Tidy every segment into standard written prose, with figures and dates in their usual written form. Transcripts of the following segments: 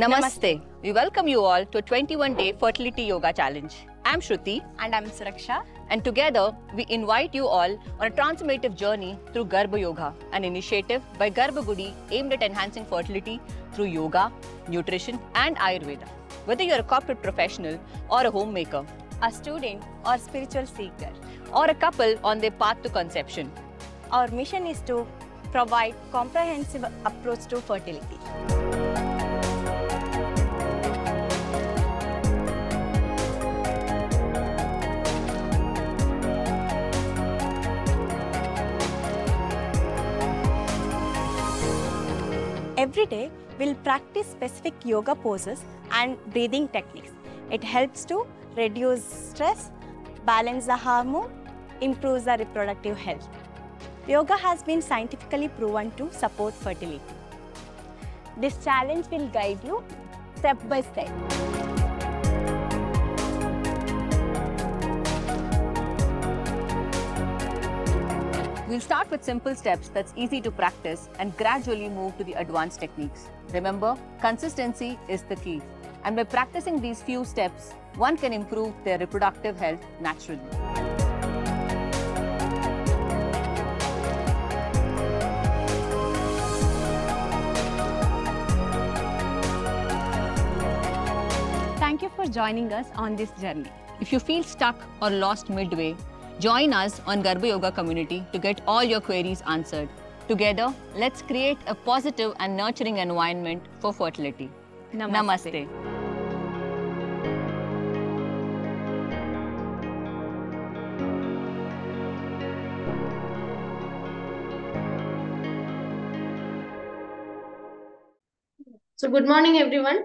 Namaste. We welcome you all to a 21-day fertility yoga challenge. I'm Shruti And I'm Suraksha. and together we invite you all on a transformative journey through Garbha Yoga, an initiative by Garbha Gudi aimed at enhancing fertility through yoga, nutrition and Ayurveda. Whether you're a corporate professional or a homemaker, A student or spiritual seeker. or a couple on their path to conception, Our mission is to provide comprehensive approach to fertility. Every day, we'll practice specific yoga poses and breathing techniques. It helps to reduce stress, balance the hormone, improves the reproductive health. Yoga has been scientifically proven to support fertility. This challenge will guide you step by step. we'll start with simple steps that's easy to practice and gradually move to the advanced techniques. Remember, consistency is the key. And by practicing these few steps, one can improve their reproductive health naturally. Thank you for joining us on this journey. If you feel stuck or lost midway, join us on Garbha Yoga community to get all your queries answered. Together, let's create a positive and nurturing environment for fertility. Namaste. So good morning, everyone.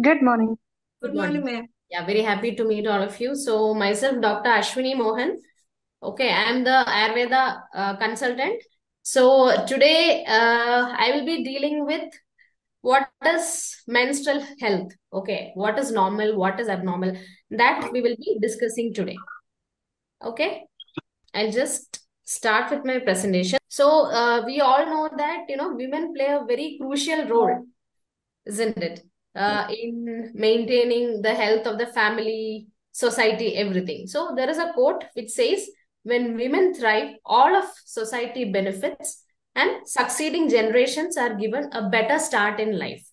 Good morning. Good morning, ma'am. Yeah, very happy to meet all of you. So myself, Dr. Ashwini Mohan. Okay, I am the Ayurveda consultant. So today I will be dealing with what is menstrual health. Okay, what is normal, what is abnormal. That we will be discussing today. Okay, I'll just start with my presentation. So we all know that, women play a very crucial role, isn't it? In maintaining the health of the family, society, everything. So there is a quote which says, when women thrive, all of society benefits and succeeding generations are given a better start in life.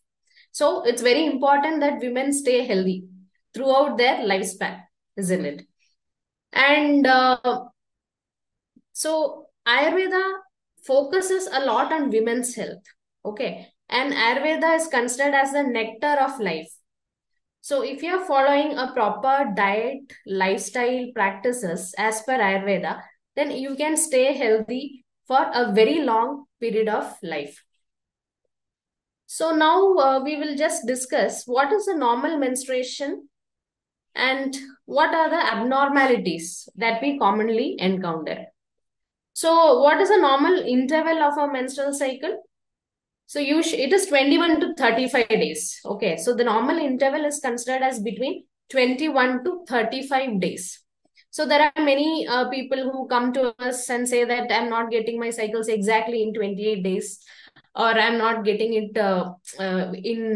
So it's very important that women stay healthy throughout their lifespan, isn't it? And so Ayurveda focuses a lot on women's health. Okay. And Ayurveda is considered as the nectar of life. So if you are following a proper diet, lifestyle practices as per Ayurveda, then you can stay healthy for a very long period of life. So now we will just discuss what is a normal menstruation and what are the abnormalities that we commonly encounter. So what is a normal interval of a menstrual cycle? So it is 21 to 35 days. Okay. So the normal interval is considered as between 21 to 35 days. So there are many people who come to us and say that I'm not getting my cycles exactly in 28 days, or I'm not getting it in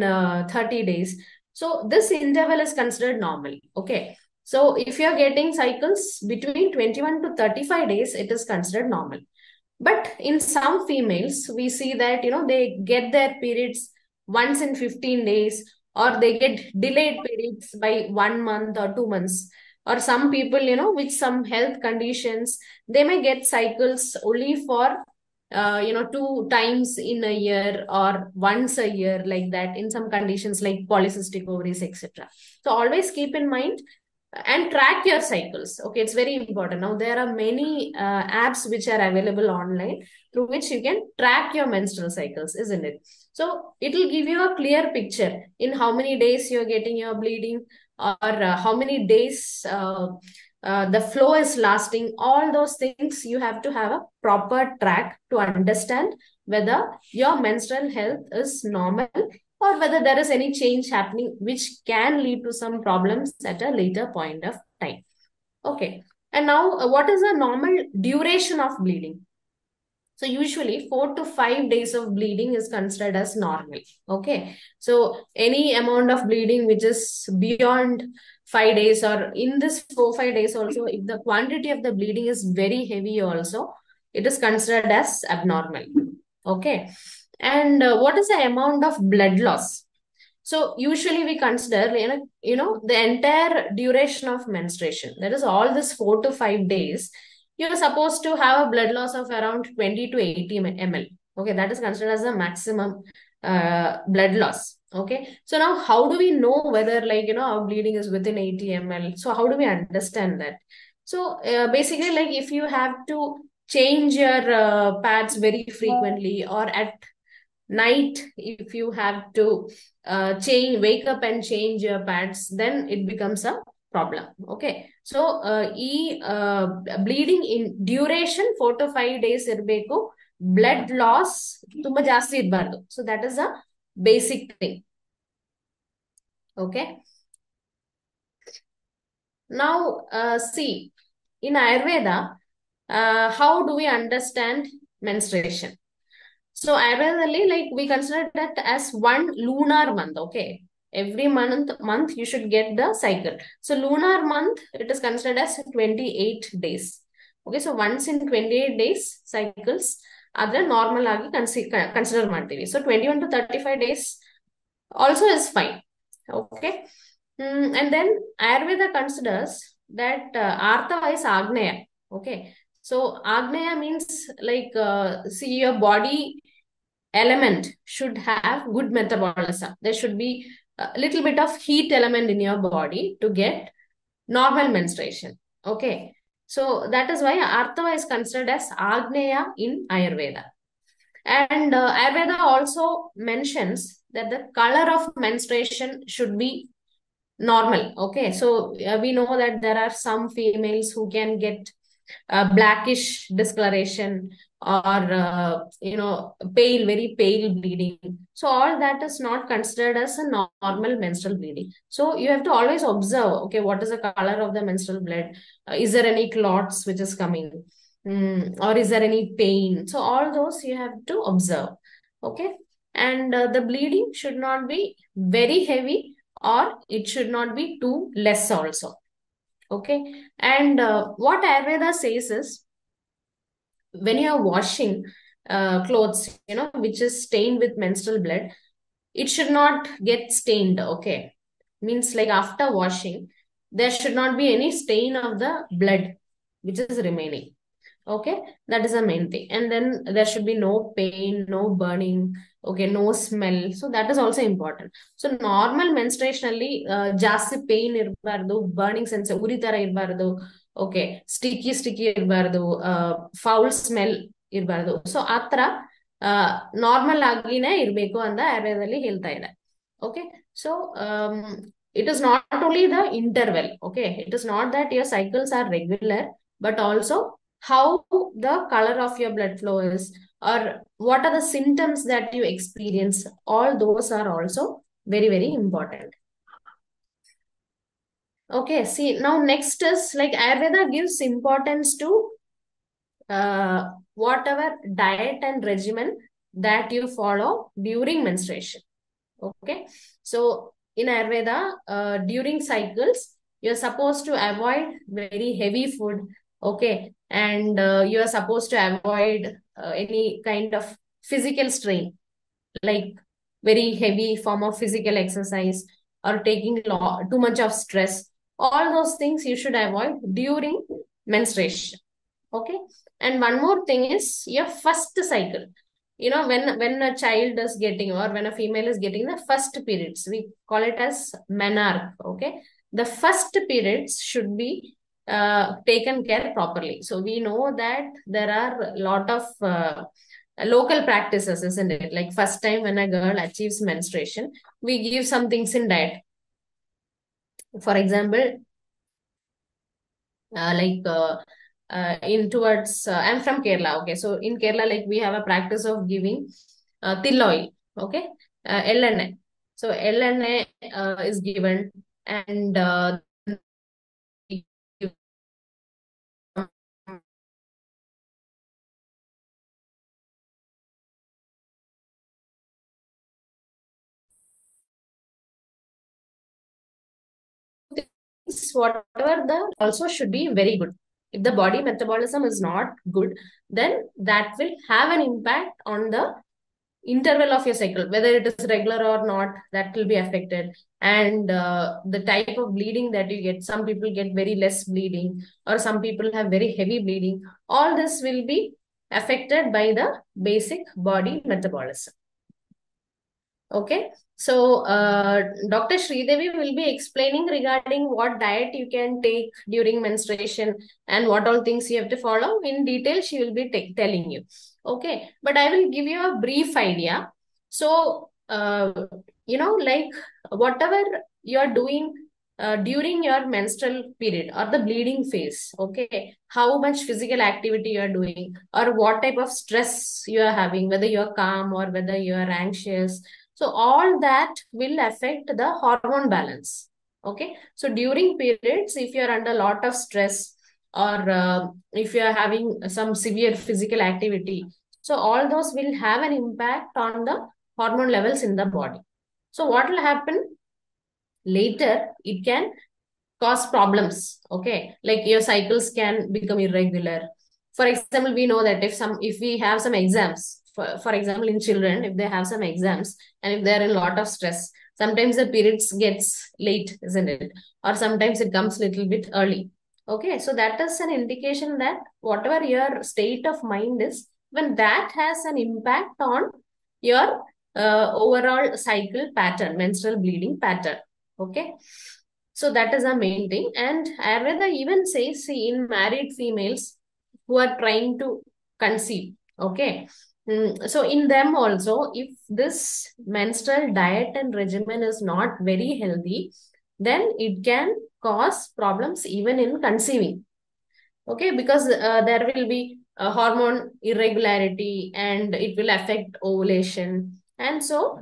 30 days. So this interval is considered normal. Okay. So if you're getting cycles between 21 to 35 days, it is considered normal. But in some females, we see that, they get their periods once in 15 days, or they get delayed periods by 1 month or 2 months. Or some people, with some health conditions, they may get cycles only for, 2 times in a year or once a year, like that, in some conditions like polycystic ovaries, etc. So always keep in mind and track your cycles. Okay, it's very important. Now there are many apps which are available online through which you can track your menstrual cycles, isn't it? So it will give you a clear picture in how many days you're getting your bleeding, or how many days the flow is lasting. All those things you have to have a proper track to understand whether your menstrual health is normal or whether there is any change happening which can lead to some problems at a later point of time. Okay. And now what is the normal duration of bleeding? So usually 4 to 5 days of bleeding is considered as normal. Okay. So any amount of bleeding which is beyond 5 days, or in this 4 5 days also, if the quantity of the bleeding is very heavy also, it is considered as abnormal. Okay. And what is the amount of blood loss? So usually we consider, the entire duration of menstruation. That is all this 4 to 5 days. You're supposed to have a blood loss of around 20 to 80 ml. Okay, that is considered as the maximum blood loss. Okay, so now how do we know whether our bleeding is within 80 ml? So how do we understand that? So basically, like if you have to change your pads very frequently, or at night if you have to wake up and change your pads, then it becomes a problem. Okay, so bleeding in duration 4 to 5 days ಇರಬೇಕು, blood loss ತುಂಬಾ ಜಾಸ್ತಿ ಇರಬಾರ್ದು. So that is a basic thing. Okay, now see, in Ayurveda, how do we understand menstruation? So Ayurvedically, like we consider that as one lunar month. Okay, every month you should get the cycle. So lunar month, it is considered as 28 days. Okay, so once in 28 days cycles other normal agi consider ಮಾಡ್ತೀವಿ. So 21 to 35 days also is fine. Okay. And then Ayurveda considers that Artha is Agneya. Okay, so Agneya means like see, your body element should have good metabolism. There should be a little bit of heat element in your body to get normal menstruation. Okay, so that is why Artava is considered as Agneya in Ayurveda. And Ayurveda also mentions that the color of menstruation should be normal. Okay, so we know that there are some females who can get blackish discoloration, or pale, very pale bleeding. So all that is not considered as a normal menstrual bleeding. So you have to always observe, okay, what is the color of the menstrual blood? Is there any clots which is coming? Or is there any pain? So all those you have to observe. Okay, and the bleeding should not be very heavy, or it should not be too less also. Okay, and what Ayurveda says is, when you are washing clothes, which is stained with menstrual blood, it should not get stained. Okay, means like after washing, there should not be any stain of the blood which is remaining. Okay, that is the main thing. And then there should be no pain, no burning, okay, no smell. So that is also important. So normal menstruationally ಜಾಸ್ತಿ pain ಇರಬಾರ್ದು, burning sense, ಉರಿ ತರ ಇರಬಾರ್ದು. Okay, sticky ಇರಬಾರ್ದು, foul smell ಇರಬಾರ್ದು. So ಆತರ normal ಆಗಿನೇ ಇರಬೇಕು ಅಂತ ಆಯುರ್ವೇದದಲ್ಲಿ ಹೇಳ್ತಾ ಇದೆ. Okay, so it is not only the interval. Okay, it is not that your cycles are regular, but also how the color of your blood flow is, or what are the symptoms that you experience. All those are also very, very important. Okay, see, now next is like Ayurveda gives importance to whatever diet and regimen that you follow during menstruation. Okay, so in Ayurveda, during cycles, you're supposed to avoid very heavy food. Okay, and you are supposed to avoid any kind of physical strain, like very heavy form of physical exercise, or taking too much of stress. All those things you should avoid during menstruation. Okay, and one more thing is your first cycle. When a child is getting, or when a female is getting the first periods, we call it as menarche. Okay, the first periods should be taken care properly. So we know that there are a lot of local practices, isn't it? Like first time when a girl achieves menstruation, we give some things in diet. For example, in towards I'm from Kerala. Okay, so in Kerala, like we have a practice of giving till oil. Okay, LNA. So LNA is given, and whatever the also should be very good. If the body metabolism is not good, then that will have an impact on the interval of your cycle, whether it is regular or not, that will be affected. And the type of bleeding that you get, some people get very less bleeding, or some people have very heavy bleeding. All this will be affected by the basic body metabolism. Okay, so Dr. Sridevi will be explaining regarding what diet you can take during menstruation and what all things you have to follow. In detail, she will be telling you. Okay, but I will give you a brief idea. So, like whatever you're doing during your menstrual period or the bleeding phase, okay, how much physical activity you are doing, or what type of stress you are having, whether you're calm or whether you are anxious, so all that will affect the hormone balance. Okay. So during periods, if you're under a lot of stress, or if you're having some severe physical activity, so all those will have an impact on the hormone levels in the body. So what will happen later? It can cause problems. Okay. Like your cycles can become irregular. For example, we know that if we have some exams, for example, in children, if they have some exams and if they're in a lot of stress, sometimes the periods gets late, isn't it? Or sometimes it comes a little bit early. Okay. So that is an indication that whatever your state of mind is, when that has an impact on your overall cycle pattern, menstrual bleeding pattern. Okay. So that is a main thing. And Ayurveda even says, see, in married females who are trying to conceive, okay. So in them also, if this menstrual diet and regimen is not very healthy, then it can cause problems even in conceiving. Okay, because there will be a hormone irregularity and it will affect ovulation. And so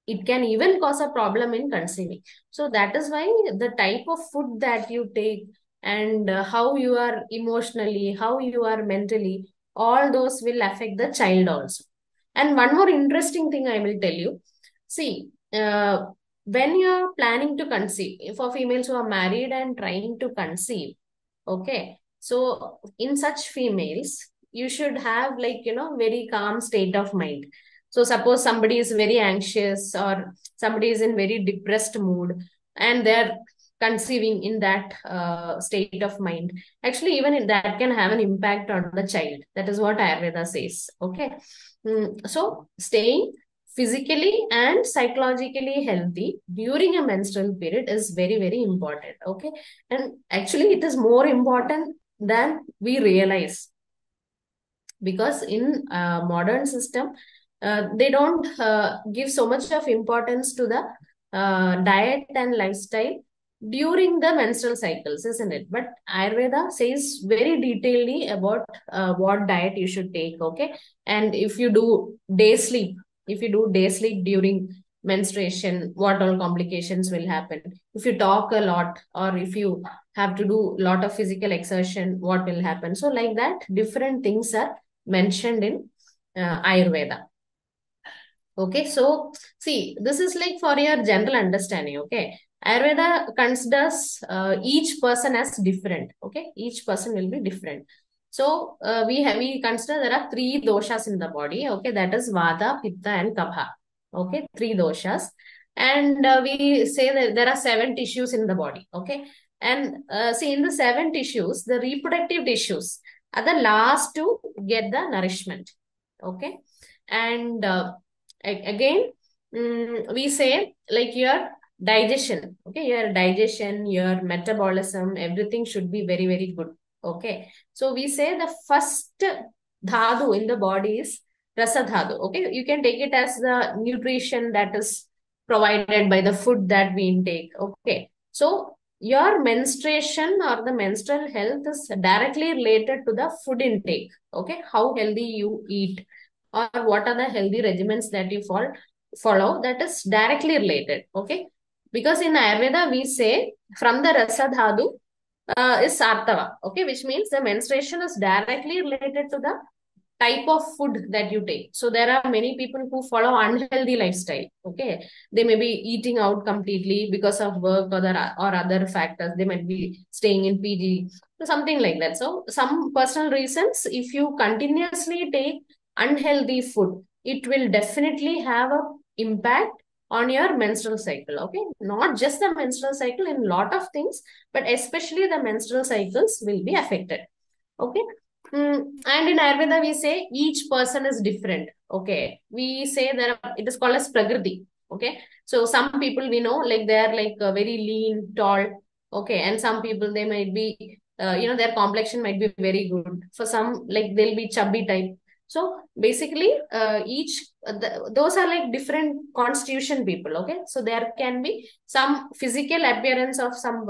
it can even cause a problem in conceiving. So that is why the type of food that you take, and how you are emotionally, how you are mentally, all those will affect the child also. And one more interesting thing I will tell you. See, when you are planning to conceive, for females who are married and trying to conceive, okay, so in such females, you should have, like, very calm state of mind. So suppose somebody is very anxious, or somebody is in very depressed mood, and they're conceiving in that state of mind. Actually, even that can have an impact on the child. That is what Ayurveda says. Okay. So staying physically and psychologically healthy during a menstrual period is very, very important. Okay. And actually, it is more important than we realize, because in modern system, they don't give so much of importance to the diet and lifestyle during the menstrual cycles, isn't it? But Ayurveda says very detailedly about what diet you should take. Okay. And if you do day sleep, during menstruation, what all complications will happen? If you talk a lot, or if you have to do a lot of physical exertion, what will happen? So like that, different things are mentioned in Ayurveda. Okay, so see, this is like for your general understanding. Okay, Ayurveda considers each person as different. Okay, each person will be different. So we consider there are 3 doshas in the body. Okay, that is Vata, Pitta, and Kapha. Okay, 3 doshas, and we say that there are 7 tissues in the body. Okay, and see, in the 7 tissues, the reproductive tissues are the last to get the nourishment. Okay, and again, we say, like, your digestion. Okay, your digestion, your metabolism, everything should be very, very good. Okay, so we say the first dhatu in the body is rasa dhatu. Okay, you can take it as the nutrition that is provided by the food that we intake. Okay, so your menstruation or the menstrual health is directly related to the food intake. Okay, how healthy you eat, or what are the healthy regimens that you follow, that is directly related. Okay, because in Ayurveda we say from the rasa dhatu is sartava. Okay, which means the menstruation is directly related to the type of food that you take. So there are many people who follow unhealthy lifestyle. Okay, they may be eating out completely because of work or other factors. They might be staying in PG, something like that. So some personal reasons, if you continuously take unhealthy food, it will definitely have a impact on your menstrual cycle. Okay, not just the menstrual cycle, in lot of things, but especially the menstrual cycles will be affected. Okay. And in Ayurveda, we say each person is different. Okay. We say that it is called as Prakriti. Okay. So some people we know, like they are like very lean, tall. Okay. And some people they might be, their complexion might be very good. For some, like they'll be chubby type. So basically, those are like different constitution people. Okay. So there can be some physical appearance of some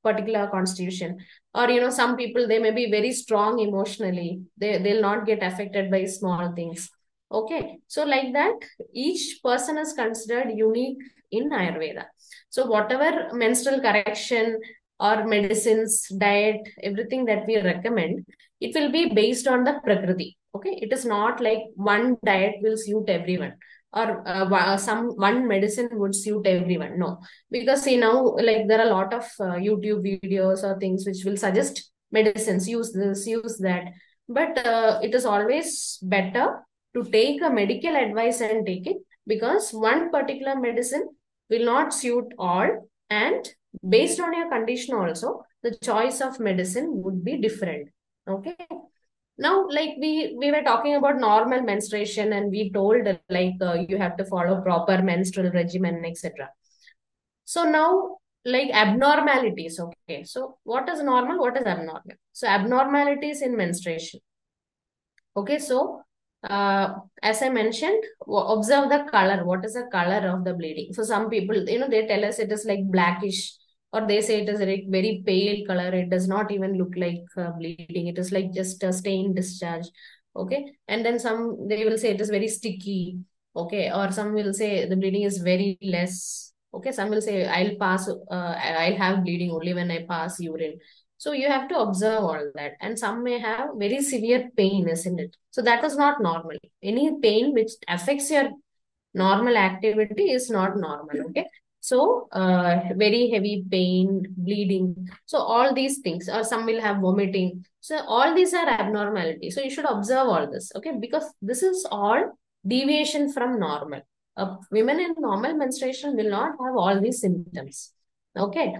particular constitution, or some people they may be very strong emotionally, they'll not get affected by small things. Okay, so like that, each person is considered unique in Ayurveda. So whatever menstrual correction or medicines, diet, everything that we recommend, it will be based on the Prakriti. Okay, it is not like one diet will suit everyone, or some one medicine would suit everyone. No, because see now, like there are a lot of YouTube videos or things which will suggest medicines, use this, use that. But it is always better to take a medical advice and take it, because one particular medicine will not suit all, and based on your condition also, the choice of medicine would be different. Okay, now like we were talking about normal menstruation, and we told like you have to follow proper menstrual regimen, etc. So now, like abnormalities. Okay, so what is normal, what is abnormal? So abnormalities in menstruation. Okay, so as I mentioned, observe the color. What is the color of the bleeding? So some people, they tell us it is like blackish, or they say it is like very pale color. It does not even look like bleeding. It is like just a stain discharge. Okay, and then some they will say it is very sticky. Okay, or some will say the bleeding is very less. Okay, some will say I'll pass. I'll have bleeding only when I pass urine. So you have to observe all that. And some may have very severe pain, isn't it? So that is not normal. Any pain which affects your normal activity is not normal. Okay. So very heavy pain, bleeding. So all these things, or some will have vomiting. So all these are abnormalities. So you should observe all this. Okay. Because this is all deviation from normal. Women in normal menstruation will not have all these symptoms. Okay.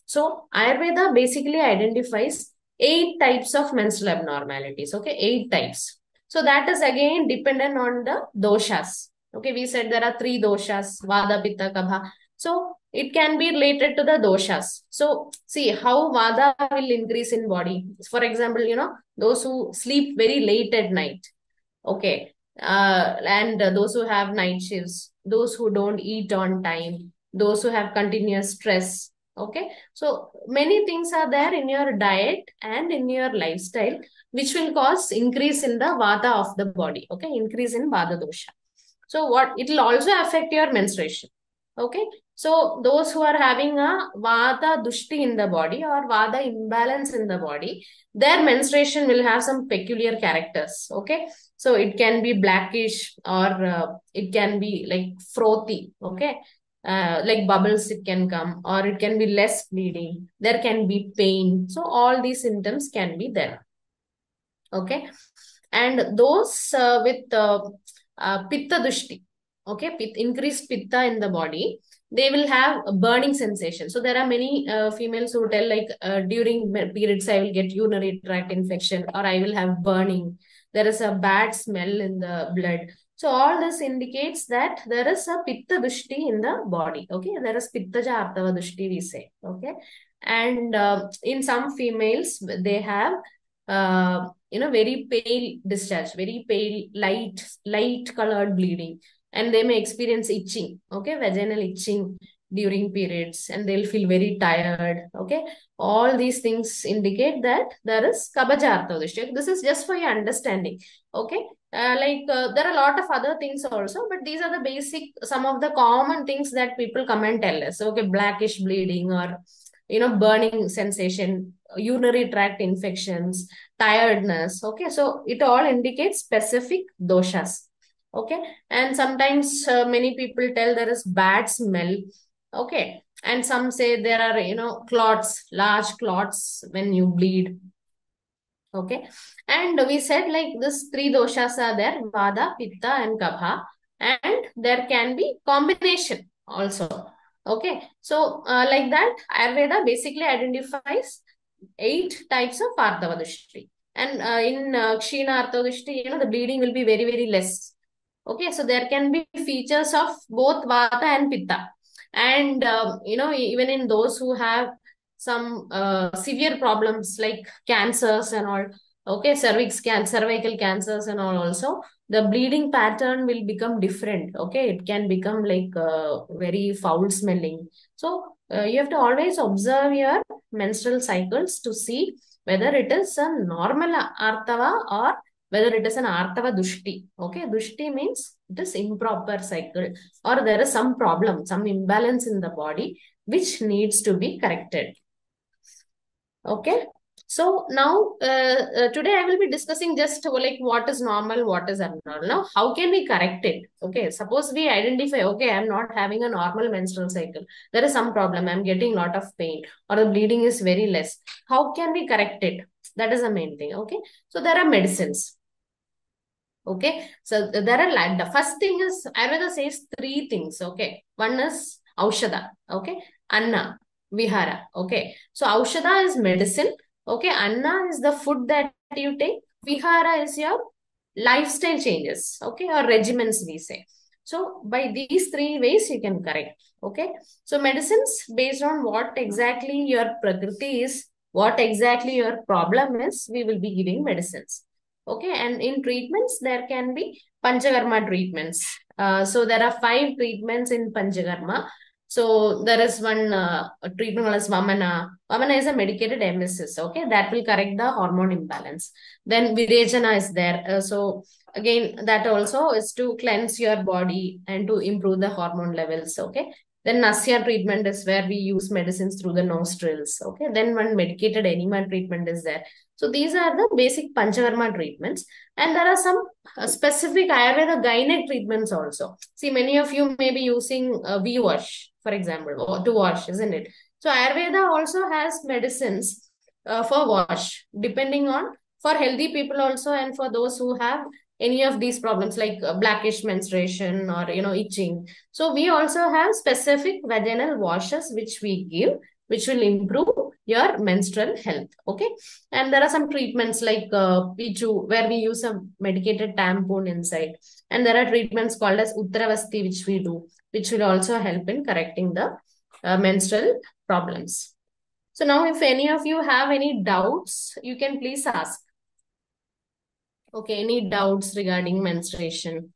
So Ayurveda basically identifies 8 types of menstrual abnormalities. Okay, 8 types. So that is again dependent on the doshas. Okay, we said there are 3 doshas, Vada, Pitta, Kapha. So it can be related to the doshas. So see how Vada will increase in body. For example, those who sleep very late at night. Okay, and those who have night shifts, those who don't eat on time, those who have continuous stress. Okay, so many things are there in your diet and in your lifestyle which will cause increase in the vata of the body. Okay, increase in vata dosha. So what it will also affect your menstruation. Okay, so those who are having a vata dushti in the body or vata imbalance in the body, their menstruation will have some peculiar characters. Okay, so it can be blackish, or it can be like frothy. Okay, like bubbles it can come, or it can be less bleeding. There can be pain. So all these symptoms can be there. Okay, and those with pitta dushti, okay, increased pitta in the body, they will have a burning sensation. So there are many females who tell like during periods I will get urinary tract infection, or I will have burning. There is a bad smell in the blood. So all this indicates that there is a pitta dushti in the body. Okay, there is pittaja artava dushti we say. Okay, and in some females they have very pale discharge, very pale, light colored bleeding, and they may experience itching, okay, vaginal itching during periods, and they'll feel very tired. Okay, all these things indicate that there is kabajartha. This is just for your understanding. Okay, there are a lot of other things also, but these are the basic, some of the common things that people come and tell us. Okay, blackish bleeding, or burning sensation, urinary tract infections, tiredness. Okay, so it all indicates specific doshas. Okay, and sometimes many people tell there is bad smell. Okay, and some say there are clots, large clots when you bleed. Okay, and we said like this three doshas are there: Vata, Pitta, and Kapha, and there can be combination also. Okay, so like that, Ayurveda basically identifies 8 types of Artavadishti. And in Kshina Artavadishti, the bleeding will be very, very less. Okay, so there can be features of both Vata and Pitta. And, even in those who have some severe problems like cancers and all, okay, cervical cancers and all also, the bleeding pattern will become different. Okay, it can become like very foul smelling. So you have to always observe your menstrual cycles to see whether it is a normal Artava or whether it is an Artava Dushti. Okay, Dushti means it is improper cycle or there is some problem, some imbalance in the body which needs to be corrected. Okay. So now, today I will be discussing just like what is normal, what is abnormal. Now, how can we correct it? Okay, suppose we identify, okay, I'm not having a normal menstrual cycle. There is some problem. I'm getting a lot of pain or the bleeding is very less. How can we correct it? That is the main thing. Okay. So there are medicines. Okay. So there are like the first thing is Ayurveda says 3 things. Okay. One is Aushadha. Okay. Anna, Vihara. Okay. So Aushadha is medicine. Okay. Anna is the food that you take. Vihara is your lifestyle changes. Okay. Or regimens, we say. So by these 3 ways you can correct. Okay. So medicines based on what exactly your prakriti is, what exactly your problem is, we will be giving medicines. Okay, and in treatments, there can be Panchakarma treatments. So there are 5 treatments in Panchakarma. So there is one treatment called as Vamana. Vamana is a medicated emesis. Okay, that will correct the hormone imbalance. Then Virejana is there. So again, that also is to cleanse your body and to improve the hormone levels. Okay. Then Nasya treatment is where we use medicines through the nostrils. Okay. Then one medicated enema treatment is there. So these are the basic Panchakarma treatments. And there are some specific Ayurveda gynec treatments also. See, many of you may be using V-wash, for example, or to wash, isn't it? So Ayurveda also has medicines for wash, depending on for healthy people also and for those who have any of these problems like blackish menstruation or itching. So we also have specific vaginal washes which we give, which will improve your menstrual health. Okay. And there are some treatments like Pichu, where we use a medicated tampon inside. And there are treatments called as Uttaravasti, which we do, which will also help in correcting the menstrual problems. So now if any of you have any doubts, you can please ask. Okay, any doubts regarding menstruation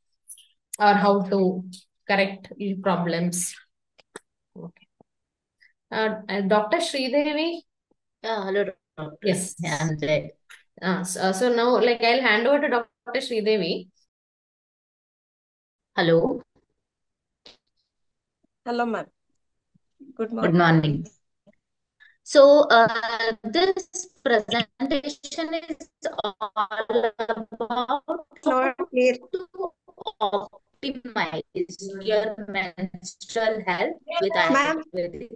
or how to correct your problems? Okay. Dr. Sridevi? Hello, doctor. Yes. Yeah, I'm there. So now, like, I'll hand over to Dr. Sridevi. Hello. Hello, ma'am. Good Good morning. morning. So, this presentation is all about Not how clear. to optimize your menstrual health with Ma'am. Ayurvedic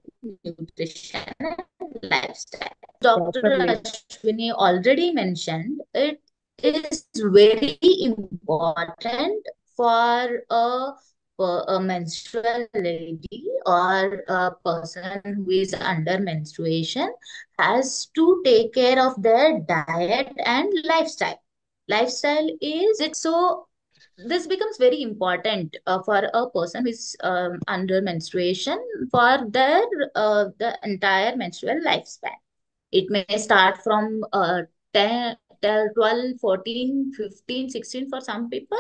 nutrition and lifestyle. Dr. Ashwini already mentioned it is very important for a menstrual lady or a person who is under menstruation has to take care of their diet and lifestyle. Lifestyle is it so this becomes very important for a person who is under menstruation for their the entire menstrual lifespan. It may start from 10, 12, 14, 15, 16 for some people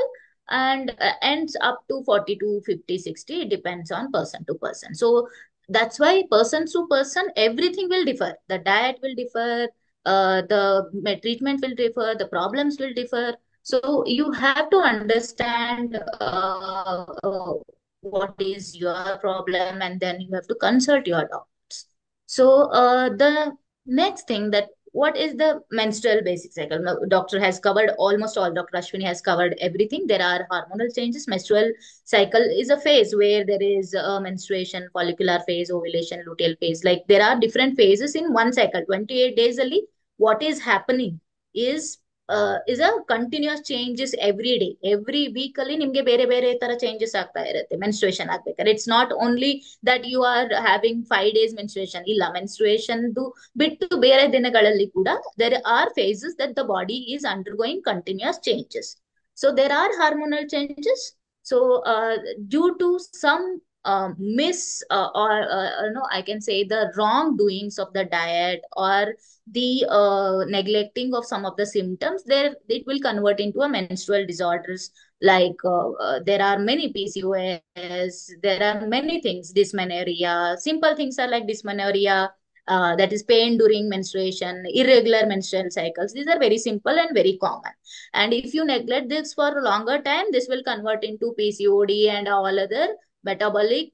and ends up to 42, 50, 60. It depends on person to person. So that's why person to person, everything will differ. The diet will differ, the treatment will differ, the problems will differ. So you have to understand what is your problem and then you have to consult your doctor. So the next thing, that what is the menstrual basic cycle? Now, doctor has covered almost all. Dr. Ashwini has covered everything. There are hormonal changes. Menstrual cycle is a phase where there is a menstruation, follicular phase, ovulation, luteal phase. Like there are different phases in one cycle. 28 days only. What is happening is a continuous changes every day. Every week ಅಲ್ಲಿ ನಿಮ್ಗೆ ಬೇರೆ ಬೇರೆ ತರ changes ಆಗ್ತಾ ಇರುತ್ತೆ menstruation ಆಗ್ಬೇಕಾದ್ರೆ. It's not only that you are having 5 days menstruation. ಇಲ್ಲ, menstruation ಬಿಟ್ಟು ಬೇರೆ ದಿನಗಳಲ್ಲಿ ಕೂಡ there are phases that the body is undergoing continuous changes. So there are hormonal changes. So due to some miss or no, I can say the wrongdoings of the diet or the neglecting of some of the symptoms, there it will convert into a menstrual disorders. Like there are many PCOS, there are many things, dysmenorrhea. Simple things are like dysmenorrhea, that is pain during menstruation, irregular menstrual cycles. These are very simple and very common. And if you neglect this for a longer time, this will convert into PCOD and all other metabolic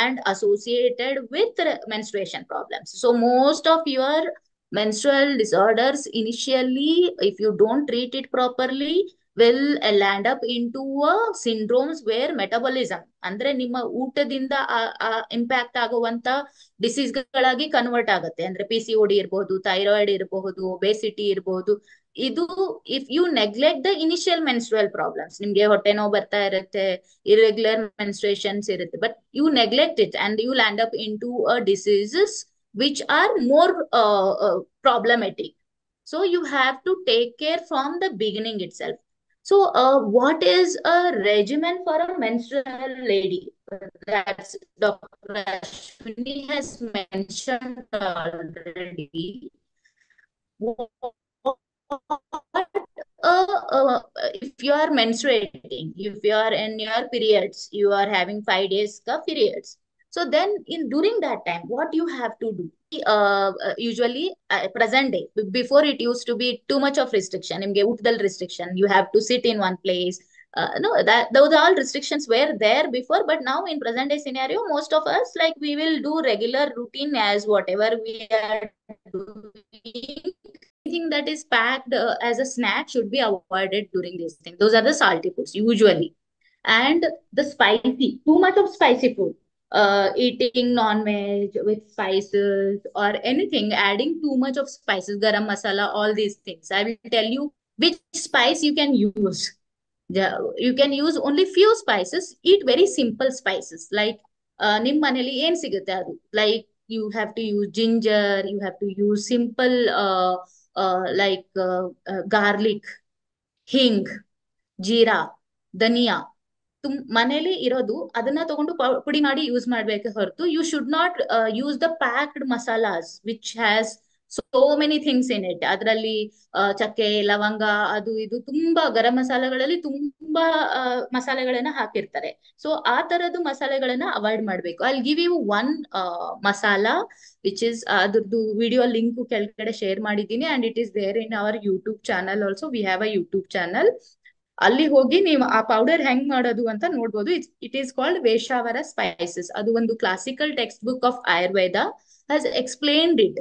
and associated with menstruation problems. So most of your menstrual disorders initially, if you don't treat it properly, will land up into syndromes where metabolism ಅಂದ್ರೆ ನಿಮ್ಮ ಊಟದಿಂದ impact ಆಗುವಂತ disease ಗಳಾಗಿ convert ಆಗುತ್ತೆ. ಅಂದ್ರೆ PCOD ಇರಬಹುದು, thyroid ಇರಬಹುದು, obesity ಇರಬಹುದು. ಇದು if you neglect the initial menstrual problems, ನಿಮ್ಗೆ ಹೊಟ್ಟೆ ನೋವು ಬರ್ತಾ ಇರುತ್ತೆ, ಇರೆಗ್ಯುಲರ್ ಮೆನ್ಸ್ಟ್ರೇಷನ್ಸ್ ಇರುತ್ತೆ, but you neglect it and you land up in to diseases which are more problematic. So you have to take care from the beginning itself. So what is a regimen for a menstrual lady? That's Dr. Ashwini has mentioned already. If you are menstruating, if you are in your periods, you are having 5 days of periods. So then during that time, what you have to do? Usually present day, before it used to be too much of restriction. ನಿಮ್ಗೆ ಊಟದಲ್ಲಿ restriction, you have to sit in one place. No, that those all restrictions were there before, but now in present day scenario, most of us, like, we will do regular routine as whatever we are doing. Anything that is packed as a snack should be avoided during this thing. Those are the salty foods usually. And the spicy, too much of spicy food, eating non-veg with spices or anything, adding too much of spices, garam masala, all these things. I will tell you which spice you can use. You can use only few spices. Eat very simple spices, like ನಿಮ್ ಮನೇಲಿ ಏನ್ ಸಿಗುತ್ತೆ ಅದು. Like you have to use ginger, you have to use simple like garlic, hing, jeera, ಧನಿಯಾ. ಮನೇಲಿ ಇರೋದು ಅದನ್ನ ತಗೊಂಡು ಪುಡಿ ಮಾಡಿ ಯೂಸ್ ಮಾಡ್ಬೇಕು ಹೊರತು you should not use the packed masalas which has so many things in it. ಅದರಲ್ಲಿ ಚಕ್ಕೆ, ಲವಂಗ, ಅದು ಇದು ತುಂಬಾ ಗರಂ ಮಸಾಲೆಗಳಲ್ಲಿ ತುಂಬಾ ಮಸಾಲೆಗಳನ್ನ ಹಾಕಿರ್ತಾರೆ. ಸೊ ಆ ತರದ್ದು ಮಸಾಲೆಗಳನ್ನ ಅವಾಯ್ಡ್ ಮಾಡ್ಬೇಕು. I give you one masala which is, ಅದ್ರದ್ದು ವಿಡಿಯೋ ಲಿಂಕ್ ಕೆಳಗಡೆ ಶೇರ್ ಮಾಡಿದ್ದೀನಿ and it is there in our YouTube channel also. We have a YouTube channel. ಅಲ್ಲಿ ಹೋಗಿ ನೀವು ಆ ಪೌಡರ್ ಹೆಂಗ್ ಮಾಡೋದು ಅಂತ ನೋಡ್ಬೋದು. It is called Veshavara spices. ಅದು ಒಂದು classical text book of Ayurveda has explained it,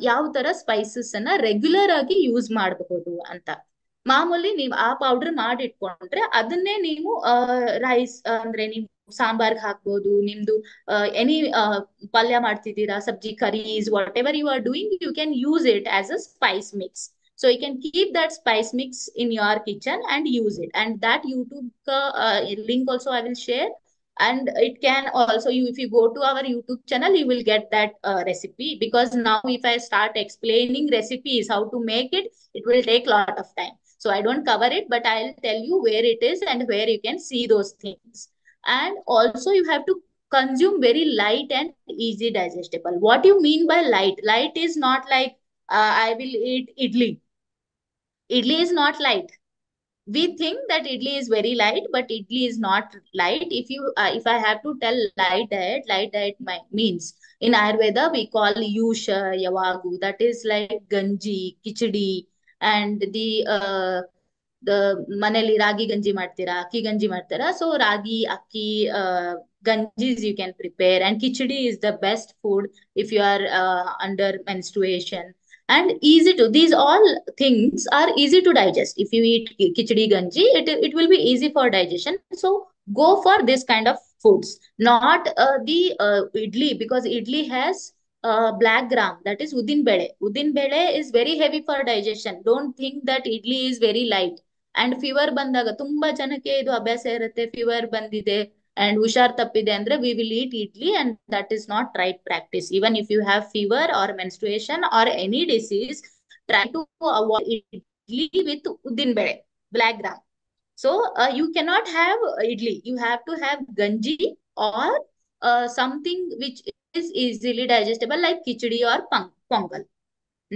ಯಾವ ತರ ಸ್ಪೈಸಸ್ ಅನ್ನ ರೆಗ್ಯುಲರ್ ಆಗಿ ಯೂಸ್ ಮಾಡಬಹುದು ಅಂತ. ಮಾಮೂಲಿ ನೀವು ಆ ಪೌಡರ್ ಮಾಡಿ ಇಟ್ಕೊಂಡ್ರೆ ಅದನ್ನೇ ನೀವು ರೈಸ್ ಅಂದ್ರೆ ನೀವು ಸಾಂಬಾರ್ಗೆ ಹಾಕ್ಬೋದು. ನಿಮ್ದು ಎನಿ ಪಲ್ಯ ಮಾಡ್ತಿದ್ದೀರಾ, ಸಬ್ಜಿ, curries, whatever you are doing, you can use it as a spice mix. So you can keep that spice mix in your kitchen and use it. And that YouTube link also I will share. And it can also, if you go to our YouTube channel, you will get that recipe. Because now if I start explaining recipes, how to make it, it will take a lot of time. So I don't cover it, but I'll tell you where it is and where you can see those things. And also you have to consume very light and easy digestible. What you mean by light? Light is not like I will eat idli. Idli is not light. We think that idli is very light, but idli is not light. If I have to tell light diet means in Ayurveda we call yusha, yavagu. That is like ganji, khichdi, and the maneli ragi ganji ಮಾಡ್ತೀರಾ, ಅಕ್ಕಿ ಗಂಜಿ ಮಾಡ್ತೀರಾ. So ragi, akki, ganjis you can prepare, and khichdi is the best food if you are under menstruation. And easy to, these all things are easy to digest. If you eat khichdi ganji, it will be easy for digestion. So go for this kind of foods, not the idli, because idli has black gram, that is udin bele. Udin bele is very heavy for digestion. Don't think that idli is very light. And fever ಬಂದಾಗ ತುಂಬಾ ಜನಕ್ಕೆ ಇದು ಅಭ್ಯಾಸ ಇರುತ್ತೆ, fever ಬಂದಿದೆ and ಹುಷಾರ್ ತಪ್ಪಿದೆ ಅಂದ್ರೆ we will eat idli, and that is not right practice. Even if you have fever or menstruation or any disease, try to avoid idli with udin bele, black gram. So you cannot have idli, you have to have ganji or something which is easily digestible like khichdi or pongal.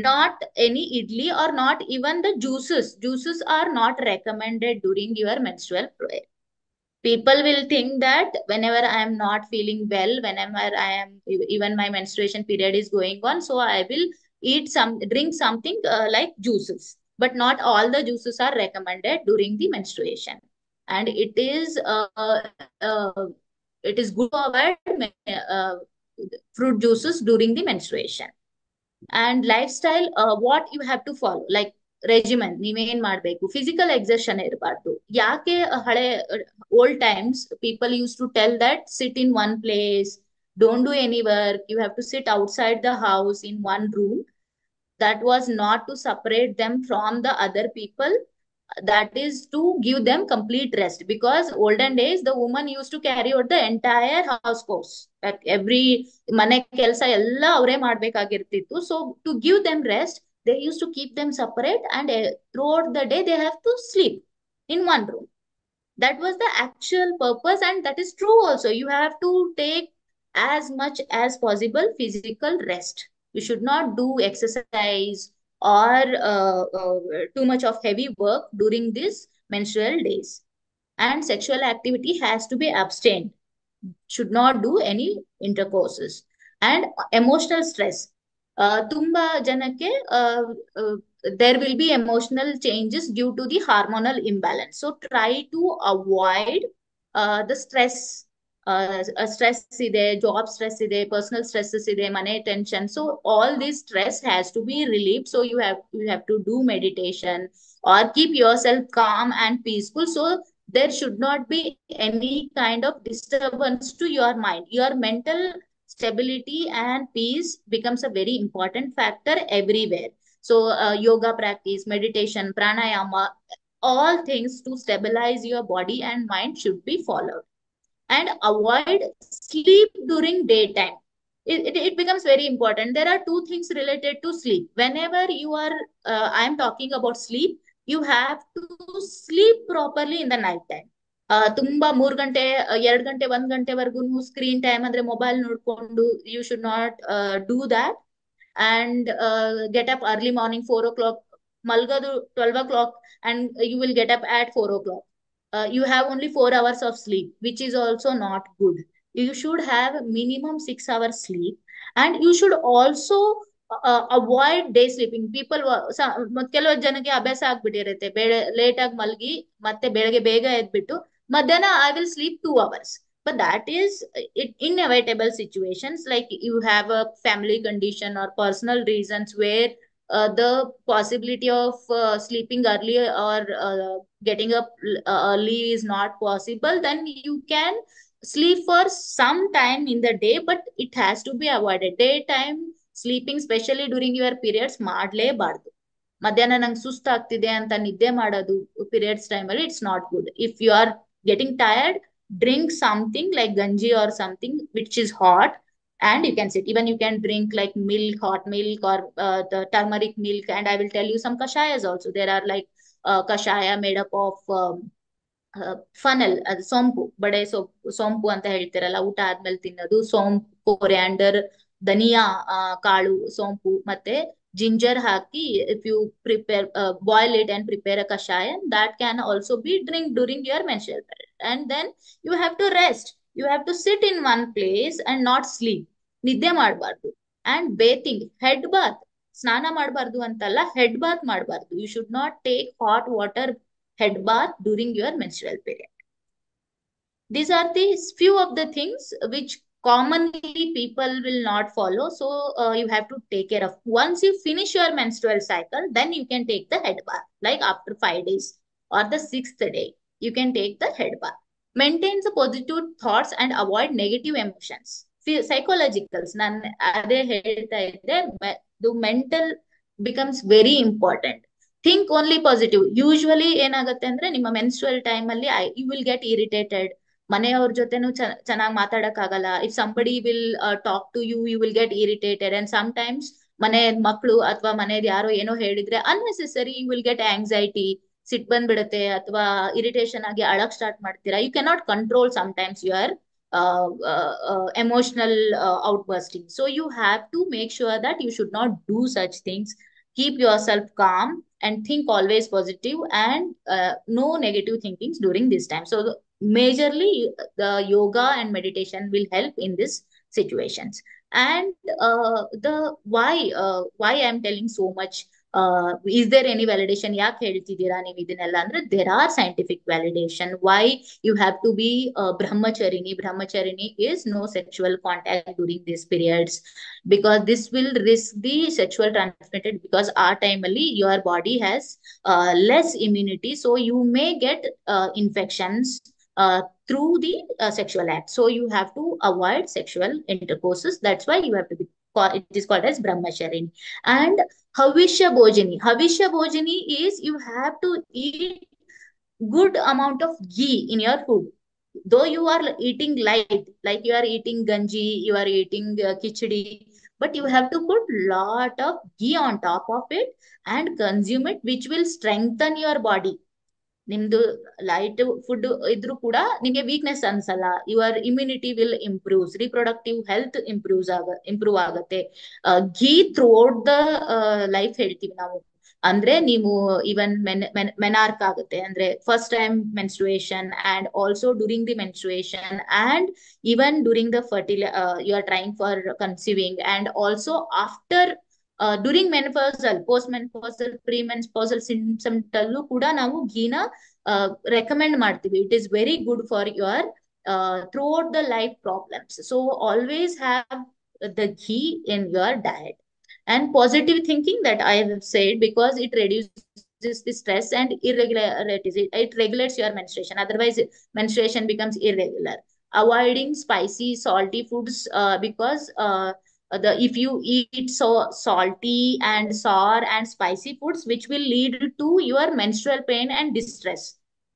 Not any idli, or not even the juices. Juices are not recommended during your menstrual period. People will think that whenever I am not feeling well, whenever I am, even my menstruation period is going on, so I will drink something like juices. But not all the juices are recommended during the menstruation. And uh, it is good to avoid fruit juices during the menstruation. And lifestyle, what you have to follow, like regimen ನೀವೇನ್ ಮಾಡ್ಬೇಕು, physical exertion ಇರಬಾರ್ದು. ಯಾಕೆ ಹಳೆ old times people use to tell that sit in one place, don't do any work, you have to sit outside the house in one room. That was not to separate them from the other people, that is to give them complete rest. Because olden days the woman used to carry out the entire house course, like every ಮನೆ ಕೆಲಸ ಎಲ್ಲ ಅವರೇ ಮಾಡ್ಬೇಕಾಗಿರ್ತಿತ್ತು. So to give them rest, they used to keep them separate, and throughout the day they have to sleep in one room. That was the actual purpose, and that is true also. You have to take as much as possible physical rest. You should not do exercise or too much of heavy work during these menstrual days. And sexual activity has to be abstained, should not do any intercourses. And emotional stress, ತುಂಬಾ ಜನಕ್ಕೆ there will be emotional changes due to the hormonal imbalance. So try to avoid the stress. Stress ಇದೆ, job stress ಇದೆ, personal stresses ಇದೆ, ಮನೆ tension. So all this stress has to be relieved. So you have to do meditation or keep yourself calm and peaceful. So there should not be any kind of disturbance to your mind. Your mental stability and peace becomes a very important factor everywhere. So yoga practice, meditation, pranayama, all things to stabilize your body and mind should be followed. And avoid sleep during daytime. It becomes very important. There are two things related to sleep. Whenever you are I am talking about sleep, you have to sleep properly in the night time. ತುಂಬಾ 3 ಗಂಟೆ 2 ಗಂಟೆ 1 ಗಂಟೆವರೆಗೂ screen time ಅಂದ್ರೆ mobile ನೋಡ್ಕೊಂಡು, you should not do that. and get up early morning 4 o'clock, malgadu 12 o'clock, and you will get up at 4 o'clock. You have only 4 hours of sleep, which is also not good. You should have minimum 6 hours sleep, and you should also avoid day sleeping. People ಕೆಲವು ಜನಕ್ಕೆ ಅಭ್ಯಾಸ ಆಗ್ಬಿಟ್ಟಿರುತ್ತೆ, late ಆಗಿ ಮಲಗಿ ಮತ್ತೆ ಬೆಳಗ್ಗೆ ಬೇಗ ಎದ್ಬಿಟ್ಟು ಮಧ್ಯಾಹ್ನ I will sleep 2 hours. But that is inevitable situations, like you have a family condition or personal reasons where the possibility of sleeping early or getting up early is not possible. Then you can sleep for some time in the day, but it has to be avoided. Daytime sleeping, especially during your periods, ಮಾಡಲೇಬಾರ್ದು. ಮಧ್ಯಾಹ್ನ ನಂಗೆ ಸುಸ್ತಾಗ್ತಿದೆ ಅಂತ ನಿದ್ದೆ ಮಾಡೋದು periods ಟೈಮಲ್ಲಿ, it's not good. If you are getting tired, drink something like ganji or something which is hot, and you can sit. Even you can drink like milk, hot milk, or the turmeric milk. And I will tell you some kashayas also. There are like kashaya made up of funnel, ಅದು ಸೋಂಪು, ಬಡೆ ಸೋಂಪು ಅಂತ ಹೇಳ್ತಿರಲ್ಲ, ಊಟ ಆದ್ಮೇಲೆ ತಿನ್ನೋದು. ಸೋಂಪು, coriander, ಧನಿಯಾ ಕಾಳು, ಸೋಂಪು ಮತ್ತೆ ginger haki. If you prepare boil it and prepare a kashayan, that can also be drink during your menstrual period. And then you have to rest, you have to sit in one place and not sleep. ನಿದ್ದೆ ಮಾಡಬಾರ್ದು. And bathing, head bath, ಸ್ನಾನ ಮಾಡಬಾರ್ದು ಅಂತಲ್ಲ, head Baat ಮಾಡಬಾರ್ದು. You should not take hot water head bath during your menstrual period. These are the few of the things which commonly people will not follow. So you have to take care of. Once you finish your menstrual cycle, then you can take the head bath. Like after 5 days or the sixth day, you can take the head bath. Maintain the positive thoughts and avoid negative emotions. Psychologicals, ನಾನು ಅದೇ ಹೇಳ್ತಾ ಇದ್ದೆ, the mental becomes very important. Think only positive. Usually ಏನಾಗುತ್ತೆ ಅಂದ್ರೆ ನಿಮ್ಮ menstrual time ಅಲ್ಲಿ you will get irritated. ಮನೆಯವ್ರ ಜೊತೆನೂ ಚೆನ್ನಾಗಿ ಮಾತಾಡಕ್ ಆಗಲ್ಲ. If somebody will talk to you, you will get irritated. And sometimes ಮನೆ ಮಕ್ಕಳು ಅಥವಾ ಮನೇಲಿ ಯಾರೋ ಏನೋ ಹೇಳಿದ್ರೆ unnecessary you will get anxiety, ಸಿಟ್ ಬಂದ್ಬಿಡುತ್ತೆ ಅಥವಾ ಇರಿಟೇಷನ್ ಆಗಿ ಅಳಕ್ ಸ್ಟಾರ್ಟ್ ಮಾಡ್ತೀರಾ. You cannot control sometimes your emotional outbursting. So you have to make sure that you should not do such things. Keep yourself calm and think always positive, and no negative thinkings during this time. So majorly the yoga and meditation will help in this situations. And the why I'm telling so much, is there any validation ಯಾಕೆ ಹೇಳ್ತಿದ್ದೀರಾ ನೀವು ಇದನ್ನೆಲ್ಲ ಅಂದ್ರೆ, there are scientific validation why you have to be brahmacharini is no sexual contact during these periods, because this will risk the sexual transmitted, because our time ali your body has less immunity, so you may get infections through the sexual act. So you have to avoid sexual intercourses. That's why you have to be it is called as brahmacharini. And Havishya Bhojani is you have to eat good amount of ghee in your food. Though you are eating light, like you are eating ganji, you are eating khichdi, but you have to put lot of ghee on top of it and consume it, which will strengthen your body. ನಿಮ್ದು light food ಇದ್ರೂ ಕೂಡ ನಿಮಗೆ weakness ಅನ್ಸಲ್ಲ. Your immunity will improves, reproductive health improve ಆಗುತ್ತೆ. Ghee throughout the life ಹೇಳ್ತೀವಿ ನಾವು. ಅಂದ್ರೆ ನೀವು ಇವನ್ ಮೆನಾರ್ಕ್ ಆಗುತ್ತೆ ಅಂದ್ರೆ first time menstruation, and also during the menstruation, and even during the you are trying for conceiving, and also after during menopausal, post menopausal, pre menopausal symptoms ಅಲ್ಲೂ ಕೂಡ ನಾವು ಘೀನ ರೆಕಮೆಂಡ್ ಮಾಡ್ತೀವಿ. It is very good for your through out the life problems. So always have the ghee in your diet. And positive thinking, that I have said, because it reduces the stress and irregularities. It regulates your menstruation. Otherwise, menstruation becomes irregular. Avoiding spicy, salty foods, because if you eat so salty and sour and spicy foods, which will lead to your menstrual pain and distress.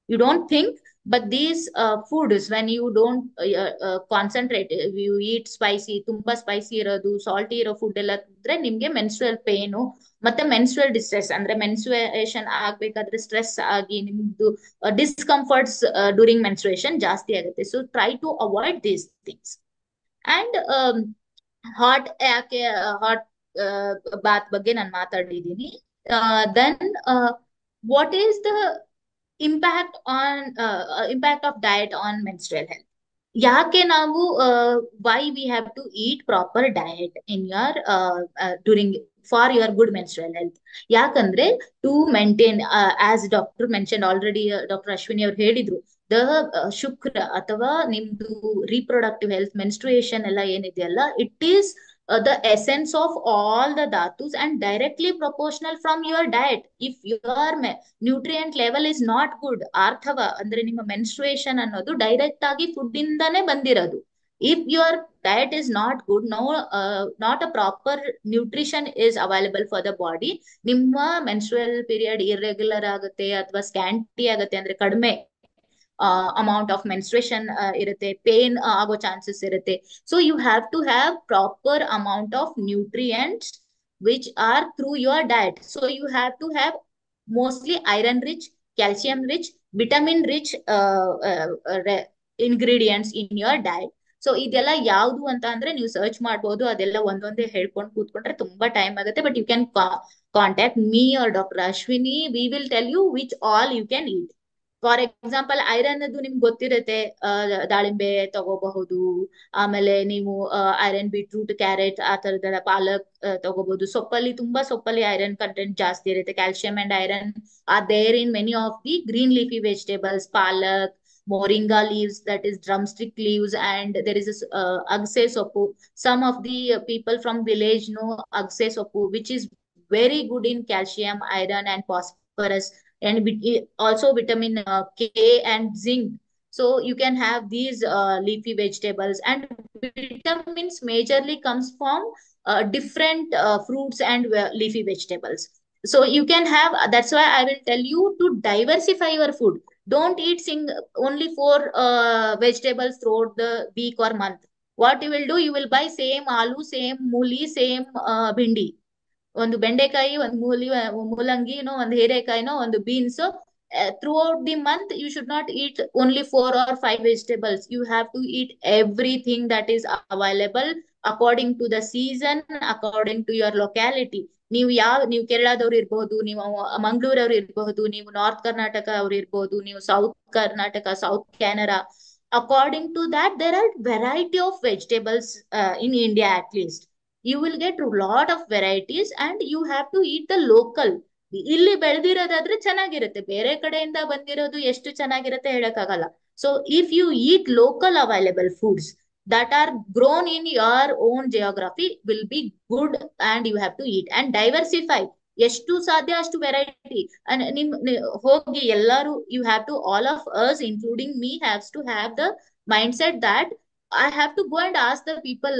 You don't think, but these foods, when you don't concentrate, you eat spicy, ತುಂಬಾ spicy ಇರೋದು, salty ಇರೋ food ಎಲ್ಲ ತಿಂದ್ರೆ ನಿಮ್ಗೆ menstrual pain ಮತ್ತೆ menstrual distress, ಅಂದ್ರೆ menstruation ಆಗ್ಬೇಕಾದ್ರೆ stress ಆಗಿ ನಿಮ್ದು ಡಿಸ್ಕಂಫರ್ಟ್ಸ್ ಡ್ಯೂರಿಂಗ್ ಮೆನ್ಸ್ಟ್ರುಯೇಷನ್ ಜಾಸ್ತಿ ಆಗುತ್ತೆ. So try to avoid these things. And hot ಯಾಕೆ ಹಾಟ್ ಬಾತ್ ಬಗ್ಗೆ ನಾನು ಮಾತಾಡಿದ್ದೀನಿ. Then what is the impact of diet on menstrual health? ಯಾಕೆ ನಾವು why we have to eat proper diet in your during for your good menstrual health? ಯಾಕಂದ್ರೆ to maintain, as doctor mentioned already, doctor Ashwini ಅವ್ರು ಹೇಳಿದ್ರು, the ಶುಕ್ರ ಅಥವಾ ನಿಮ್ದು reproductive health, menstruation ಎಲ್ಲ ಏನಿದೆಯಲ್ಲ, it is the essence of all the dhatus and directly proportional from your diet. If your nutrient level is not good, ಆರ್ಥವ ಅಂದ್ರೆ ನಿಮ್ಮ menstruation ಅನ್ನೋದು direct ಆಗಿ ಫುಡ್ ಇಂದಾನೇ ಬಂದಿರೋದು. If your diet is not good, not a proper nutrition is available for the body, ನಿಮ್ಮ menstrual period irregular ಆಗುತ್ತೆ ಅಥವಾ ಸ್ಕ್ಯಾಂಟಿ ಆಗುತ್ತೆ, ಅಂದ್ರೆ ಕಡಿಮೆ amount of menstruation irutte, pain ago chances irutte. So you have to have proper amount of nutrients which are through your diet. So you have to have mostly iron rich, calcium rich, vitamin rich ingredients in your diet. So ಇದೆಲ್ಲ ಯಾವ್ದು ಅಂತ ಅಂದ್ರೆ ನೀವು search ಮಾಡ್ಬೋದು. ಅದೆಲ್ಲ ಒಂದೊಂದೇ ಹೇಳ್ಕೊಂಡು ಕೂತ್ಕೊಂಡ್ರೆ ತುಂಬಾ ಟೈಮ್ ಆಗುತ್ತೆ. But you can contact me or doctor Ashwini. We will tell you which all you can eat. For example, iron ಅದು ನಿಮ್ಗೆ ಗೊತ್ತಿರುತ್ತೆ, ದಾಳಿಂಬೆ ತಗೋಬಹುದು, ಆಮೇಲೆ ನೀವು ಐರನ್ ಬೀಟ್ರೂಟ್, ಕ್ಯಾರೆಟ್ ಆ ತರದೆಲ್ಲ, ಪಾಲಕ್ ತಗೋಬಹುದು. ಸೊಪ್ಪಲ್ಲಿ ಐರನ್ ಕಂಟೆಂಟ್ ಜಾಸ್ತಿ ಇರುತ್ತೆ. Calcium and iron are there in many of the green leafy vegetables, palak, moringa leaves, that is drumstick leaves, and there is this agse soppu. Some of the people from village know agse soppu, which is very good in calcium, iron, and phosphorus, and also vitamin K and zinc. So you can have these leafy vegetables, and vitamins majorly comes from different fruits and leafy vegetables. So you can have, that's why I will tell you to diversify your food. Don't eat only four vegetables throughout the week or month. What you will do, you will buy same aloo, same mooli, same bindi. ಒಂದು ಬೆಂಡೆಕಾಯಿ, ಒಂದು ಮೂಲಂಗಿ, ಒಂದು ಹೀರೆಕಾಯಿನೋ, ಒಂದು beans. Throughout the month, you should not eat only 4 or 5 vegetables. You have to eat everything that is available according to the season, according to your locality. ನೀವು ಕೇರಳದವ್ರು ಇರ್ಬಹುದು, ನೀವು ಮಂಗಳೂರವ್ರು ಇರಬಹುದು, ನೀವು ನಾರ್ತ್ ಕರ್ನಾಟಕ ಅವ್ರು ಇರ್ಬಹುದು, ನೀವು south Karnataka, south Canara. According to that, there are variety of vegetables in India at least. You will get a lot of varieties and you have to eat the local. ಇಲ್ಲಿ ಬೆಳೆದಿರೋದಾದ್ರೆ ಚೆನ್ನಾಗಿರುತ್ತೆ, ಬೇರೆ ಕಡೆಯಿಂದ ಬಂದಿರೋದು ಎಷ್ಟು ಚೆನ್ನಾಗಿರುತ್ತೆ ಹೇಳಕ್ಕಾಗಲ್ಲ. So if you eat local available foods that are grown in your own geography will be good, and you have to eat and diversify. ಎಷ್ಟು ಸಾಧ್ಯ ಅಷ್ಟು ವೆರೈಟಿ. ಹೋಗಿ ಎಲ್ಲಾರು, you have to, all of us including me, has to have the mindset that I have to go and ask the people,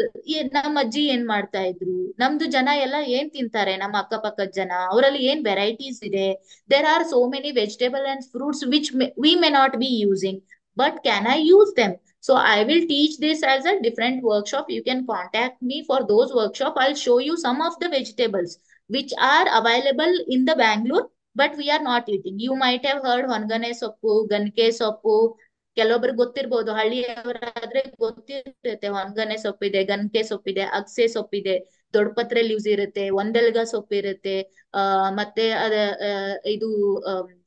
ನಮ್ಮ ಅಜ್ಜಿ ಏನ್ ಮಾಡ್ತಾ ಇದ್ರು, ನಮ್ದು ಜನ ಎಲ್ಲ ಏನ್ ತಿಂತಾರೆ, ನಮ್ಮ ಅಕ್ಕಪಕ್ಕದ ಜನ ಅವರಲ್ಲಿ ಏನ್ ವೆರೈಟೀಸ್ ಇದೆ. There are so many vegetable and fruits which we may not be using, but can I use them? So I will teach this as a different workshop. You can contact me for those workshop. I'll show you some of the vegetables which are available in the Bangalore, but we are not eating. You might have heard ಹೊನ್ಗನೆ ಸೊಪ್ಪು, ಗನ್ಕೆ ಸೊಪ್ಪು. ಕೆಲವೊಬ್ರಿಗೆ ಗೊತ್ತಿರ್ಬೋದು, ಹಳ್ಳಿಯವರಾದ್ರೆ ಗೊತ್ತಿರುತ್ತೆ. ಹೊನ್ಗನೆ ಸೊಪ್ಪಿದೆ, ಗನ್ಕೆ ಸೊಪ್ಪಿದೆ, ಅಗಸೆ ಸೊಪ್ಪಿದೆ, ದೊಡ್ಡಪತ್ರೆ leaves ಇರುತ್ತೆ, ಒಂದೆಲ್ಗ ಸೊಪ್ಪಿರುತ್ತೆ. ಮತ್ತೆ ಇದು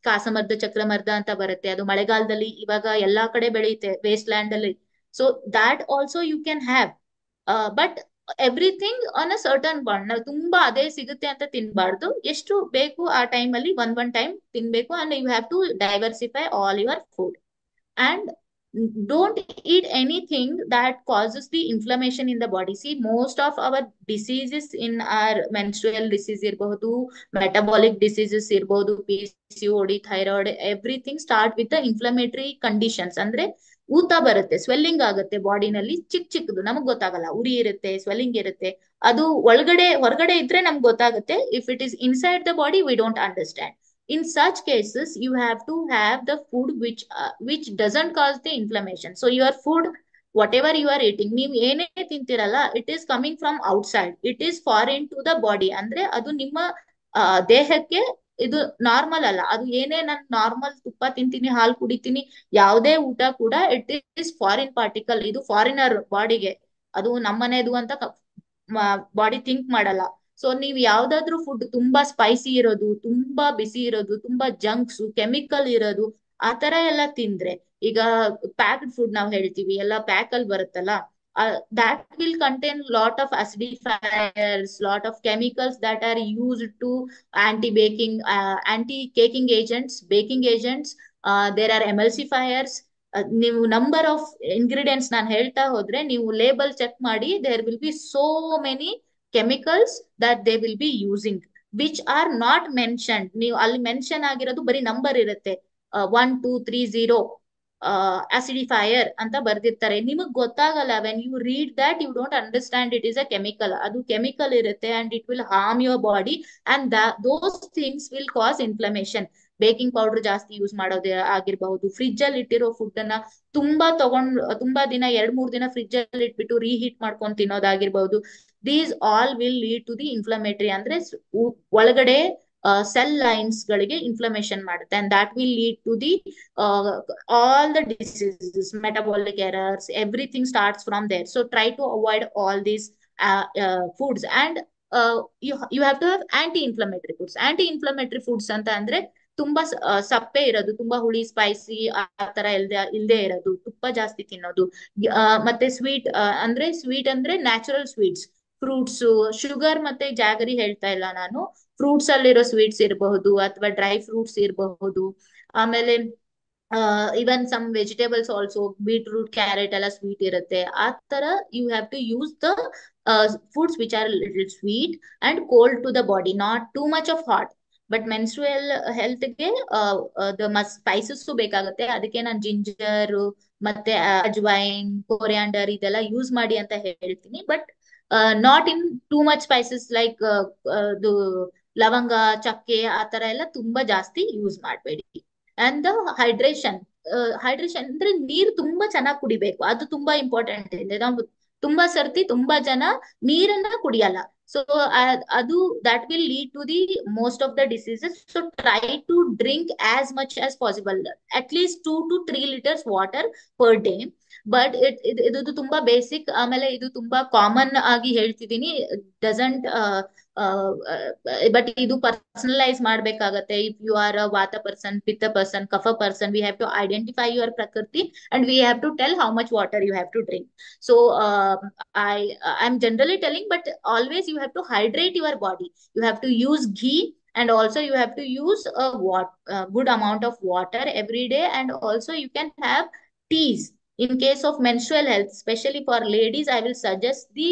ಕಾಸಮರ್ದ, ಚಕ್ರಮರ್ದ ಅಂತ ಬರುತ್ತೆ. ಅದು ಮಳೆಗಾಲದಲ್ಲಿ ಇವಾಗ ಎಲ್ಲಾ ಕಡೆ ಬೆಳೆಯುತ್ತೆ, ವೇಸ್ಟ್ ಲ್ಯಾಂಡ್ ಅಲ್ಲಿ. So that also you can have. But everything on a certain bond. ನಾವು ತುಂಬಾ ಅದೇ ಸಿಗುತ್ತೆ ಅಂತ ತಿನ್ಬಾರ್ದು. ಎಷ್ಟು ಬೇಕು ಆ ಟೈಮ್ ಅಲ್ಲಿ ಒಂದ್ ಟೈಮ್ ತಿನ್ಬೇಕು. And you have to diversify all your food. And don't eat anything that causes the inflammation in the body. See, most of our diseases in our menstrual disease irbodu, metabolic diseases irbodu, PCOD, thyroid, everything start with the inflammatory conditions. ಅಂದ್ರೆ ಊತ ಬರುತ್ತೆ, swelling ಆಗುತ್ತೆ ಬಾಡಿನಲ್ಲಿ, ಚಿಕ್ಕದು ನಮಗ್ ಗೊತ್ತಾಗಲ್ಲ. ಉರಿ ಇರುತ್ತೆ, swelling ಇರುತ್ತೆ. ಅದು ಹೊರಗಡೆ ಇದ್ರೆ ನಮ್ಗೆ ಗೊತ್ತಾಗುತ್ತೆ. If it is inside the body, we don't understand. In such cases, you have to have the food which doesn't cause the inflammation. So your food, whatever you are eating, ನೀವು ಏನೇ ತಿಂತಿರಲ್ಲ, it is coming from outside. It is foreign to the body. ಅಂದ್ರೆ ಅದು ನಿಮ್ಮ ದೇಹಕ್ಕೆ ಇದು normal ಅಲ್ಲ. ಅದು ಏನೇ ನಾನು ನಾರ್ಮಲ್ ತುಪ್ಪ ತಿಂತೀನಿ, ಹಾಲು ಕುಡಿತೀನಿ, ಯಾವುದೇ ಊಟ ಕೂಡ ಇಟ್ ಇಸ್ ಫಾರಿನ್ ಪಾರ್ಟಿಕಲ್. ಇದು ಫಾರಿನರ್ ಬಾಡಿಗೆ, ಅದು ನಮ್ಮನೇದು ಅಂತ ಬಾಡಿ ಥಿಂಕ್ ಮಾಡಲ್ಲ. ಸೊ ನೀವ್ ಯಾವ್ದಾದ್ರು ಫುಡ್ ತುಂಬಾ ಸ್ಪೈಸಿ ಇರೋದು, ತುಂಬಾ ಬಿಸಿ ಇರೋದು, ತುಂಬಾ ಜಂಕ್ಸ್, ಕೆಮಿಕಲ್ ಇರೋದು, ಆ ತರ ಎಲ್ಲ ತಿಂದ್ರೆ, ಈಗ ಪ್ಯಾಕ್ಡ್ ಫುಡ್ ನಾವ್ ಹೇಳ್ತೀವಿ, ಎಲ್ಲ ಪ್ಯಾಕ್ ಅಲ್ಲಿ ಬರುತ್ತಲ್ಲ, that will contain lot of acidifiers, lot of chemicals that are used to anti-caking agents, baking agents. There are emulsifiers. ನೀವು ನಂಬರ್ ಆಫ್ ಇಂಗ್ರೀಡಿಯೆಂಟ್ಸ್ ನಾನು ಹೇಳ್ತಾ ಹೋದ್ರೆ, ನೀವು ಲೇಬಲ್ ಚೆಕ್ ಮಾಡಿ, there will be so many chemicals that they will be using which are not mentioned. ನೀವು ಅಲ್ಲಿ mention ಆಗಿರೋದು ಬರೀ ನಂಬರ್ ಇರುತ್ತೆ, 1230 acidifier ಅಂತ ಬರ್ದಿರ್ತಾರೆ. ನಿಮಗ್ ಗೊತ್ತಾಗಲ್ಲ. When you read that, you don't understand it is a chemical. ಅದು ಕೆಮಿಕಲ್ ಇರುತ್ತೆ and it will harm your body, and those things will cause inflammation. Baking powder ಜಾಸ್ತಿ ಯೂಸ್ ಮಾಡೋದೇ ಆಗಿರಬಹುದು, ಫ್ರಿಜ್ ಅಲ್ಲಿ ಇಟ್ಟಿರೋ ಫುಡ್ ಅನ್ನ ತುಂಬಾ ದಿನ 2-3 ದಿನ ಫ್ರಿಜ್ ಅಲ್ಲಿ ಇಟ್ಬಿಟ್ಟು ರೀಹೀಟ್ ಮಾಡ್ಕೊಂಡು ತಿನ್ನೋದಾಗಿರ್ಬಹುದು. These all will lead to the inflammatory. ಅಂದ್ರೆ ಒಳಗಡೆ ಸೆಲ್ ಲೈನ್ಸ್ ಗಳಿಗೆ ಇನ್ಫ್ಲಮೇಷನ್ ಮಾಡುತ್ತೆ, and that will lead to the all the diseases, metabolic errors, everything starts from there. So try to avoid all these foods. And you have to have anti-inflammatory foods. Anti-inflammatory foods ಅಂತ ಅಂದ್ರೆ ತುಂಬಾ ಸಪ್ಪೆ ಇರೋದು, ತುಂಬಾ ಹುಳಿ, spicy ಆ ತರ ಇಲ್ದೇ ಇರೋದು, ತುಪ್ಪ ಜಾಸ್ತಿ ತಿನ್ನೋದು. ಮತ್ತೆ ಸ್ವೀಟ್ ಅಂದ್ರೆ ನ್ಯಾಚುರಲ್ ಸ್ವೀಟ್ಸ್, ಫ್ರೂಟ್ಸ್. ಶುಗರ್ ಮತ್ತೆ ಜಾಗರಿ ಹೇಳ್ತಾ ಇಲ್ಲ ನಾನು. ಫ್ರೂಟ್ಸ್ ಅಲ್ಲಿರೋ ಸ್ವೀಟ್ಸ್ ಇರಬಹುದು, ಅಥವಾ ಡ್ರೈ ಫ್ರೂಟ್ಸ್ ಇರಬಹುದು. ಆಮೇಲೆ even some vegetables also, beetroot, carrot ಎಲ್ಲ ಸ್ವೀಟ್ ಇರುತ್ತೆ. ಆ ತರ you have to use the foods which are little sweet and cold to the body, not too much of hot. But menstrual ಹೆಲ್ತ್ಗೆ spices ಬೇಕಾಗುತ್ತೆ. ಅದಕ್ಕೆ ನಾನು ಜಿಂಜರ್ ಮತ್ತೆ ajwain, coriander ಇದೆಲ್ಲ ಯೂಸ್ ಮಾಡಿ ಅಂತ ಹೇಳ್ತೀನಿ. But not in too much spices like ಲವಂಗ, ಚಕ್ಕೆ ಆ ತರ ಎಲ್ಲ ತುಂಬಾ ಜಾಸ್ತಿ ಯೂಸ್ ಮಾಡಬೇಡಿ. ಅಂಡ್ ಹೈಡ್ರೇಷನ್, ಹೈಡ್ರೇಷನ್ ಅಂದ್ರೆ ನೀರು ತುಂಬಾ ಚೆನ್ನಾಗಿ ಕುಡಿಬೇಕು, ಅದು ತುಂಬಾ ಇಂಪಾರ್ಟೆಂಟ್ ಇದೆ. ನಾವು ತುಂಬಾ ಸರ್ತಿ ತುಂಬಾ ಜನ ನೀರನ್ನ ಕುಡಿಯಲ್ಲ. ಸೊ ಅದು that will lead to the most of the diseases. So try to drink as much as possible, at least 2 to 3 liters water per day. But ಇದು ತುಂಬಾ ಬೇಸಿಕ್. ಆಮೇಲೆ ಇದು ತುಂಬಾ ಕಾಮನ್ ಆಗಿ ಹೇಳ್ತಿದ್ದೀನಿ, ಡಸಂಟ್ ಬಟ್ ಇದು ಪರ್ಸನಲೈಸ್ ಮಾಡ್ಬೇಕಾಗತ್ತೆ. If you are a vata person, pitta person, kapha person, we have to identify your prakriti and we have to tell how much water you have to drink. So I'm generally telling, but always you have to hydrate your body. You have to use ghee, and also you have to use a good amount of water every day. And also you can have teas. In case of menstrual health, especially for ladies, I will suggest the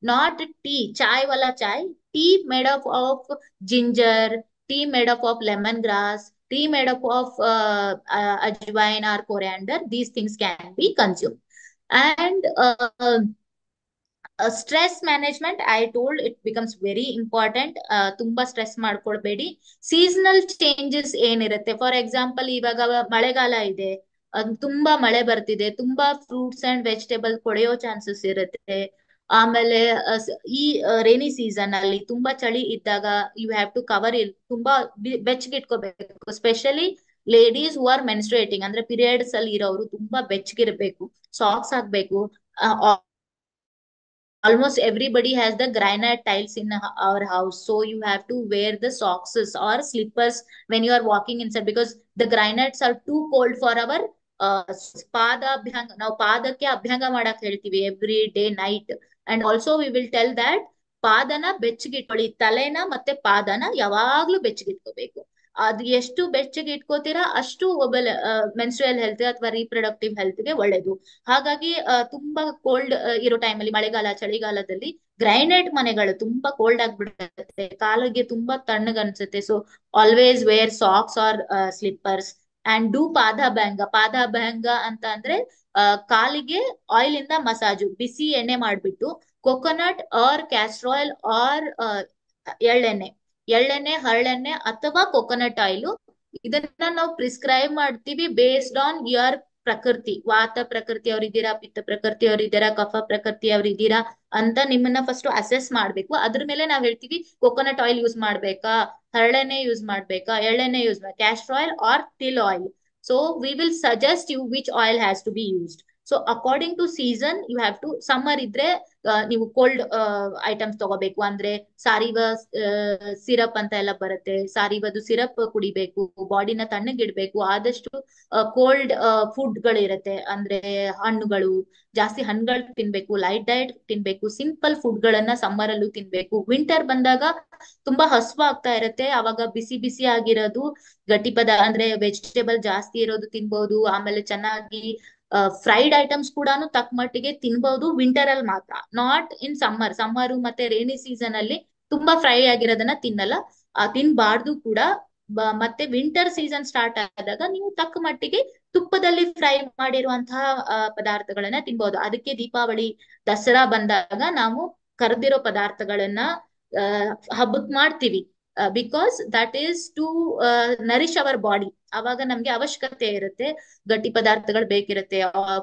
not tea, chai wala chai, tea made up of ginger, tea made up of lemongrass, tea made up of ajwain or coriander. These things can be consumed. And stress management, I told it becomes very important. ತುಂಬಾ stress ಮಾಡ್ಕೊಳ್ಬೇಡಿ. Seasonal changes ಏನಿರುತ್ತೆ, for example ಇವಾಗ ಮಳೆಗಾಲ ಇದೆ, ತುಂಬಾ ಮಳೆ ಬರ್ತಿದೆ, ತುಂಬಾ fruits and vegetable ಕೊಳೆಯೋ chances ಇರುತ್ತೆ. ಆಮೇಲೆ ಈ ರೇನಿ ಸೀಸನ್ ಅಲ್ಲಿ ತುಂಬಾ ಚಳಿ ಇದ್ದಾಗ ಯು ಹ್ಯಾವ್ ಟು ಕವರ್ ತುಂಬಾ ಬೆಚ್ಚಗೆ ಇಟ್ಕೋಬೇಕು. ಸ್ಪೆಷಲಿ ಲೇಡೀಸ್ ಹೂ ಆರ್ ಮೆನ್ಸ್ಟ್ರೇಟಿಂಗ್ ಅಂದ್ರೆ ಪೀರಿಯಡ್ಸ್ ಅಲ್ಲಿ ಇರೋರು ತುಂಬಾ ಬೆಚ್ಚಗಿರ್ಬೇಕು, ಸಾಕ್ಸ್ ಹಾಕ್ಬೇಕು. Almost everybody has the granite tiles in our house, so you have to wear the socks or slippers when you are walking inside, because the granites are too cold for our ಪಾದ ಅಭ್ಯಂಗ. ನಾವು ಪಾದಕ್ಕೆ ಅಭ್ಯಂಗ ಮಾಡಕ್ ಹೇಳ್ತೀವಿ every day night. And also we will tell that ಪಾದನ ಬೆಚ್ಚಗಿಟ್ಕೊಳ್ಳಿ, ತಲೆನ ಮತ್ತೆ ಪಾದನ ಯಾವಾಗ್ಲೂ ಬೆಚ್ಚಗಿಟ್ಕೋಬೇಕು. ಅದು ಎಷ್ಟು ಬೆಚ್ಚಗೆ ಇಟ್ಕೋತೀರಾ ಅಷ್ಟು ಮೆನ್ಸ್ಟ್ರುಯಲ್ ಹೆಲ್ತ್ ಅಥವಾ ರೀಪ್ರೊಡಕ್ಟಿವ್ ಹೆಲ್ತ್ಗೆ ಒಳ್ಳೇದು. ಹಾಗಾಗಿ ತುಂಬಾ ಕೋಲ್ಡ್ ಇರೋ ಟೈಮಲ್ಲಿ, ಮಳೆಗಾಲ ಚಳಿಗಾಲದಲ್ಲಿ ಗ್ರೈನೇಟ್ ಮನೆಗಳು ತುಂಬಾ ಕೋಲ್ಡ್ ಆಗ್ಬಿಡುತ್ತೆ, ಕಾಲಿಗೆ ತುಂಬಾ ತಣ್ಣಗನ್ಸುತ್ತೆ. So always wear socks or slippers and do ಪಾದಾಭ್ಯಂಗ. ಪಾದಾಭ್ಯಂಗ ಅಂತ ಅಂದ್ರೆ ಕಾಲಿಗೆ ಆಯಿಲ್ ಇಂದ ಮಸಾಜು, ಬಿಸಿ ಎಣ್ಣೆ ಮಾಡ್ಬಿಟ್ಟು coconut or castor oil or ಎಳ್ಳೆಣ್ಣೆ, ಹರಳೆಣ್ಣೆ ಅಥವಾ ಕೊಕೊನಟ್ ಆಯಿಲ್, ಇದನ್ನ ನಾವು ಪ್ರಿಸ್ಕ್ರೈಬ್ ಮಾಡ್ತೀವಿ ಬೇಸ್ಡ್ ಆನ್ ಯುವರ್ ಪ್ರಕೃತಿ. ವಾತ ಪ್ರಕೃತಿ ಅವ್ರಿದ್ದೀರಾ, ಪಿತ್ತ ಪ್ರಕೃತಿ ಅವ್ರಿದ್ದೀರಾ, ಕಫ ಪ್ರಕೃತಿ ಅವ್ರಿದ್ದೀರಾ ಅಂತ ನಿಮ್ಮನ್ನ ಫಸ್ಟ್ ಅಸೆಸ್ ಮಾಡ್ಬೇಕು. ಅದ್ರ ಮೇಲೆ ನಾವ್ ಹೇಳ್ತೀವಿ ಕೊಕೊನಟ್ ಆಯಿಲ್ ಯೂಸ್ ಮಾಡ್ಬೇಕಾ, ಹರಳೆಣ್ಣೆ ಯೂಸ್ ಮಾಡ್ಬೇಕಾ, ಎಳ್ಳೆಣ್ಣೆ ಯೂಸ್ ಮಾಡ್ಬೇಕಾ, castor oil or til oil. So we will suggest you which oil has to be used. So according to season you have to, summer ಇದ್ರೆ ನೀವು ಕೋಲ್ಡ್ ಐಟಮ್ಸ್ ತಗೋಬೇಕು, ಅಂದ್ರೆ ಸಾರಿವ ಸಿರಪ್ ಅಂತ ಎಲ್ಲ ಬರುತ್ತೆ, ಸಾರಿವದು ಸಿರಪ್ ಕುಡಿಬೇಕು, ಬಾಡಿನ ತಣ್ಣಗಿಡ್ಬೇಕು. ಆದಷ್ಟು ಕೋಲ್ಡ್ ಫುಡ್ ಗಳಿರುತ್ತೆ, ಅಂದ್ರೆ ಹಣ್ಣುಗಳು, ಜಾಸ್ತಿ ಹಣ್ಣುಗಳು ತಿನ್ಬೇಕು, ಲೈಟ್ ಡಯಟ್ ತಿನ್ಬೇಕು, ಸಿಂಪಲ್ ಫುಡ್ ಗಳನ್ನ ಸಮ್ಮರ್ ಅಲ್ಲೂ ತಿನ್ಬೇಕು. ವಿಂಟರ್ ಬಂದಾಗ ತುಂಬಾ ಹಸುವ ಆಗ್ತಾ ಇರುತ್ತೆ, ಅವಾಗ ಬಿಸಿ ಬಿಸಿ ಆಗಿರೋದು ಗಟ್ಟಿ ಅಂದ್ರೆ ವೆಜಿಟೇಬಲ್ ಜಾಸ್ತಿ ಇರೋದು ತಿನ್ಬಹುದು. ಆಮೇಲೆ ಚೆನ್ನಾಗಿ ಫ್ರೈಡ್ ಐಟಮ್ಸ್ ಕೂಡ ತಕ್ಕ ಮಟ್ಟಿಗೆ ತಿನ್ಬಹುದು, ವಿಂಟರ್ ಅಲ್ಲಿ ಮಾತ್ರ, ನಾಟ್ ಇನ್ ಸಮ್ಮರ್. ಸಮ್ಮರ್ ಮತ್ತೆ ರೇನಿ ಸೀಸನ್ ಅಲ್ಲಿ ತುಂಬಾ ಫ್ರೈ ಆಗಿರೋದನ್ನ ತಿನ್ನಲ್ಲ, ತಿನ್ಬಾರ್ದು ಕೂಡ. ಮತ್ತೆ ವಿಂಟರ್ ಸೀಸನ್ ಸ್ಟಾರ್ಟ್ ಆದಾಗ ನೀವು ತಕ್ಕ ಮಟ್ಟಿಗೆ ತುಪ್ಪದಲ್ಲಿ ಫ್ರೈ ಮಾಡಿರುವಂತಹ ಪದಾರ್ಥಗಳನ್ನ ತಿನ್ಬಹುದು. ಅದಕ್ಕೆ ದೀಪಾವಳಿ, ದಸರಾ ಬಂದಾಗ ನಾವು ಕರೆದಿರೋ ಪದಾರ್ಥಗಳನ್ನ ಹಬ್ಬಕ್ ಮಾಡ್ತೀವಿ, because that is to nourish our body. ಅವಾಗ ನಮ್ಗೆ ಅವಶ್ಯಕತೆ ಇರುತ್ತೆ, ಗಟ್ಟಿ ಪದಾರ್ಥಗಳು ಬೇಕಿರುತ್ತೆ,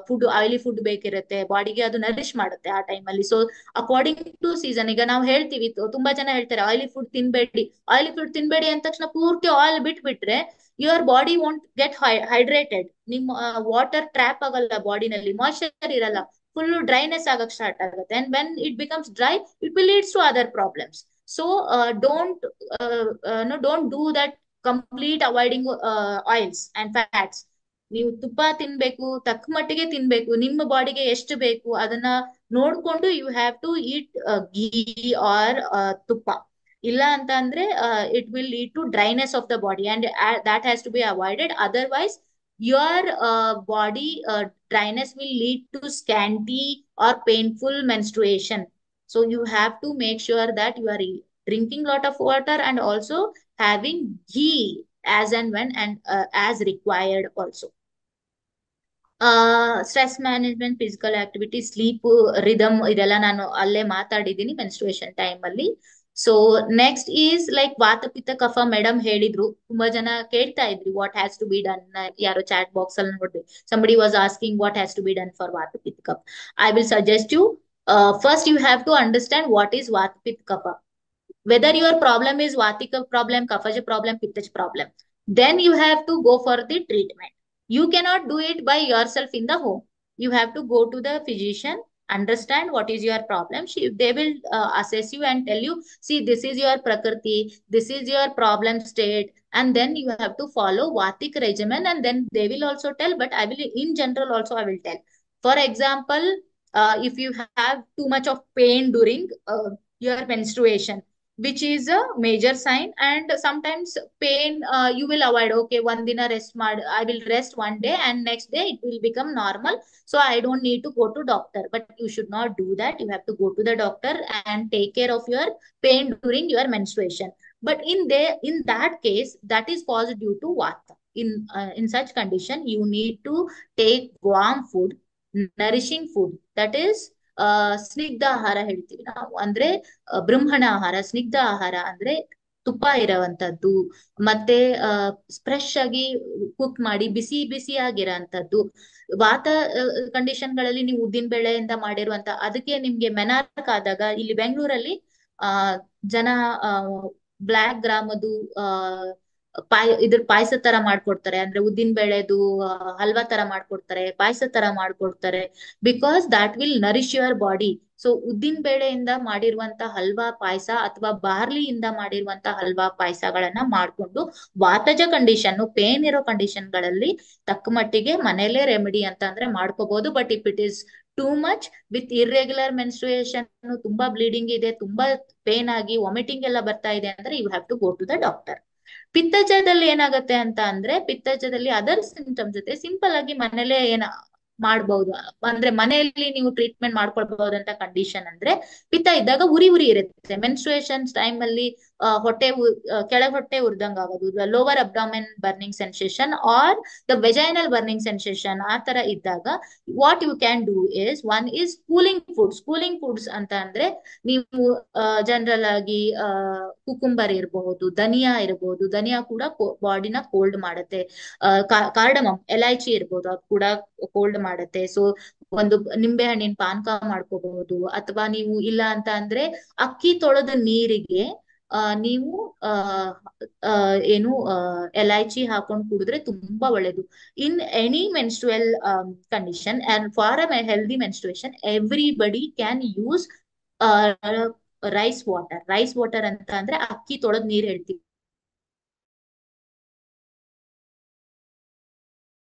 ಫುಡ್, ಆಯಿಲಿ ಫುಡ್ ಬೇಕಿರುತ್ತೆ, ಬಾಡಿಗೆ ಅದು ನರಿಶ್ ಮಾಡುತ್ತೆ ಆ ಟೈಮಲ್ಲಿ. ಸೊ ಅಕಾರ್ಡಿಂಗ್ ಟು ಸೀಸನ್, ಈಗ ನಾವು ಹೇಳ್ತೀವಿ, ತುಂಬಾ ಜನ ಹೇಳ್ತಾರೆ ಆಯಿಲಿ ಫುಡ್ ತಿನ್ಬೇಡಿ, ಆಯಿಲಿ ಫುಡ್ ತಿನ್ಬೇಡಿ ಅಂದ ತಕ್ಷಣ ಪೂರ್ತಿ ಆಯಿಲ್ ಬಿಟ್ಬಿಟ್ರೆ your body won't get hydrated. ನಿಮ್ಮ ವಾಟರ್ ಟ್ರ್ಯಾಪ್ ಆಗಲ್ಲ ಬಾಡಿನಲ್ಲಿ, ಮಾಯಿಶ್ಚರ್ ಇರಲ್ಲ, ಫುಲ್ ಡ್ರೈನೆಸ್ ಆಗಕ್ ಸ್ಟಾರ್ಟ್ ಆಗುತ್ತೆ. And when it becomes dry it will leads to other problems. So don't do that complete avoiding oils and fats. ನೀವು ತುಪ್ಪ ತಿನ್ಬೇಕು, ತಕ್ಕ ಮಟ್ಟಿಗೆ ತಿನ್ಬೇಕು, ನಿಮ್ಮ ಬಾಡಿಗೆ ಎಷ್ಟು ಬೇಕು ಅದನ್ನ ನೋಡ್ಕೊಂಡು you have to eat ghee or tuppa. ಇಲ್ಲ ಅಂತ ಅಂದ್ರೆ it will lead to dryness of the body and that has to be avoided. Otherwise your body dryness will lead to scanty or painful menstruation. So you have to make sure that you are drinking lot of water and also having ghee as and when and as required also. Stress management, physical activity, sleep rhythm, ಇದೆಲ್ಲ ನಾನು ಅಲ್ಲೇ ಮಾತಾಡಿದ್ದೀನಿ menstruation time ಅಲ್ಲಿ. So next is like vata pitta kapha. Madam ಹೇಳಿದ್ರು, ತುಂಬಾ ಜನ ಕೇಳ್ತಾ ಇದ್ರಿ what has to be done. ಯಾರೋ ಚಾಟ್ ಬಾಕ್ಸ್ ಅಲ್ಲಿ ನೋಡಿದೆ, somebody was asking what has to be done for vata pitta kapha. I will suggest you, first you have to understand what is vata pitta kapha. Whether your problem is vatika problem, kaphaja problem, pittaja problem, then you have to go for the treatment. You cannot do it by yourself in the home. You have to go to the physician, understand what is your problem. They will assess you and tell you, see, this is your prakriti, this is your problem state, and then you have to follow vatik regimen, and then they will also tell. But I will, in general also I will tell. For example, if you have too much of pain during your menstruation, which is a major sign, and sometimes pain you will avoid. Okay, one dina rest I will rest one day and next day it will become normal, so I don't need to go to doctor. But you should not do that. You have to go to the doctor and take care of your pain during your menstruation. But in that case, that is caused due to vata. In such condition, you need to take warm food, nourishing food, that is ಸ್ನಿಗ್ಧ ಆಹಾರ ಹೇಳ್ತೀವಿ ನಾವು. ಅಂದ್ರೆ ಬ್ರಹ್ಮಣ ಆಹಾರ. ಸ್ನಿಗ್ಧ ಆಹಾರ ಅಂದ್ರೆ ತುಪ್ಪ ಇರುವಂತದ್ದು, ಮತ್ತೆ ಫ್ರೆಶ್ ಆಗಿ ಕುಕ್ ಮಾಡಿ ಬಿಸಿ ಬಿಸಿ ಆಗಿರೋಂಥದ್ದು. ವಾತ ಕಂಡೀಷನ್ ಗಳಲ್ಲಿ ನೀವು ಉದ್ದಿನ ಬೇಳೆಯಿಂದ ಮಾಡಿರುವಂತ, ಅದಕ್ಕೆ ನಿಮ್ಗೆ ಮೆನಾರ್ಕ್ ಆದಾಗ ಇಲ್ಲಿ ಬೆಂಗಳೂರಲ್ಲಿ ಆ ಜನ ಬ್ಲ್ಯಾಕ್ ಗ್ರಾಮದು ಇದ್ರ ಪಾಯಸ ತರ ಮಾಡ್ಕೊಡ್ತಾರೆ. ಅಂದ್ರೆ ಉದ್ದಿನ ಬೇಳೆದು ಹಲ್ವಾ ತರ ಮಾಡ್ಕೊಡ್ತಾರೆ, ಪಾಯಸ ತರ ಮಾಡ್ಕೊಡ್ತಾರೆ, because that will nourish your body. So ಉದ್ದಿನ ಬೇಳೆಯಿಂದ ಮಾಡಿರುವಂತ ಹಲ್ವಾ ಪಾಯಸ ಅಥವಾ ಬಾರ್ಲಿಯಿಂದ ಮಾಡಿರುವಂತ ಹಲ್ವಾ ಪಾಯಸಗಳನ್ನ ಮಾಡ್ಕೊಂಡು ವಾತಜ ಕಂಡೀಷನ್, ಪೇನ್ ಇರೋ ಕಂಡೀಷನ್ ಗಳಲ್ಲಿ ತಕ್ಕ ಮಟ್ಟಿಗೆ ಮನೇಲೆ ರೆಮಿಡಿ ಅಂತ ಅಂದ್ರೆ ಮಾಡ್ಕೋಬಹುದು. But if it is too much with irregular menstruation, ತುಂಬಾ ಬ್ಲೀಡಿಂಗ್ ಇದೆ, ತುಂಬಾ ಪೇನ್ ಆಗಿ ವಾಮಿಟಿಂಗ್ ಎಲ್ಲ ಬರ್ತಾ ಇದೆ ಅಂದ್ರೆ you have to go to the doctor. ಪಿತ್ತಜದಲ್ಲಿ ಏನಾಗತ್ತೆ ಅಂತ ಅಂದ್ರೆ, ಪಿತ್ತಜದಲ್ಲಿ ಅದರ್ ಸಿಂಟಮ್ಸ್ ಜೊತೆ ಸಿಂಪಲ್ ಆಗಿ ಮನೇಲೆ ಮಾಡ್ಬಹುದು. ಅಂದ್ರೆ ಮನೆಯಲ್ಲಿ ನೀವು ಟ್ರೀಟ್ಮೆಂಟ್ ಮಾಡ್ಕೊಳ್ಬಹುದಂತ ಕಂಡೀಷನ್ ಅಂದ್ರೆ, ಪಿತ್ತ ಇದ್ದಾಗ ಉರಿ ಉರಿ ಇರುತ್ತೆ. ಮೆನ್ಸ್ಟ್ರುಯೇಷನ್ ಟೈಮ್ ಅಲ್ಲಿ ಹೊಟ್ಟೆ ಕೆಳಗ್ ಹೊಟ್ಟೆ ಉರ್ದಂಗ್ ಆಗೋದು, lower abdomen burning sensation or the vaginal burning sensation, ಆ ತರ ಇದ್ದಾಗ what you can do is, one is cooling foods. Cooling foods ಅಂತ ಅಂದ್ರೆ ನೀವು ಜನರಲ್ ಆಗಿ ಕುಕುಂಬರ್ ಇರಬಹುದು, ಧನಿಯಾ ಇರಬಹುದು. ಧನಿಯಾ ಕೂಡ ಬಾಡಿನ ಕೋಲ್ಡ್ ಮಾಡುತ್ತೆ. ಕಾರ್ಡಮಮ್, ಎಲೈಚಿ ಇರ್ಬೋದು, ಅದು ಕೂಡ ಕೋಲ್ಡ್ ಮಾಡುತ್ತೆ. ಸೊ ಒಂದು ನಿಂಬೆ ಹಣ್ಣಿನ ಪಾನಕ ಮಾಡ್ಕೋಬಹುದು. ಅಥವಾ ನೀವು ಇಲ್ಲ ಅಂತ ಅಂದ್ರೆ ಅಕ್ಕಿ ತೊಳೆದ ನೀರಿಗೆ ನೀವು ಏನು ಎಲೈಚಿ ಹಾಕೊಂಡು ಕುಡಿದ್ರೆ ತುಂಬಾ ಒಳ್ಳೇದು. In any menstrual condition and for a healthy menstruation, everybody can use rice water. Rice water ಅಂತ ಅಂದ್ರೆ ಅಕ್ಕಿ ತೊಳೆದ್ ನೀರ್ ಹೇಳ್ತೀವಿ.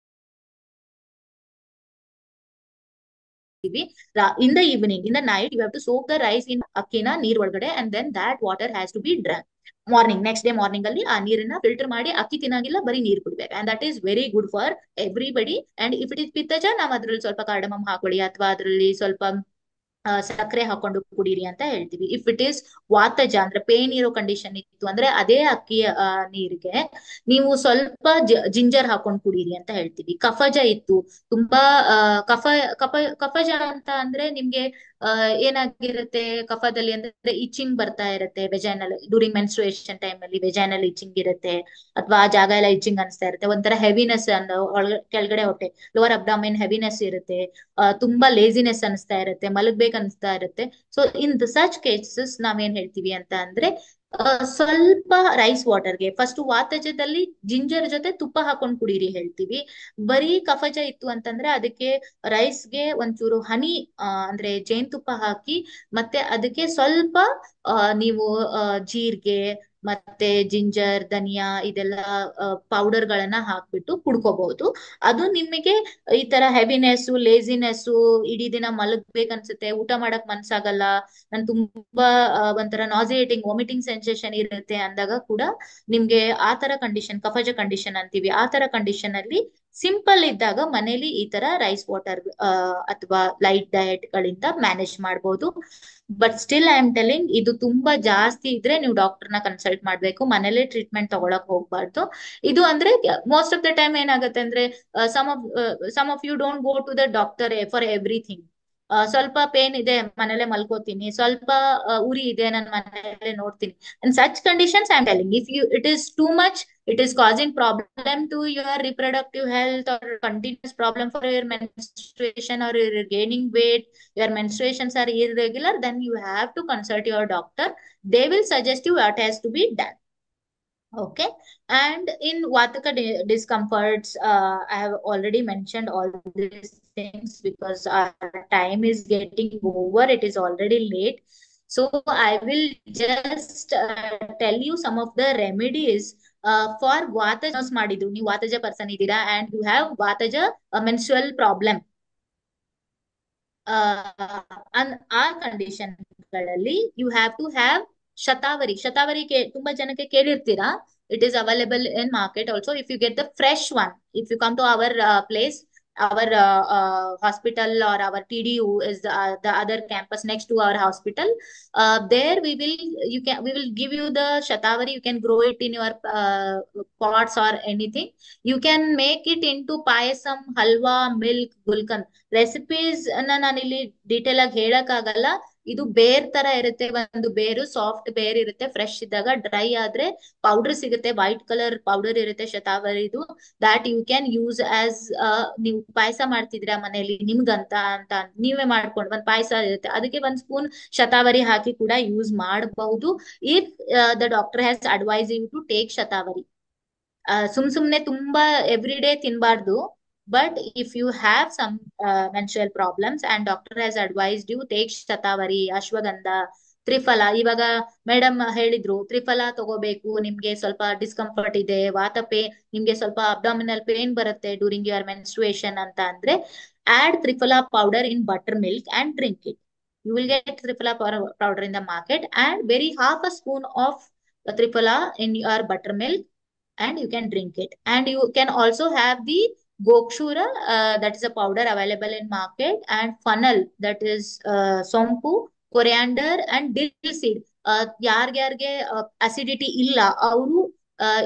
In the evening, in the night, you have to soak the rice in ಅಕ್ಕಿನ ನೀರ್ ಒಳಗಡೆ, and then that water has to be drunk. Morning, next day morning ಅಲ್ಲಿ ಆ ನೀರನ್ನ ಫಿಲ್ಟರ್ ಮಾಡಿ, ಅಕ್ಕಿ ತಿನ್ನಾಗಿಲ್ಲ, ಬರೀ ನೀರ್ ಕುಡಿಬೇಕು. And that is very good for everybody. And if it is ಪಿತ್ತಜ, ನಾವ್ ಅದ್ರಲ್ಲಿ ಸ್ವಲ್ಪ ಕಾರ್ಡಮಮ್ ಹಾಕೊಳ್ಳಿ, ಅಥವಾ ಅದ್ರಲ್ಲಿ ಸ್ವಲ್ಪ ಸಕ್ಕರೆ ಹಾಕೊಂಡು ಕುಡೀರಿ ಅಂತ ಹೇಳ್ತೀವಿ. ಇಫ್ ಇಟ್ ಈಸ್ ವಾತಜ ಅಂದ್ರೆ ಪೇನ್ ಇರೋ ಕಂಡೀಷನ್ ಇತ್ತು ಅಂದ್ರೆ, ಅದೇ ಅಕ್ಕಿಯ ನೀರಿಗೆ ನೀವು ಸ್ವಲ್ಪ ಜಿಂಜರ್ ಹಾಕೊಂಡು ಕುಡೀರಿ ಅಂತ ಹೇಳ್ತೀವಿ. ಕಫಜ ಇತ್ತು, ತುಂಬಾ ಕಫ ಕಫ ಕಫಜ ಅಂತ ಅಂದ್ರೆ ನಿಮ್ಗೆ ಏನಾಗಿರುತ್ತೆ ಕಫದಲ್ಲಿ ಅಂದ್ರೆ ಇಚಿಂಗ್ ಬರ್ತಾ ಇರುತ್ತೆ. ವೆಜೈನಲ್ ಡ್ಯೂರಿಂಗ್ ಮೆನ್ಸ್ಟ್ರುಯೇಷನ್ ಟೈಮ್ ಅಲ್ಲಿ ವೆಜೈನಲ್ ಇಚಿಂಗ್ ಇರುತ್ತೆ, ಅಥವಾ ಆ ಜಾಗ ಎಲ್ಲ ಇಚಿಂಗ್ ಅನಿಸ್ತಾ ಇರುತ್ತೆ. ಒಂಥರ ಹೆವಿನೆಸ್ ಕೆಳಗಡೆ ಹೊಟ್ಟೆ, ಲೋವರ್ ಅಬ್ಡಾಮಿನ್ ಹೆವಿನೆಸ್ ಇರುತ್ತೆ, ತುಂಬಾ ಲೇಸಿನೆಸ್ ಅನಿಸ್ತಾ ಇರುತ್ತೆ, ಮಲಗ್ಬೇಕು ಅನಿಸ್ತಾ ಇರುತ್ತೆ. ಸೊ ಇನ್ ಸಚ್ ಕೇಸಸ್ ನಾವೇನ್ ಹೇಳ್ತೀವಿ ಅಂತ ಅಂದ್ರೆ, ಸ್ವಲ್ಪ ರೈಸ್ ವಾಟರ್ಗೆ ಫಸ್ಟ್ ವಾತಜದಲ್ಲಿ ಜಿಂಜರ್ ಜೊತೆ ತುಪ್ಪ ಹಾಕೊಂಡ್ ಕುಡೀರಿ ಹೇಳ್ತೀವಿ. ಬರೀ ಕಫಜ ಇತ್ತು ಅಂತಂದ್ರೆ ಅದಕ್ಕೆ ರೈಸ್ಗೆ ಒಂಚೂರು ಹನಿ ಅಂದ್ರೆ ಜೇನುತುಪ್ಪ ಹಾಕಿ, ಮತ್ತೆ ಅದಕ್ಕೆ ಸ್ವಲ್ಪ ನೀವು ಜೀರಿಗೆ ಮತ್ತೆ ಜಿಂಜರ್, ಧನಿಯಾ ಇದೆಲ್ಲ ಪೌಡರ್ ಗಳನ್ನ ಹಾಕ್ಬಿಟ್ಟು ಕುಡ್ಕೋಬಹುದು. ಅದು ನಿಮಗೆ ಈ ತರ ಹೆವಿನೆಸ್, ಲೇಸಿನೆಸ್, ಇಡೀ ದಿನ ಮಲಗ್ಬೇಕನ್ಸುತ್ತೆ, ಊಟ ಮಾಡಕ್ ಮನ್ಸಾಗಲ್ಲ, ನನ್ ತುಂಬಾ ಒಂಥರ ನಾಸಿಯೇಟಿಂಗ್ ವಾಮಿಟಿಂಗ್ ಸೆನ್ಸೇಷನ್ ಇರುತ್ತೆ ಅಂದಾಗ ಕೂಡ ನಿಮ್ಗೆ ಆ ತರ ಕಂಡೀಷನ್, ಕಫಜ ಕಂಡೀಷನ್ ಅಂತೀವಿ, ಆ ತರ ಕಂಡೀಷನ್ ಅಲ್ಲಿ ಸಿಂಪಲ್ ಇದ್ದಾಗ ಮನೇಲಿ ಈ ತರ ರೈಸ್ ವಾಟರ್ ಅಥವಾ ಲೈಟ್ ಡಯಟ್ ಗಳಿಂದ ಮ್ಯಾನೇಜ್ ಮಾಡಬಹುದು. But still I am telling, ಇದು ತುಂಬಾ ಜಾಸ್ತಿ ಇದ್ರೆ ನೀವು ಡಾಕ್ಟರ್ನ ಕನ್ಸಲ್ಟ್ ಮಾಡ್ಬೇಕು, ಮನೇಲೆ ಟ್ರೀಟ್ಮೆಂಟ್ ತಗೊಳಕ್ ಹೋಗ್ಬಾರ್ದು. ಇದು ಅಂದ್ರೆ ಮೋಸ್ಟ್ ಆಫ್ ದ ಟೈಮ್ ಏನಾಗುತ್ತೆ ಅಂದ್ರೆ some of you don't go to the doctor for everything. ಸ್ವಲ್ಪ ಪೇನ್ ಇದೆ ಮನೇಲೆ ಮಲ್ಕೋತೀನಿ, ಸ್ವಲ್ಪ ಉರಿ ಇದೆ ನಾನು ಮನೇಲೆ ನೋಡ್ತೀನಿ. In such conditions I am telling, if you it is too much, it is causing problem to your reproductive health or continuous problem for your menstruation, or you're gaining weight, your menstruations are irregular, then you have to consult your doctor. They will suggest you what has to be done. Okay. And in Vataka discomforts, I have already mentioned all these things because our time is getting over. It is already late. So I will just tell you some of the remedies for Vataja ಮಾಡಿದ್ರು. ನೀವು Vataja person ಇದ್ದೀರಾ and you have Vataja menstrual problem. ಆ condition ಗಳಲ್ಲಿ you have to have shatavari. ಶತಾವರಿ ತುಂಬಾ ಜನಕ್ಕೆ ಕೇಳಿರ್ತೀರಾ. It is available in market also. If you get the fresh one, if you come to our place, our hospital, or our TDU is the other campus next to our hospital. There we will give you the shatavari. You can grow it in your pots or anything. You can make it into payasam, halwa, milk, gulkan. Recipes ನಾನು ಇಲ್ಲಿ detail ಆಗಿ ಹೇಳಕ್ ಆಗಲ್ಲ. ಇದು ಬೇರ್ ತರ ಇರುತ್ತೆ, ಒಂದು ಬೇರು ಸಾಫ್ಟ್ ಬೇರ್ ಇರುತ್ತೆ. ಫ್ರೆಶ್ ಇದ್ದಾಗ, ಡ್ರೈ ಆದ್ರೆ ಪೌಡರ್ ಸಿಗುತ್ತೆ, ವೈಟ್ ಕಲರ್ ಪೌಡರ್ ಇರುತ್ತೆ ಶತಾವರಿದು. That you can use as, ನೀವು ಪಾಯಸ ಮಾಡ್ತಿದ್ರ ಮನೆಯಲ್ಲಿ ನಿಮ್ಗಂತ ಅಂತ ನೀವೇ ಮಾಡ್ಕೊಂಡು ಒಂದ್ ಪಾಯಸ ಇರುತ್ತೆ, ಅದಕ್ಕೆ ಒಂದ್ ಸ್ಪೂನ್ ಶತಾವರಿ ಹಾಕಿ ಕೂಡ ಯೂಸ್ ಮಾಡಬಹುದು. If the doctor has advised you to take shatavari. ಸುಮ್ನೆ ತುಂಬಾ ಎವ್ರಿ ಡೇ ತಿನ್ಬಾರ್ದು. But if you have some menstrual problems and doctor has advised you, take shatavari, ashwagandha, Triphala. ಇವಾಗ ಮೇಡಮ್ ಹೇಳಿದ್ರು ತ್ರಿಫಲ ತಗೋಬೇಕು, ನಿಮ್ಗೆ ಸ್ವಲ್ಪ ಡಿಸ್ಕಂಫರ್ಟ್ ಇದೆ, ನಿಮ್ಗೆ ಸ್ವಲ್ಪ ಅಬ್ಡಾಮಿನಲ್ ಪೇನ್ ಬರುತ್ತೆ ಡ್ಯೂರಿಂಗ್ ಯುವರ್ ಮೆನ್ಸ್ಟ್ರುಯೇಷನ್ ಅಂತ ಅಂದ್ರೆ, add Triphala powder in buttermilk and drink it. You will get Triphala powder in the market, and very half a spoon of Triphala in your buttermilk and you can drink it. And you can also have the Gokshura, that is a powder available in market, and funnel, that is sompu, coriander and dill seed. ಯಾರ್ಯಾರ್ಗೆ acidity ಇಲ್ಲ ಅವರು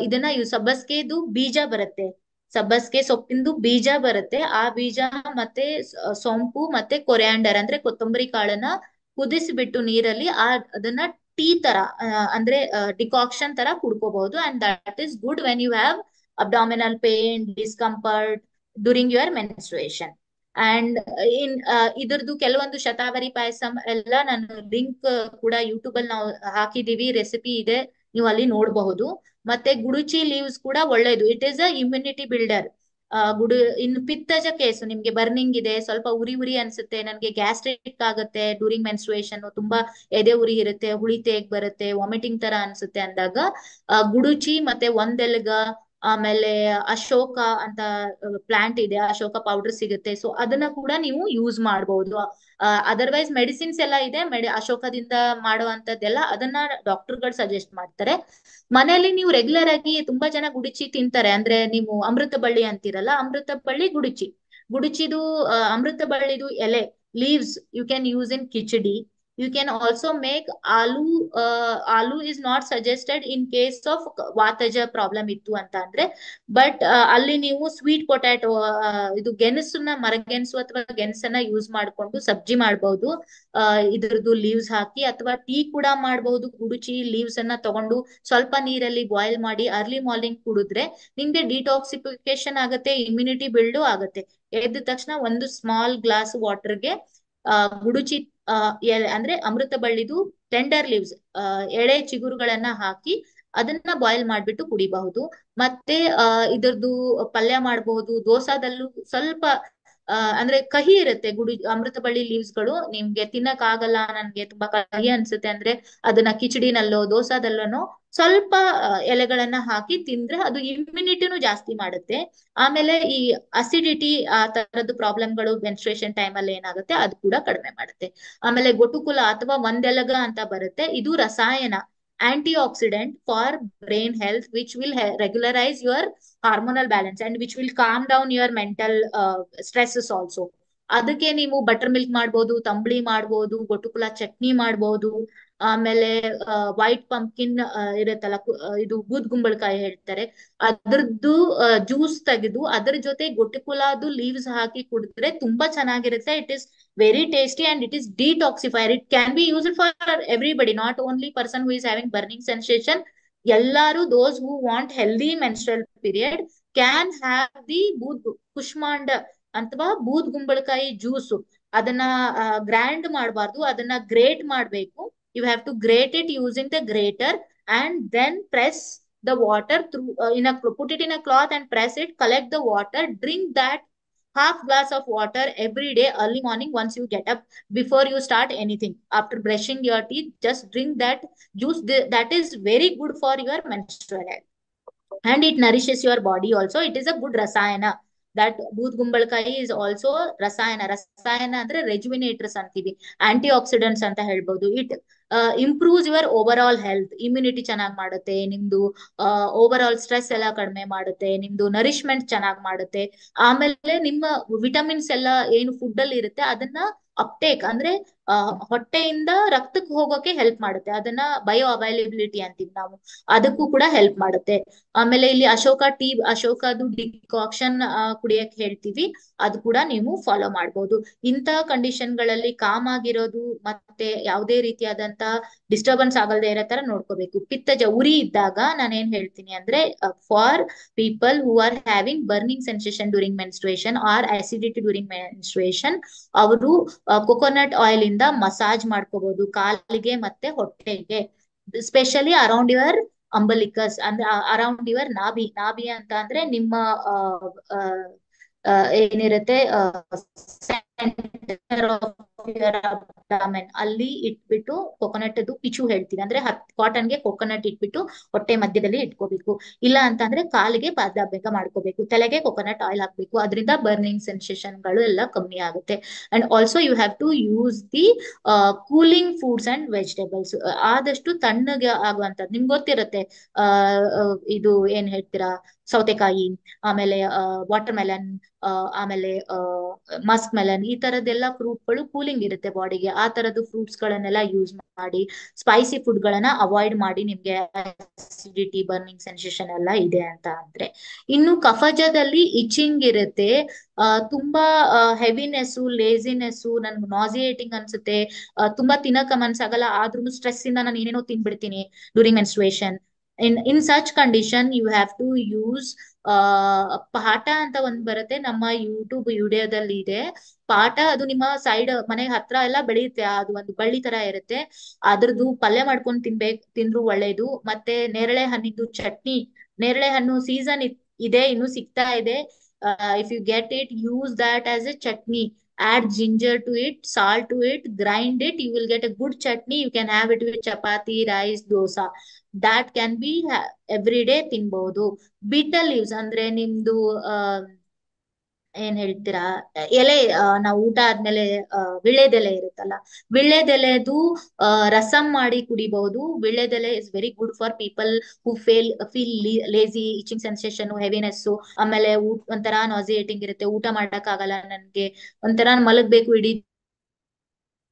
ಇದನ್ನ ಸಬ್ಬಸ್ಗೆದು ಬೀಜ ಬರುತ್ತೆ, ಸಬ್ಬಸ್ಗೆ ಸೊಪ್ಪಿಂದು ಬೀಜ ಬರುತ್ತೆ. ಆ ಬೀಜ ಮತ್ತೆ ಸೋಂಪು ಮತ್ತೆ ಕೊರಿಯಾಂಡರ್ ಅಂದ್ರೆ ಕೊತ್ತಂಬರಿ ಕಾಳನ್ನ ಕುದಿಸಿಬಿಟ್ಟು ನೀರಲ್ಲಿ ಅದನ್ನ ಟೀ ತರ ಅಂದ್ರೆ ಡಿಕಾಕ್ಷನ್ ತರ ಕುಡ್ಕೋಬಹುದು. And that is good when you have abdominal pain, discomfort during your menstruation. ಅಂಡ್ ಇದ್ರದ್ದು ಕೆಲವೊಂದು ಶತಾವರಿ ಪಾಯಸಂ ಎಲ್ಲ ನಾನು ಲಿಂಕ್ ಕೂಡ ಯೂಟ್ಯೂಬ್ ಅಲ್ಲಿ ನಾವು ಹಾಕಿದೀವಿ, ರೆಸಿಪಿ ಇದೆ, ನೀವು ಅಲ್ಲಿ ನೋಡಬಹುದು. ಮತ್ತೆ ಗುಡುಚಿ ಲೀವ್ಸ್ ಕೂಡ ಒಳ್ಳೇದು. It is a immunity builder. ಇನ್ನು ಪಿತ್ತಜ ಕೇಸು, ನಿಮ್ಗೆ ಬರ್ನಿಂಗ್ ಇದೆ, ಸ್ವಲ್ಪ ಉರಿ ಅನ್ಸುತ್ತೆ, ನನ್ಗೆ ಗ್ಯಾಸ್ಟ್ರಿಕ್ ಆಗುತ್ತೆ ಡ್ಯೂರಿಂಗ್ ಮೆನ್ಸ್ಟ್ರುಯೇಷನ್, ತುಂಬಾ ಎದೆ ಉರಿ ಇರುತ್ತೆ, ಹುಳಿ ತೇಗ್ ಬರುತ್ತೆ, ವಾಮಿಟಿಂಗ್ ತರ ಅನ್ಸುತ್ತೆ ಅಂದಾಗ ಗುಡುಚಿ ಮತ್ತೆ ಒಂದೆಲ್ಗ, ಆಮೇಲೆ ಅಶೋಕ ಅಂತ ಪ್ಲಾಂಟ್ ಇದೆ, ಅಶೋಕ ಪೌಡರ್ ಸಿಗುತ್ತೆ. ಸೊ ಅದನ್ನ ಕೂಡ ನೀವು ಯೂಸ್ ಮಾಡಬಹುದು. ಅದರ್ವೈಸ್ ಮೆಡಿಸಿನ್ಸ್ ಎಲ್ಲ ಇದೆ ಅಶೋಕದಿಂದ ಮಾಡುವಂತದ್ದೆಲ್ಲ, ಅದನ್ನ ಡಾಕ್ಟರ್ಗಳು ಸಜೆಸ್ಟ್ ಮಾಡ್ತಾರೆ. ಮನೆಯಲ್ಲಿ ನೀವು ರೆಗ್ಯುಲರ್ ಆಗಿ ತುಂಬಾ ಜನ ಗುಡುಚಿ ತಿಂತಾರೆ, ಅಂದ್ರೆ ನೀವು ಅಮೃತ ಬಳ್ಳಿ ಅಂತೀರಲ್ಲ, ಅಮೃತ ಬಳ್ಳಿ ಗುಡುಚಿದು ಅಮೃತ ಬಳ್ಳಿದು ಎಲೆ leaves you can use in khichdi. You can also make aloo is not suggested in case of ವಾತಜ ಪ್ರಾಬ್ಲಮ್ ಇತ್ತು ಅಂತ ಅಂದ್ರೆ. ಬಟ್ ಅಲ್ಲಿ ನೀವು ಸ್ವೀಟ್ ಪೊಟ್ಯಾಟೊ, ಇದು ಗೆಣಸನ್ನ, ಮರಗೆಣಸು ಅಥವಾ ಗೆಣಸನ್ನ ಯೂಸ್ ಮಾಡ್ಕೊಂಡು ಸಬ್ಜಿ ಮಾಡಬಹುದು, ಇದ್ರದ್ದು ಲೀವ್ಸ್ ಹಾಕಿ, ಅಥವಾ ಟೀ ಕೂಡ ಮಾಡಬಹುದು. ಗುಡುಚಿ ಲೀವ್ಸ್ ಅನ್ನ ತಗೊಂಡು ಸ್ವಲ್ಪ ನೀರಲ್ಲಿ ಬಾಯ್ಲ್ ಮಾಡಿ ಅರ್ಲಿ ಮಾರ್ನಿಂಗ್ ಕುಡಿದ್ರೆ ನಿಮ್ಗೆ ಡಿಟಾಕ್ಸಿಫಿಕೇಶನ್ ಆಗುತ್ತೆ, ಇಮ್ಯುನಿಟಿ ಬಿಲ್ಡು ಆಗುತ್ತೆ. ಎದ್ದ ತಕ್ಷಣ ಒಂದು ಸ್ಮಾಲ್ ಗ್ಲಾಸ್ ವಾಟರ್ಗೆ ಗುಡುಚಿ ಅಂದ್ರೆ ಅಮೃತ ಬಳ್ಳಿದು ಟೆಂಡರ್ ಲೀವ್ಸ್, ಎಳೆ ಚಿಗುರುಗಳನ್ನ ಹಾಕಿ ಅದನ್ನ ಬಾಯ್ಲ್ ಮಾಡ್ಬಿಟ್ಟು ಕುಡಿಬಹುದು. ಮತ್ತೆ ಇದ್ರದ್ದು ಪಲ್ಯ ಮಾಡಬಹುದು. ದೋಸಾದಲ್ಲೂ ಸ್ವಲ್ಪ ಅಂದ್ರೆ ಕಹಿ ಇರುತ್ತೆ ಅಮೃತ ಬಳ್ಳಿ ಲೀವ್ಸ್ ಗಳು, ನಿಮ್ಗೆ ತಿನ್ನಕ್ ಆಗಲ್ಲ, ನನ್ಗೆ ತುಂಬಾ ಕಹಿ ಅನ್ಸುತ್ತೆ ಅಂದ್ರೆ ಅದನ್ನ ಕಿಚಡಿನಲ್ಲೋ ದೋಸಾದಲ್ಲೋ ಸ್ವಲ್ಪ ಎಲೆಗಳನ್ನ ಹಾಕಿ ತಿಂದ್ರೆ ಅದು ಇಮ್ಯುನಿಟಿನೂ ಜಾಸ್ತಿ ಮಾಡುತ್ತೆ. ಆಮೇಲೆ ಈ ಅಸಿಡಿಟಿ ಆ ತರದ್ದು ಪ್ರಾಬ್ಲಮ್ಗಳು ಮೆನ್ಸ್ಟ್ರುಯೇಷನ್ ಟೈಮ್ ಅಲ್ಲಿ ಏನಾಗುತ್ತೆ ಅದು ಕೂಡ ಕಡಿಮೆ ಮಾಡುತ್ತೆ. ಆಮೇಲೆ ಗೊಟುಕುಲ ಅಥವಾ ಒಂದೆಲಗ ಅಂತ ಬರುತ್ತೆ, ಇದು ರಸಾಯನ. antioxidant for brain health, which will regularize your hormonal balance and which will calm down your mental stresses also. ಅದಕ್ಕೆ ನೀವು ಬಟರ್ ಮಿಲ್ಕ್ ಮಾಡ್ಬೋದು, ತಂಬಳಿ ಮಾಡ್ಬೋದು, ಗೊಟುಕುಲ ಚಟ್ನಿ ಮಾಡ್ಬೋದು. ಆಮೇಲೆ ವೈಟ್ ಪಂಪ್ಕಿನ್ ಇರುತ್ತಲ್ಲ, ಇದು ಬೂದ್ ಗುಂಬಳಕಾಯಿ ಹೇಳ್ತಾರೆ, ಅದ್ರದ್ದು ಜ್ಯೂಸ್ ತೆಗೆದು ಅದ್ರ ಜೊತೆ ಗೊಟುಕುಲದು ಲೀವ್ಸ್ ಹಾಕಿ ಕುಡಿದ್ರೆ ತುಂಬಾ ಚೆನ್ನಾಗಿರುತ್ತೆ. It is very tasty and it is detoxifier. It can be used for everybody, not only person who is having burning sensation. Ellaru, those who want healthy menstrual period can have the Kushmanda ಅಥವಾ ಬೂದ್ ಗುಂಬಳಕಾಯಿ juice. ಅದನ್ನ grand ಮಾಡಬಾರ್ದು, ಅದನ್ನ grate ಮಾಡಬೇಕು. You have to grate it using the grater and then press the water through put it in a cloth and press it, collect the water, drink that half glass of water every day early morning once you get up, before you start anything. After brushing your teeth, just drink that juice. That is very good for your menstrual health and it nourishes your body also. It is a good rasayana. That booth gumbalkai is also rasayana. Rasayana andre rejuvenators antivi, antioxidants anta helbodu. It improves your overall health, immunity ಚೆನ್ನಾಗಿ ಮಾಡುತ್ತೆ, ನಿಮ್ದು over stress ಎಲ್ಲ ಕಡಿಮೆ ಮಾಡುತ್ತೆ, ನಿಮ್ದು nourishment ಚೆನ್ನಾಗಿ ಮಾಡುತ್ತೆ. ಆಮೇಲೆ ನಿಮ್ಮ ವಿಟಮಿನ್ಸ್ ಎಲ್ಲ ಏನು ಫುಡ್ ಅಲ್ಲಿ ಇರುತ್ತೆ ಅದನ್ನ ಅಪ್ಟೇಕ್ ಅಂದ್ರೆ ಹೊಟ್ಟೆಯಿಂದ ರಕ್ತಕ್ಕೆ ಹೋಗೋಕೆ ಹೆಲ್ಪ್ ಮಾಡುತ್ತೆ. ಅದನ್ನ ಬಯೋ ಅವೈಲಬಿಲಿಟಿ ಅಂತೀವಿ ನಾವು, ಅದಕ್ಕೂ ಕೂಡ ಹೆಲ್ಪ್ ಮಾಡುತ್ತೆ. ಆಮೇಲೆ ಇಲ್ಲಿ ಅಶೋಕದು ಡಿಕಾಕ್ಷನ್ ಕುಡಿಯಕ್ ಹೇಳ್ತೀವಿ, ಅದು ಕೂಡ ನೀವು ಫಾಲೋ ಮಾಡ್ಬೋದು. ಇಂತಹ ಕಂಡೀಷನ್ ಗಳಲ್ಲಿ ಕಾಮ್ ಆಗಿರೋದು ಮತ್ತೆ ಯಾವುದೇ ರೀತಿಯಾದಂತ ಡಿಸ್ಟರ್ಬೆನ್ಸ್ ಆಗಲ್ದೇ ಇರೋ ತರ ನೋಡ್ಕೋಬೇಕು. ಪಿತ್ತಜ ಉರಿ ಇದ್ದಾಗ ನಾನು ಏನ್ ಹೇಳ್ತೀನಿ ಅಂದ್ರೆ, for people who are having burning sensation during menstruation or acidity during menstruation, ಅವರು ಕೊಕೊನಟ್ ಆಯಿಲ್ ಇಂದ ಮಸಾಜ್ ಮಾಡ್ಕೋಬಹುದು ಕಾಲಿಗೆ ಮತ್ತೆ ಹೊಟ್ಟೆಗೆ, ಸ್ಪೆಷಲಿ ಅರೌಂಡ್ ಯುವರ್ ಅಂಬಲಿಕಸ್ ಅಂದ್ರೆ ಅರೌಂಡ್ ಯುವರ್ ನಾಭಿ ಅಂತ ಅಂದ್ರೆ ನಿಮ್ಮ ಏನಿರುತ್ತೆ ಅಬ್ಡಾಮೆನ್ ಅಲ್ಲಿ ಇಟ್ಬಿಟ್ಟು ಕೊಕೊನಟ್ ಪಿಚು ಹೇಳ್ತೀವಿ, ಅಂದ್ರೆ ಕಾಟನ್ಗೆ ಕೊಕೊನಟ್ ಇಟ್ಬಿಟ್ಟು ಹೊಟ್ಟೆ ಮಧ್ಯದಲ್ಲಿ ಇಟ್ಕೋಬೇಕು. ಇಲ್ಲ ಅಂತಂದ್ರೆ ಕಾಲಿಗೆ ಪಾದಾಭ್ಯಾಸ ಮಾಡ್ಕೋಬೇಕು, ತಲೆಗೆ ಕೊಕೊನಟ್ ಆಯಿಲ್ ಹಾಕ್ಬೇಕು. ಅದರಿಂದ ಬರ್ನಿಂಗ್ ಸೆನ್ಸೇಷನ್ ಗಳು ಎಲ್ಲ ಕಮ್ಮಿ ಆಗುತ್ತೆ. And also you have to use the cooling foods and vegetables. ಆದಷ್ಟು ತಣ್ಣಗೆ ಆಗುವಂತದ್ದು ನಿಮ್ಗೆ ಗೊತ್ತಿರುತ್ತೆ, ಇದು ಏನ್ ಹೇಳ್ತೀರಾ, ಸೌತೆಕಾಯಿ, ಆಮೇಲೆ ವಾಟರ್ ಮೆಲನ್, ಆಮೇಲೆ ಮಸ್ಕ್ ಮೆಲನ್, ಈ ತರದೆಲ್ಲ ಫ್ರೂಟ್ಗಳು ಕೂಲಿಂಗ್ ಇರುತ್ತೆ ಬಾಡಿಗೆ. ಆ ತರದ್ದು ಫ್ರೂಟ್ಸ್ ಗಳನ್ನೆಲ್ಲ ಯೂಸ್ ಮಾಡಿ, ಸ್ಪೈಸಿ ಫುಡ್ ಗಳನ್ನ ಅವಾಯ್ಡ್ ಮಾಡಿ ನಿಮ್ಗೆ ಅಸಿಡಿಟಿ ಬರ್ನಿಂಗ್ ಸೆನ್ಸೇಷನ್ ಎಲ್ಲ ಇದೆ ಅಂತ ಅಂದ್ರೆ. ಇನ್ನು ಕಫಜದಲ್ಲಿ ಇಚಿಂಗ್ ಇರುತ್ತೆ, ತುಂಬಾ ಹೆವಿನೆಸ್, ಲೇಸಿನೆಸ್, ನನ್ಗೆ ನಾಸಿಯೇಟಿಂಗ್ ಅನ್ಸುತ್ತೆ, ತುಂಬಾ ತಿನ್ನಕ ಮನ್ಸಾಗಲ್ಲ, ಆದ್ರೂ ಸ್ಟ್ರೆಸ್ ಇಂದ ನಾನು ಏನೇನೋ ತಿನ್ಬಿಡ್ತೀನಿ during menstruation. in such condition you have to use ಪಾಠ ಅಂತ ಒಂದ್ ಬರುತ್ತೆ, ನಮ್ಮ ಯೂಟ್ಯೂಬ್ ವಿಡಿಯೋದಲ್ಲಿ ಇದೆ ಪಾಠ. ಅದು ನಿಮ್ಮ ಸೈಡ್ ಮನೆ ಹತ್ರ ಎಲ್ಲ ಬೆಳೆಯುತ್ತೆ, ಅದು ಒಂದು ಬಳ್ಳಿ ತರ ಇರುತ್ತೆ. ಅದ್ರದ್ದು ಪಲ್ಯ ಮಾಡ್ಕೊಂಡು ತಿಂದ್ರು ಒಳ್ಳೇದು. ಮತ್ತೆ ನೇರಳೆ ಹಣ್ಣಿಂದು ಚಟ್ನಿ, ನೇರಳೆ ಹಣ್ಣು ಸೀಸನ್ ಇದೆ, ಇನ್ನು ಸಿಗ್ತಾ ಇದೆ. If you get it, use that as a chutney. Add ginger to it, salt to it, grind it, you will get a good chutney. You can have it with chapati, rice, dosa. That can be every day ತಿನ್ಬಹುದು. ಬಿಟಲ್ leaves ಅಂದ್ರೆ ನಿಮ್ದು ಏನ್ ಹೇಳ್ತೀರಾ, ಎಲೆ, ನಾವು ಊಟ ಆದ್ಮೇಲೆ ವಿಳ್ಳೆದೆಲೆ ಇರುತ್ತಲ್ಲ, ವಿಳ್ಳೆದೆಲೆದು ರಸಂ ಮಾಡಿ ಕುಡಿಬಹುದು. ವಿಳ್ಳೆದೆಲೆ is very good for people who feel lazy, itching sensation, heaviness, ಆಮೇಲೆ ಒಂಥರ ನಾಸಿಯೇಟಿಂಗ್ ಇರುತ್ತೆ, ಊಟ ಮಾಡಕ್ ಆಗಲ್ಲ ನನ್ಗೆ, ಒಂಥರ ಮಲಗ್ಬೇಕು ಇಡೀ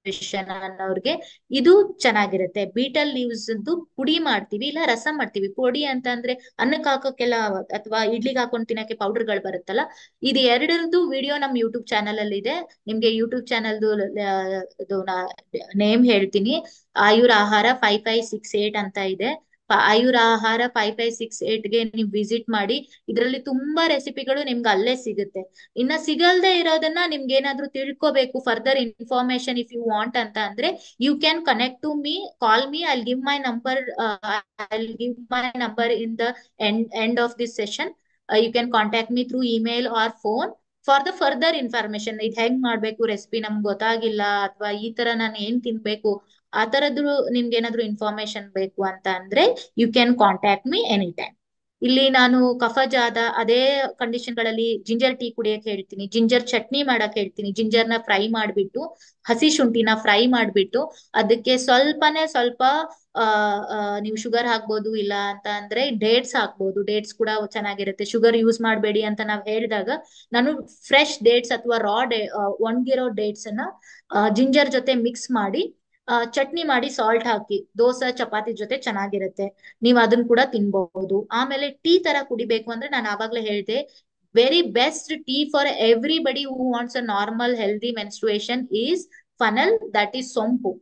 ಅನ್ನೋರ್ಗೆ ಇದು ಚೆನ್ನಾಗಿರುತ್ತೆ. ಬೀಟಲ್ ಲೀವ್ಸ್ ಪುಡಿ ಮಾಡ್ತೀವಿ, ಇಲ್ಲ ರಸ ಮಾಡ್ತೀವಿ. ಪುಡಿ ಅಂತ ಅಂದ್ರೆ ಅನ್ನಕ್ಕೆ ಹಾಕೋಕೆಲ್ಲ ಅಥವಾ ಇಡ್ಲಿಗೆ ಹಾಕೊಂಡು ತಿನ್ನಕ್ಕೆ ಪೌಡರ್ ಗಳು ಬರುತ್ತಲ್ಲ, ಇದು ಎರಡರದ್ದು ವಿಡಿಯೋ ನಮ್ ಯೂಟ್ಯೂಬ್ ಚಾನಲ್ ಅಲ್ಲಿ ಇದೆ. ನಿಮ್ಗೆ ಯೂಟ್ಯೂಬ್ ಚಾನಲ್ದು ನೇಮ್ ಹೇಳ್ತೀನಿ, ಆಯುರ್ ಆಹಾರ 5568 ಅಂತ ಇದೆ. ಆಯುರ್ ಆಹಾರ 5568 ಗೆ ನೀವು ವಿಸಿಟ್ ಮಾಡಿ. ಇದರಲ್ಲಿ ತುಂಬಾ ರೆಸಿಪಿಗಳು ನಿಮ್ಗೆ ಅಲ್ಲೇ ಸಿಗುತ್ತೆ. ಇನ್ನ ಸಿಗಲ್ದೆ ಇರೋದನ್ನ ನಿಮ್ಗೆ ಏನಾದ್ರೂ ತಿಳ್ಕೋಬೇಕು, further information if you want ಅಂತ ಅಂದ್ರೆ, you can connect to me, call me, I give my number in the end of this session. You can contact me through email or phone for the further information. ಇದು ಹೆಂಗ್ ಮಾಡ್ಬೇಕು recipe ನಮ್ಗೆ ಗೊತ್ತಾಗಿಲ್ಲ, ಅಥವಾ ಈ ತರ ನಾನು ಏನ್ ತಿನ್ಬೇಕು, ಆ ತರದ್ದು ನಿಮ್ಗೆ ಏನಾದ್ರು ಇನ್ಫಾರ್ಮೇಶನ್ ಬೇಕು ಅಂತ ಅಂದ್ರೆ, you can contact me any time. ಇಲ್ಲಿ ನಾನು ಕಫಜಾದ ಅದೇ ಕಂಡೀಷನ್ ಗಳಲ್ಲಿ ಜಿಂಜರ್ ಟೀ ಕುಡಿಯಕ್ ಹೇಳ್ತೀನಿ, ಜಿಂಜರ್ ಚಟ್ನಿ ಮಾಡಕ್ ಹೇಳ್ತೀನಿ. ಜಿಂಜರ್ನ ಫ್ರೈ ಮಾಡ್ಬಿಟ್ಟು, ಹಸಿ ಶುಂಠಿನ ಫ್ರೈ ಮಾಡ್ಬಿಟ್ಟು, ಅದಕ್ಕೆ ಸ್ವಲ್ಪನೇ ಸ್ವಲ್ಪ ಆ ನೀವು ಶುಗರ್ ಹಾಕ್ಬೋದು, ಇಲ್ಲ ಅಂತ ಅಂದ್ರೆ ಡೇಟ್ಸ್ ಹಾಕ್ಬೋದು. ಡೇಟ್ಸ್ ಕೂಡ ಚೆನ್ನಾಗಿರುತ್ತೆ. ಶುಗರ್ ಯೂಸ್ ಮಾಡಬೇಡಿ ಅಂತ ನಾವ್ ಹೇಳಿದಾಗ ನಾನು ಫ್ರೆಶ್ ಡೇಟ್ಸ್ ಅಥವಾ ಒಣಗಿರೋ ಡೇಟ್ಸ್ ಅನ್ನ ಜಿಂಜರ್ ಜೊತೆ ಮಿಕ್ಸ್ ಮಾಡಿ ಚಟ್ನಿ ಮಾಡಿ ಸಾಲ್ಟ್ ಹಾಕಿ ದೋಸೆ ಚಪಾತಿ ಜೊತೆ ಚೆನ್ನಾಗಿರುತ್ತೆ. ನೀವ್ ಅದನ್ನ ಕೂಡ ತಿನ್ಬಹುದು. ಆಮೇಲೆ ಟೀ ತರ ಕುಡಿಬೇಕು ಅಂದ್ರೆ ನಾನು ಆವಾಗ್ಲೇ ಹೇಳಿದೆ, very best tea for everybody who wants a normal healthy menstruation is fennel, that is ಸೊಂಪು.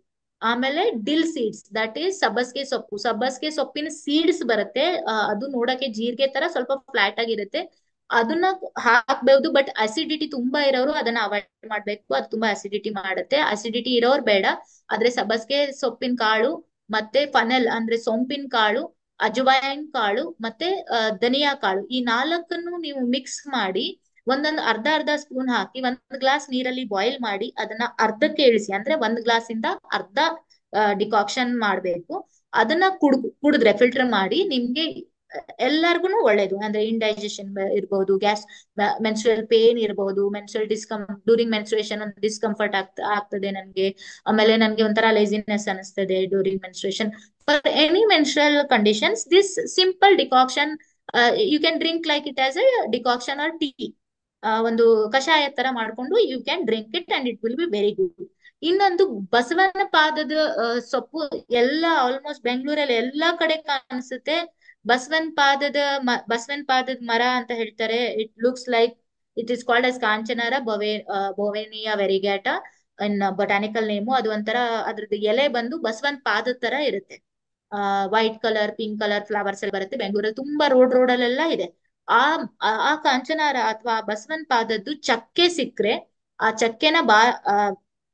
ಆಮೇಲೆ ಡಿಲ್ ಸೀಡ್ಸ್, ದಟ್ ಈಸ್ ಸಬ್ಬಸ್ಗೆ ಸೊಪ್ಪು. ಸಬ್ಬಸ್ಗೆ ಸೊಪ್ಪಿನ ಸೀಡ್ಸ್ ಬರುತ್ತೆ, ಅದು ನೋಡಕ್ಕೆ ಜೀರಿಗೆ ತರ ಸ್ವಲ್ಪ ಫ್ಲಾಟ್ ಆಗಿರುತ್ತೆ. ಅದನ್ನ ಹಾಕ್ಬಹುದು, ಬಟ್ ಅಸಿಡಿಟಿ ತುಂಬಾ ಇರೋರು ಅದನ್ನ ಅವಾಯ್ಡ್ ಮಾಡ್ಬೇಕು. ಅದು ತುಂಬಾ ಅಸಿಡಿಟಿ ಮಾಡುತ್ತೆ. ಅಸಿಡಿಟಿ ಇರೋರು ಬೇಡ. ಆದ್ರೆ ಸಬ್ಬಸ್ಗೆ ಸೊಪ್ಪಿನ ಕಾಳು ಮತ್ತೆ ಫನೆಲ್ ಅಂದ್ರೆ ಸೊಂಪಿನ ಕಾಳು, ಅಜವಾಯಿನ್ ಕಾಳು ಮತ್ತೆ ಧನಿಯಾ ಕಾಳು, ಈ ನಾಲ್ಕನ್ನು ನೀವು ಮಿಕ್ಸ್ ಮಾಡಿ ಒಂದೊಂದು ಅರ್ಧ ಅರ್ಧ ಸ್ಪೂನ್ ಹಾಕಿ ಒಂದ್ ಗ್ಲಾಸ್ ನೀರಲ್ಲಿ ಬಾಯ್ಲ್ ಮಾಡಿ ಅದನ್ನ ಅರ್ಧಕ್ಕೆ ಇಳಿಸಿ, ಅಂದ್ರೆ ಒಂದ್ ಗ್ಲಾಸ್ ಇಂದ ಅರ್ಧ ಡಿಕಾಕ್ಷನ್ ಮಾಡ್ಬೇಕು. ಅದನ್ನ ಕುಡಿದ್ರೆ ಫಿಲ್ಟರ್ ಮಾಡಿ ನಿಮ್ಗೆ ಎಲ್ಲಾರ್ಗುನು ಒಳ್ಳೇದು. ಅಂದ್ರೆ ಇಂಡೈಜೆಷನ್ ಇರ್ಬಹುದು, ಗ್ಯಾಸ್, ಮೆನ್ಸ್ಟ್ರುಯಲ್ ಪೇನ್ ಇರಬಹುದು, ಮೆನ್ಸ್ಟ್ರುಯಲ್ ಡ್ಯೂರಿಂಗ್ ಮೆನ್ಸ್ಟ್ರುಯೇಷನ್ ಡಿಸ್ಕಂಫರ್ಟ್ ಆಗ್ತದೆ ನನ್ಗೆ, ಆಮೇಲೆ ನನ್ಗೆ ಒಂಥರ ಲೇಸಿನೆಸ್ ಅನಿಸ್ತದೆ during menstruation. For any menstrual conditions this simple decoction you can drink like it as a decoction or tea. ಒಂದು ಕಷಾಯ ತರ ಮಾಡ್ಕೊಂಡು you can drink it and it will be very good. ಇನ್ನೊಂದು ಬಸವನ ಪಾದದ ಸೊಪ್ಪು ಎಲ್ಲ ಆಲ್ಮೋಸ್ಟ್ ಬೆಂಗಳೂರಲ್ಲಿ ಎಲ್ಲಾ ಕಡೆ ಕಾಣಿಸುತ್ತೆ. ಬಸವನ್ ಪಾದದ ಮರ ಅಂತ ಹೇಳ್ತಾರೆ. It looks like, it is called as Kanchanara Bauhinia variegata in botanical name. ಅದು ಒಂಥರ ಅದ್ರದ್ದು ಎಲೆ ಬಂದು ಬಸವನ್ ಪಾದದ ತರ ಇರುತ್ತೆ. White colour, pink colour flowers ಎಲ್ಲ ಬರುತ್ತೆ. ಬೆಂಗಳೂರಲ್ಲಿ ತುಂಬಾ ರೋಡ್ ಅಲ್ಲೆಲ್ಲ ಇದೆ. ಆ ಆ ಕಾಂಚನಾರ ಅಥವಾ ಬಸವನ್ ಪಾದದ್ದು ಚಕ್ಕೆ ಸಿಕ್ಕ್ರೆ ಆ ಚಕ್ಕೆನ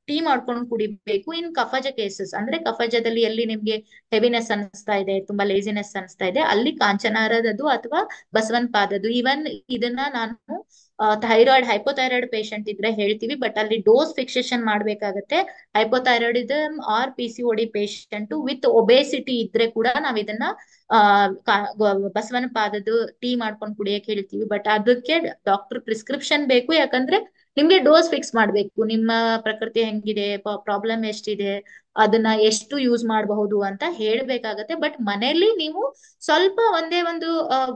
ಟೀ ಮಾಡ್ಕೊಂಡು ಕುಡಿಬೇಕು. ಇನ್ ಕಫಜ ಕೇಸಸ್, ಅಂದ್ರೆ ಕಫಜದಲ್ಲಿ ಎಲ್ಲಿ ನಿಮ್ಗೆ ಹೆವಿನೆಸ್ ಅನಿಸ್ತಾ ಇದೆ, ತುಂಬಾ ಲೇಸಿನೆಸ್ ಅನಿಸ್ತಾ ಇದೆ, ಅಲ್ಲಿ ಕಾಂಚನಾರದದು ಅಥವಾ ಬಸವನ್ ಪಾದದ್ದು. ಇವನ್ ಇದನ್ನ ನಾನು ಹೈಪೋಥೈರಾಯ್ಡ್ ಪೇಷಂಟ್ ಇದ್ರೆ ಹೇಳ್ತೀವಿ, ಬಟ್ ಅಲ್ಲಿ ಡೋಸ್ ಫಿಕ್ಸೇಷನ್ ಮಾಡ್ಬೇಕಾಗತ್ತೆ. Hypothyroidism or PCOD patient with obesity ಇದ್ರೆ ಕೂಡ ನಾವ್ ಇದನ್ನ ಬಸವನ ಪಾದದ್ದು ಟೀ ಮಾಡ್ಕೊಂಡು ಕುಡಿಯಕ್ ಹೇಳ್ತೀವಿ. ಬಟ್ ಅದಕ್ಕೆ ಡಾಕ್ಟರ್ ಪ್ರಿಸ್ಕ್ರಿಪ್ಷನ್ ಬೇಕು, ಯಾಕಂದ್ರೆ ನಿಮ್ಗೆ ಡೋಸ್ ಫಿಕ್ಸ್ ಮಾಡ್ಬೇಕು. ನಿಮ್ಮ ಪ್ರಕೃತಿ ಹೆಂಗಿದೆ, ಪ್ರಾಬ್ಲಮ್ ಎಷ್ಟಿದೆ, ಅದನ್ನ ಎಷ್ಟು ಯೂಸ್ ಮಾಡಬಹುದು ಅಂತ ಹೇಳ್ಬೇಕಾಗತ್ತೆ. ಬಟ್ ಮನೆಯಲ್ಲಿ ನೀವು ಸ್ವಲ್ಪ ಒಂದೇ ಒಂದು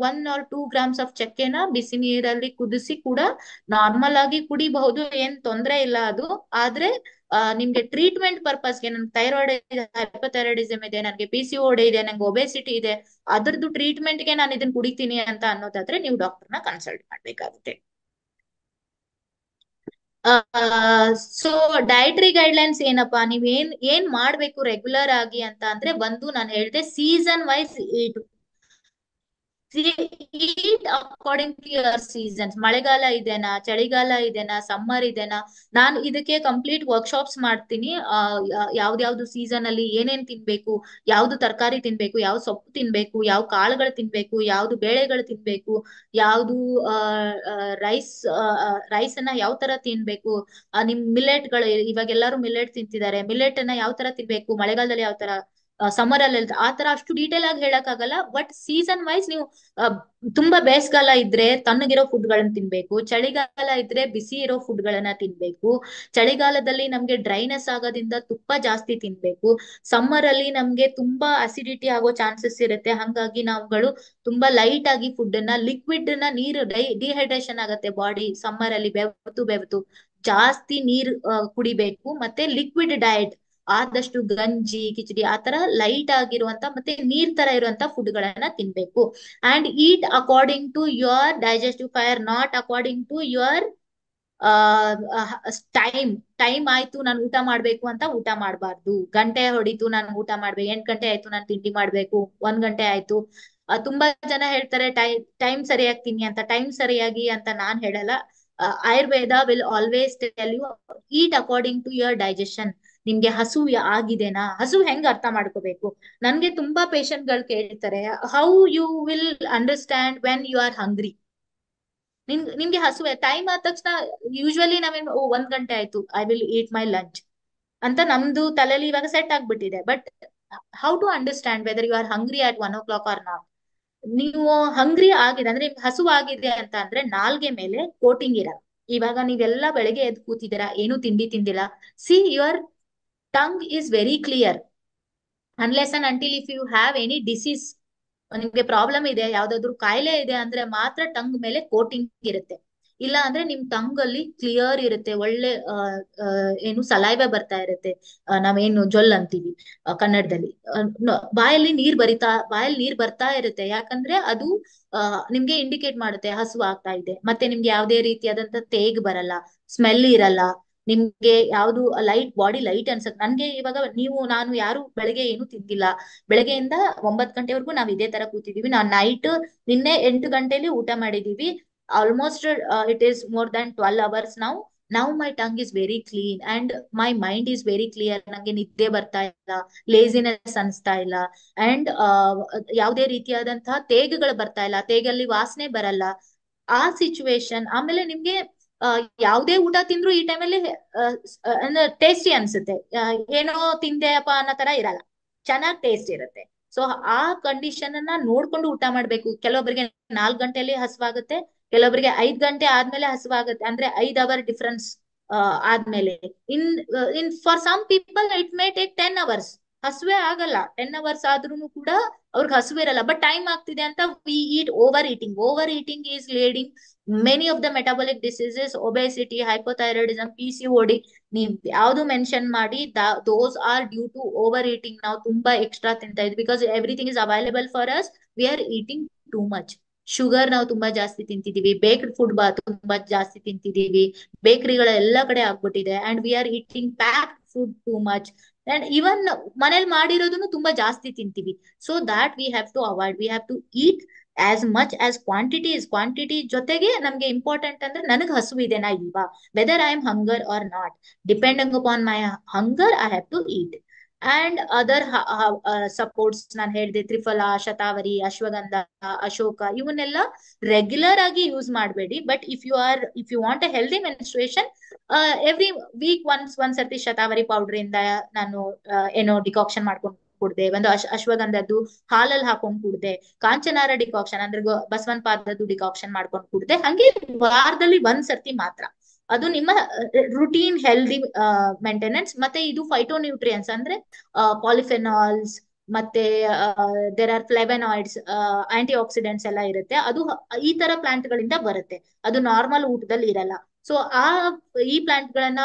1 or 2 grams ಆಫ್ ಚಕ್ಕೆನ ಬಿಸಿ ನೀರಲ್ಲಿ ಕುದಿಸಿ ಕೂಡ ನಾರ್ಮಲ್ ಆಗಿ ಕುಡಿಬಹುದು, ಏನ್ ತೊಂದ್ರೆ ಇಲ್ಲ ಅದು. ಆದ್ರೆ ನಿಮ್ಗೆ ಟ್ರೀಟ್ಮೆಂಟ್ ಪರ್ಪಸ್ಗೆ, ನನ್ಗೆ ಥೈರಾಯ್ಡ್ ಇದೆ, ಹೈಪೋಥೈರಾಯ್ಡಿಸಮ್ ಇದೆ, ನನಗೆ PCOD ಇದೆ, ನಂಗೆ ಒಬೆಸಿಟಿ ಇದೆ, ಅದ್ರದ್ದು ಟ್ರೀಟ್ಮೆಂಟ್ಗೆ ನಾನು ಇದನ್ನ ಕುಡಿತೀನಿ ಅಂತ ಅನ್ನೋದಾದ್ರೆ ನೀವು ಡಾಕ್ಟರ್ನ ಕನ್ಸಲ್ಟ್ ಮಾಡ್ಬೇಕಾಗುತ್ತೆ. ಸೊ ಡಯಟ್ರಿ ಗೈಡ್ಲೈನ್ಸ್ ಏನಪ್ಪಾ, ನೀವ್ ಏನ್ ಮಾಡ್ಬೇಕು ರೆಗ್ಯುಲರ್ ಆಗಿ ಅಂತ ಅಂದ್ರೆ, ಒಂದು ನಾನು ಹೇಳಿದೆ season wise eat according to your seasons. ಮಳೆಗಾಲ ಇದೆನಾ, ಚಳಿಗಾಲ ಇದೆನಾ, ಸಮ್ಮರ್ ಇದೆನಾ, ನಾನು ಇದಕ್ಕೆ ಕಂಪ್ಲೀಟ್ ವರ್ಕ್ಶಾಪ್ಸ್ ಮಾಡ್ತೀನಿ. ಯಾವ್ದು ಸೀಸನ್ ಅಲ್ಲಿ ಏನೇನ್ ತಿನ್ಬೇಕು, ಯಾವ್ದು ತರಕಾರಿ ತಿನ್ಬೇಕು, ಯಾವ ಸೊಪ್ಪು ತಿನ್ಬೇಕು, ಯಾವ ಕಾಳುಗಳು ತಿನ್ಬೇಕು, ಯಾವ್ದು ಬೇಳೆಗಳು ತಿನ್ಬೇಕು, ಯಾವ್ದು ರೈಸ್ ಅನ್ನ ಯಾವ ತರ ತಿನ್ಬೇಕು, ನಿಮ್ ಮಿಲೆಟ್ಗಳು, ಇವಾಗ ಎಲ್ಲರೂ ಮಿಲೆಟ್ ತಿಂತಿದ್ದಾರೆ, ಮಿಲೆಟ್ ಅನ್ನ ಯಾವ ತರ ತಿನ್ಬೇಕು, ಮಳೆಗಾಲದಲ್ಲಿ ಯಾವ ತರ, ಸಮ್ಮರ್ ಅಲ್ಲಿ ಆ ತರ ಅಷ್ಟು ಡೀಟೇಲ್ ಆಗಿ ಹೇಳಕ್ ಆಗಲ್ಲ. ಬಟ್ ಸೀಸನ್ ವೈಸ್ ನೀವು ತುಂಬಾ ಬೇಸಿಗೆಗಾಲ ಇದ್ರೆ ತಣ್ಣಗಿರೋ ಫುಡ್ ಗಳನ್ನ ತಿನ್ಬೇಕು, ಚಳಿಗಾಲ ಇದ್ರೆ ಬಿಸಿ ಇರೋ ಫುಡ್ ಗಳನ್ನ ತಿನ್ಬೇಕು, ಚಳಿಗಾಲದಲ್ಲಿ ನಮ್ಗೆ ಡ್ರೈನೆಸ್ ಆಗೋದ್ರಿಂದ ತುಪ್ಪ ಜಾಸ್ತಿ ತಿನ್ಬೇಕು, ಸಮ್ಮರ್ ಅಲ್ಲಿ ನಮ್ಗೆ ತುಂಬಾ ಅಸಿಡಿಟಿ ಆಗೋ ಚಾನ್ಸಸ್ ಇರುತ್ತೆ, ಹಂಗಾಗಿ ನಾವುಗಳು ತುಂಬಾ ಲೈಟ್ ಆಗಿ ಫುಡ್ ಅನ್ನ, ಲಿಕ್ವಿಡ್ ನ, ನೀರು ಡಿಹೈಡ್ರೇಷನ್ ಆಗತ್ತೆ ಬಾಡಿ ಸಮ್ಮರ್ ಅಲ್ಲಿ, ಬೆವತು ಜಾಸ್ತಿ ನೀರ್ ಕುಡಿಬೇಕು. ಮತ್ತೆ ಲಿಕ್ವಿಡ್ ಡಯಟ್, ಆದಷ್ಟು ಗಂಜಿ, ಕಿಚಡಿ ಆತರ ಲೈಟ್ ಆಗಿರುವಂತ ಮತ್ತೆ ನೀರ್ ತರ ಇರುವಂತ ಫುಡ್ ಗಳನ್ನ ತಿನ್ಬೇಕು. And eat according to your digestive fire, not according to your time ಆಯ್ತು ನಾನು ಊಟ ಮಾಡ್ಬೇಕು ಅಂತ ಊಟ ಮಾಡ್ಬಾರ್ದು. ಗಂಟೆ ಹೊಡಿತು ನಾನು ಊಟ ಮಾಡ್ಬೇಕು, 8 ಗಂಟೆ ಆಯ್ತು ನಾನು ತಿಂಡಿ ಮಾಡ್ಬೇಕು, 1 ಗಂಟೆ ಆಯ್ತು. ತುಂಬಾ ಜನ ಹೇಳ್ತಾರೆ ಟೈಮ್ ಸರಿಯಾಗಿ ತಿನ್ನಿ ಅಂತ. ಟೈಮ್ ಸರಿಯಾಗಿ ಅಂತ ನಾನ್ ಹೇಳಲ್ಲ. Ayurveda will always tell you eat according to your digestion. ನಿಮ್ಗೆ ಹಸು ಆಗಿದೆನಾ, ಹಸು ಹೆಂಗ್ ಅರ್ಥ ಮಾಡ್ಕೋಬೇಕು. ನನ್ಗೆ ತುಂಬಾ ಪೇಷಂಟ್ ಗಳು ಕೇಳ್ತಾರೆ, how you will understand when you are hungry. ನಿಮ್ಗೆ ಹಸುವೆ ಟೈಮ್ ಆದ ತಕ್ಷಣ ಯೂಶುವಲಿ ನಾವೇನ್ 1 ಗಂಟೆ ಆಯ್ತು I will eat my lunch ಅಂತ ನಮ್ದು ತಲೆಯಲ್ಲಿ ಇವಾಗ ಸೆಟ್ ಆಗ್ಬಿಟ್ಟಿದೆ. But how to understand whether you are hungry at 1 o'clock or not. ನೀವು ಹಂಗ್ರಿ ಆಗಿದೆ ಅಂದ್ರೆ ನಿಮ್ಗೆ ಹಸುವಾಗಿದೆ ಅಂತ ಅಂದ್ರೆ ನಾಲ್ಗೆ ಮೇಲೆ ಕೋಟಿಂಗ್ ಇರಲ್ಲ. ಇವಾಗ ನೀವೆಲ್ಲ ಬೆಳಗ್ಗೆ ಎದ್ದು ಕೂತಿದ್ದೀರಾ, ಏನು ತಿಂಡಿ ತಿಂದಿಲ್ಲ. See your tongue is very clear unless and until if you have any disease, ನಿಮ್ಗೆ ಪ್ರಾಬ್ಲಮ್ ಇದೆ, ಯಾವ್ದಾದ್ರು ಕಾಯಿಲೆ ಇದೆ ಅಂದ್ರೆ ಮಾತ್ರ ಟಂಗ್ ಮೇಲೆ ಕೋಟಿಂಗ್ ಇರುತ್ತೆ. ಇಲ್ಲ ಅಂದ್ರೆ ನಿಮ್ ಟಂಗ್ ಅಲ್ಲಿ ಕ್ಲಿಯರ್ ಇರುತ್ತೆ, ಒಳ್ಳೆ ಏನು ಸಲೈವೆ ಬರ್ತಾ ಇರುತ್ತೆ. ನಾವೇನು ಜೊಲ್ ಅಂತೀವಿ ಕನ್ನಡದಲ್ಲಿ. ಬಾಯಲ್ಲಿ ನೀರ್ ಬರ್ತಾ ಇರುತ್ತೆ, ಯಾಕಂದ್ರೆ ಅದು ನಿಮ್ಗೆ ಇಂಡಿಕೇಟ್ ಮಾಡುತ್ತೆ ಹಸು ಆಗ್ತಾ ಇದೆ. ಮತ್ತೆ ನಿಮ್ಗೆ ಯಾವ್ದೇ ರೀತಿಯಾದಂತ ತೇಗ್ ಬರಲ್ಲ, ಸ್ಮೆಲ್ ಇರಲ್ಲ, ನಿಮ್ಗೆ ಯಾವ್ದು ಬಾಡಿ ಲೈಟ್ ಅನ್ಸತ್. ನನ್ಗೆ ಇವಾಗ ನಾನು ಯಾರು ಬೆಳಗ್ಗೆ ಏನು ತಿಂದಿಲ್ಲ, ಬೆಳಗ್ಗೆಯಿಂದ 9 ಗಂಟೆವರೆಗೂ ನಾವ್ ಇದೇ ತರ ಕೂತಿದೀವಿ. ನಿನ್ನೆ 8 ಗಂಟೆಲಿ ಊಟ ಮಾಡಿದೀವಿ. Almost it is more than 12 hours now my tongue is very clean and my mind is very clear. ನಂಗೆ ನಿದ್ದೆ ಬರ್ತಾ ಇಲ್ಲ, ಲೇಸಿನೆಸ್ ಅನ್ಸ್ತಾ ಇಲ್ಲ, ಅಂಡ್ ಯಾವುದೇ ರೀತಿಯಾದಂತಹ ತೇಗಗಳು ಬರ್ತಾ ಇಲ್ಲ, ತೇಗಲ್ಲಿ ವಾಸನೆ ಬರಲ್ಲ ಆ ಸಿಚುವೇಶನ್. ಆಮೇಲೆ ನಿಮ್ಗೆ ಯಾವ್ದೇ ಊಟ ತಿಂದ್ರು ಈ ಟೈಮಲ್ಲಿ ಟೇಸ್ಟಿ ಅನ್ಸುತ್ತೆ. ಏನೋ ತಿಂದೆಯಪ್ಪ ಅನ್ನೋ ತರ ಇರಲ್ಲ, ಚೆನ್ನಾಗ್ ಟೇಸ್ಟ್ ಇರುತ್ತೆ. ಸೊ ಆ ಕಂಡೀಷನ್ ಅನ್ನ ನೋಡ್ಕೊಂಡು ಊಟ ಮಾಡ್ಬೇಕು. ಕೆಲವೊಬ್ಬರಿಗೆ 4 ಗಂಟೆಯಲ್ಲಿ ಹಸುವಾಗುತ್ತೆ, ಕೆಲವೊಬ್ಬರಿಗೆ 5 ಗಂಟೆ ಆದ್ಮೇಲೆ ಹಸುವಾಗುತ್ತೆ, ಅಂದ್ರೆ 5 hour ಡಿಫ್ರೆನ್ಸ್ ಆದ್ಮೇಲೆ. In in for some people it may take 10 hours. ಹಸುವೆ ಆಗಲ್ಲ, 10 hours ಆದ್ರೂ ಕೂಡ ಅವ್ರಿಗೆ ಹಸುವಿರಲ್ಲ. ಬಟ್ ಟೈಮ್ ಆಗ್ತಿದೆ ಅಂತ we eat. Over eating is leading many of the metabolic diseases, obesity, hypothyroidism, PCOD. ನೀವ್ ಯಾವ್ದು ಮೆನ್ಷನ್ ಮಾಡಿ, those are due to over eating. ನಾವು ತುಂಬಾ ಎಕ್ಸ್ಟ್ರಾ ತಿಂತಾ ಇದ್ವಿ because everything is available for us. We are eating too much. Sugar ನಾವು ತುಂಬಾ ಜಾಸ್ತಿ ತಿಂತಿದೀವಿ, ಬೇಕ್ಡ್ ಫುಡ್ ತುಂಬಾ ಜಾಸ್ತಿ ತಿಂತಿದೀವಿ, ಬೇಕರಿಗಳ ಎಲ್ಲಾ ಕಡೆ ಆಗ್ಬಿಟ್ಟಿದೆ, and we are eating packed food too much. And even ಮನೇಲಿ ಮಾಡಿರೋದನ್ನು ತುಂಬಾ ಜಾಸ್ತಿ ತಿಂತೀವಿ. So that we have to avoid. We have to eat as much as quantity ಜೊತೆಗೆ ನಮ್ಗೆ ಇಂಪಾರ್ಟೆಂಟ್ ಅಂದ್ರೆ ನನಗ್ ಹಸು ಇದೆನಾ ಇಲ್ವಾ, whether I am hunger or not, depending upon my hunger I have to eat. And other supports ನಾನು ಹೇಳಿದೆ, ತ್ರಿಫಲ, ಶತಾವರಿ, ಅಶ್ವಗಂಧ, ಅಶೋಕ, ಇವನ್ನೆಲ್ಲ ರೆಗ್ಯುಲರ್ ಆಗಿ ಯೂಸ್ ಮಾಡಬೇಡಿ. But if you want a healthy menstruation, every week ಒಂದ್ಸರ್ತಿ ಶತಾವರಿ ಪೌಡರ್ ಇಂದ ನಾನು ಏನೋ ಡಿಕಾಕ್ಷನ್ ಮಾಡ್ಕೊಂಡು ಕುಡ್ದೆ, ಒಂದು ಅಶ್ವಗಂಧದ್ದು ಹಾಲಲ್ಲಿ ಹಾಕೊಂಡ್ ಕುಡ್ದೆ, ಕಾಂಚನಾರ ಡಿಕಾಕ್ಷನ್ ಅಂದ್ರೆ ಬಸವನ್ ಪಾದದ್ದು ಡಿಕಾಕ್ಷನ್ ಮಾಡ್ಕೊಂಡು ಕುಡ್ದೆ. ಹಂಗೆ ವಾರದಲ್ಲಿ ಒಂದ್ಸರ್ತಿ ಮಾತ್ರ. ಅದು ನಿಮ್ಮ ರುಟೀನ್ ಹೆಲ್ದಿ ಮೇಂಟೆನೆನ್ಸ್. ಮತ್ತೆ ಇದು ಫೈಟೋನ್ಯೂಟ್ರಿಯನ್ಸ್ ಅಂದ್ರೆ ಪಾಲಿಫೆನಾಲ್ಸ್, ಮತ್ತೆ ದೇರ್ ಆರ್ ಫ್ಲೆವನಾಯ್ಡ್ಸ್, ಆಂಟಿ ಆಕ್ಸಿಡೆಂಟ್ಸ್ ಎಲ್ಲ ಇರುತ್ತೆ. ಅದು ಈ ತರ ಪ್ಲಾಂಟ್ ಗಳಿಂದ ಬರುತ್ತೆ, ಅದು ನಾರ್ಮಲ್ ಊಟದಲ್ಲಿ ಇರಲ್ಲ. ಸೊ ಈ ಪ್ಲಾಂಟ್ ಗಳನ್ನ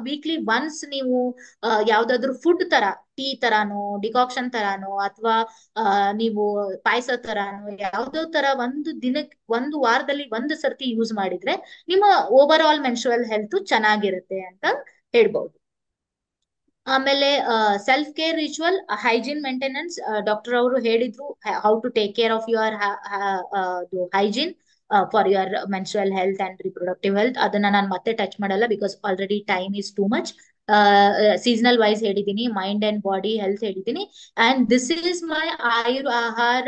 ವೀಕ್ಲಿ ಒನ್ಸ್ ನೀವು ಯಾವ್ದಾದ್ರು ಫುಡ್ ತರ, ಟೀ ತರಾನೋ, ಡಿಕಾಕ್ಷನ್ ತರಾನೋ, ಅಥವಾ ನೀವು ಪಾಯಸ ತರಾನೋ, ಯಾವ್ದೋ ತರ ಒಂದು ವಾರದಲ್ಲಿ ಒಂದು ಸರ್ತಿ ಯೂಸ್ ಮಾಡಿದ್ರೆ ನಿಮ್ಮ ಓವರ್ ಆಲ್ ಮೆನ್ಸ್ಟ್ರುಯಲ್ ಹೆಲ್ತ್ ಚೆನ್ನಾಗಿರುತ್ತೆ ಅಂತ ಹೇಳ್ಬಹುದು. ಆಮೇಲೆ self care ritual, hygiene maintenance. Doctor ಅವರು ಹೇಳಿದ್ರು how to take care of your hygiene for your menstrual health and reproductive health. ಅದನ್ನ ನಾನು ಮತ್ತೆ ಟಚ್ ಮಾಡಲ್ಲ because already time is too much. Seasonal wise ಹೇಳಿದೀನಿ, ಮೈಂಡ್ ಅಂಡ್ ಬಾಡಿ ಹೆಲ್ತ್ ಹೇಳಿದೀನಿ. And this is my Ayur Ahara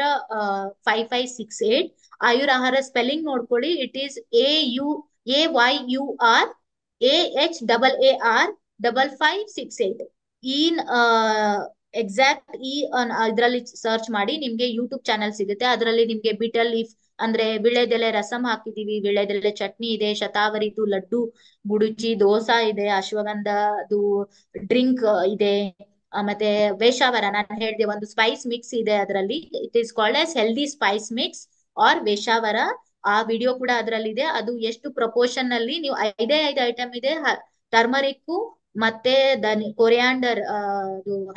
5568. Ayur Ahara spelling ನೋಡ್ಕೊಳ್ಳಿ. It is AYUR AHAR 5568. ಈ exact ಇದ್ರಲ್ಲಿ search ಮಾಡಿ, ನಿಮ್ಗೆ ಯೂಟ್ಯೂಬ್ ಚಾನಲ್ ಸಿಗುತ್ತೆ. ಅದರಲ್ಲಿ ನಿಮ್ಗೆ ಬಿಟಲ್ ಲೀಫ್ ಅಂದ್ರೆ ವಿಳೆದೆಲೆ ರಸಂ ಹಾಕಿದೀವಿ, ವಿಳೆದೆಲೆ ಚಟ್ನಿ ಇದೆ, ಶತಾವರಿದು ಲಡ್ಡು, ಗುಡುಚಿ ದೋಸಾ ಇದೆ, ಅಶ್ವಗಂಧದು ಡ್ರಿಂಕ್ ಇದೆ, ಮತ್ತೆ ವೇಷಾವರ ನಾನು ಹೇಳಿದೆ ಒಂದು ಸ್ಪೈಸ್ ಮಿಕ್ಸ್ ಇದೆ ಅದರಲ್ಲಿ. It is called as healthy spice mix or Veshavara. ಆ ವಿಡಿಯೋ ಕೂಡ ಅದರಲ್ಲಿದೆ. ಅದು ಎಷ್ಟು ಪ್ರಪೋರ್ಷನ್ ಅಲ್ಲಿ ನೀವು 5 ಐಟಮ್ ಇದೆ. ಟರ್ಮರಿಕ್, ಮತ್ತೆ ಕೊರಿಯಾಂಡರ್,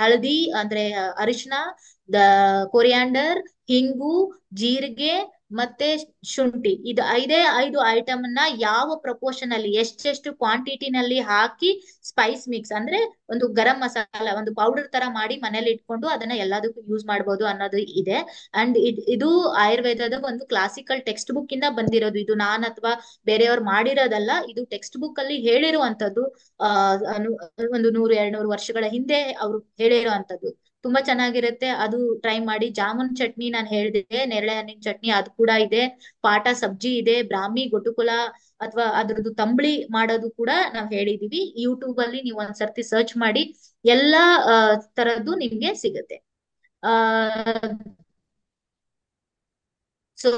ಹಳದಿ ಅಂದ್ರೆ ಅರಿಶಿನ, ದ ಕೊರಿಯಾಂಡರ್, ಹಿಂಗು, ಜೀರಿಗೆ, ಮತ್ತೆ ಶುಂಠಿ. ಇದು 5 ಐಟಮ್ ನ ಯಾವ ಪ್ರಪೋರ್ಷನ್ ಅಲ್ಲಿ ಎಷ್ಟೆಷ್ಟು ಕ್ವಾಂಟಿಟಿನಲ್ಲಿ ಹಾಕಿ ಸ್ಪೈಸ್ ಮಿಕ್ಸ್ ಅಂದ್ರೆ ಒಂದು ಗರಂ ಮಸಾಲ, ಒಂದು ಪೌಡರ್ ತರ ಮಾಡಿ ಮನೇಲಿ ಇಟ್ಕೊಂಡು ಅದನ್ನ ಎಲ್ಲದಕ್ಕೂ ಯೂಸ್ ಮಾಡಬಹುದು ಅನ್ನೋದು ಇದೆ. ಅಂಡ್ ಇದು ಆಯುರ್ವೇದದ ಒಂದು ಕ್ಲಾಸಿಕಲ್ ಟೆಕ್ಸ್ಟ್ ಬುಕ್ ಇಂದ ಬಂದಿರೋದು. ಇದು ನಾನ್ ಅಥವಾ ಬೇರೆಯವ್ರು ಮಾಡಿರೋದಲ್ಲ, ಇದು ಟೆಕ್ಸ್ಟ್ ಬುಕ್ ಅಲ್ಲಿ ಹೇಳಿರುವಂತದ್ದು. ಒಂದು 100-200 ವರ್ಷಗಳ ಹಿಂದೆ ಅವರು ಹೇಳಿರುವಂತದ್ದು. ತುಂಬಾ ಚೆನ್ನಾಗಿರುತ್ತೆ, ಅದು ಟ್ರೈ ಮಾಡಿ. ಜಾಮೂನ್ ಚಟ್ನಿ ನಾನು ಹೇಳಿದೆ, ನೇರಳೆ ಹಣ್ಣಿನ ಚಟ್ನಿ ಅದು ಕೂಡ ಇದೆ, ಪಾಟ ಸಬ್ಜಿ ಇದೆ, ಬ್ರಾಹ್ಮಿ ಗೊಟುಕುಲ ಅಥವಾ ಅದ್ರದ್ದು ತಂಬಳಿ ಮಾಡೋದು ಕೂಡ ನಾವ್ ಹೇಳಿದೀವಿ. ಯೂಟ್ಯೂಬ್ ಅಲ್ಲಿ ನೀವು ಒಂದ್ಸರ್ತಿ ಸರ್ಚ್ ಮಾಡಿ, ಎಲ್ಲಾ ತರದ್ದು ನಿಮ್ಗೆ ಸಿಗುತ್ತೆ. ಆ ಸೊ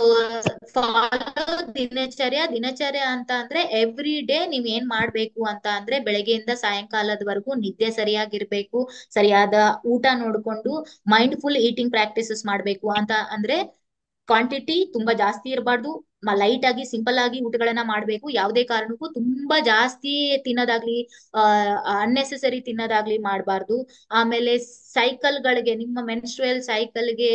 ಫಾಲೋ ದಿನಚರ್ಯ ಅಂತ ಅಂದ್ರೆ ಎವ್ರಿ ಡೇ ನೀವ್ ಏನ್ ಮಾಡ್ಬೇಕು ಅಂತ ಅಂದ್ರೆ ಬೆಳಗ್ಗೆಯಿಂದ ಸಾಯಂಕಾಲದವರೆಗೂ ನಿದ್ದೆ ಸರಿಯಾಗಿರ್ಬೇಕು, ಸರಿಯಾದ ಊಟ ನೋಡ್ಕೊಂಡು ಮೈಂಡ್ಫುಲ್ ಈಟಿಂಗ್ ಪ್ರಾಕ್ಟೀಸಸ್ ಮಾಡ್ಬೇಕು ಅಂತ ಅಂದ್ರೆ ಕ್ವಾಂಟಿಟಿ ತುಂಬಾ ಜಾಸ್ತಿ ಇರಬಾರ್ದು, ಲೈಟ್ ಆಗಿ ಸಿಂಪಲ್ ಆಗಿ ಊಟಗಳನ್ನ ಮಾಡ್ಬೇಕು. ಯಾವುದೇ ಕಾರಣಕ್ಕೂ ತುಂಬಾ ಜಾಸ್ತಿ ತಿನ್ನೋದಾಗ್ಲಿ ಅನ್ನೆಸೆಸರಿ ತಿನ್ನೋದಾಗ್ಲಿ ಮಾಡಬಾರ್ದು. ಆಮೇಲೆ ಸೈಕಲ್ಗಳಿಗೆ, ನಿಮ್ಮ ಮೆನ್ಸ್ಟ್ರುಯಲ್ ಸೈಕಲ್ಗೆ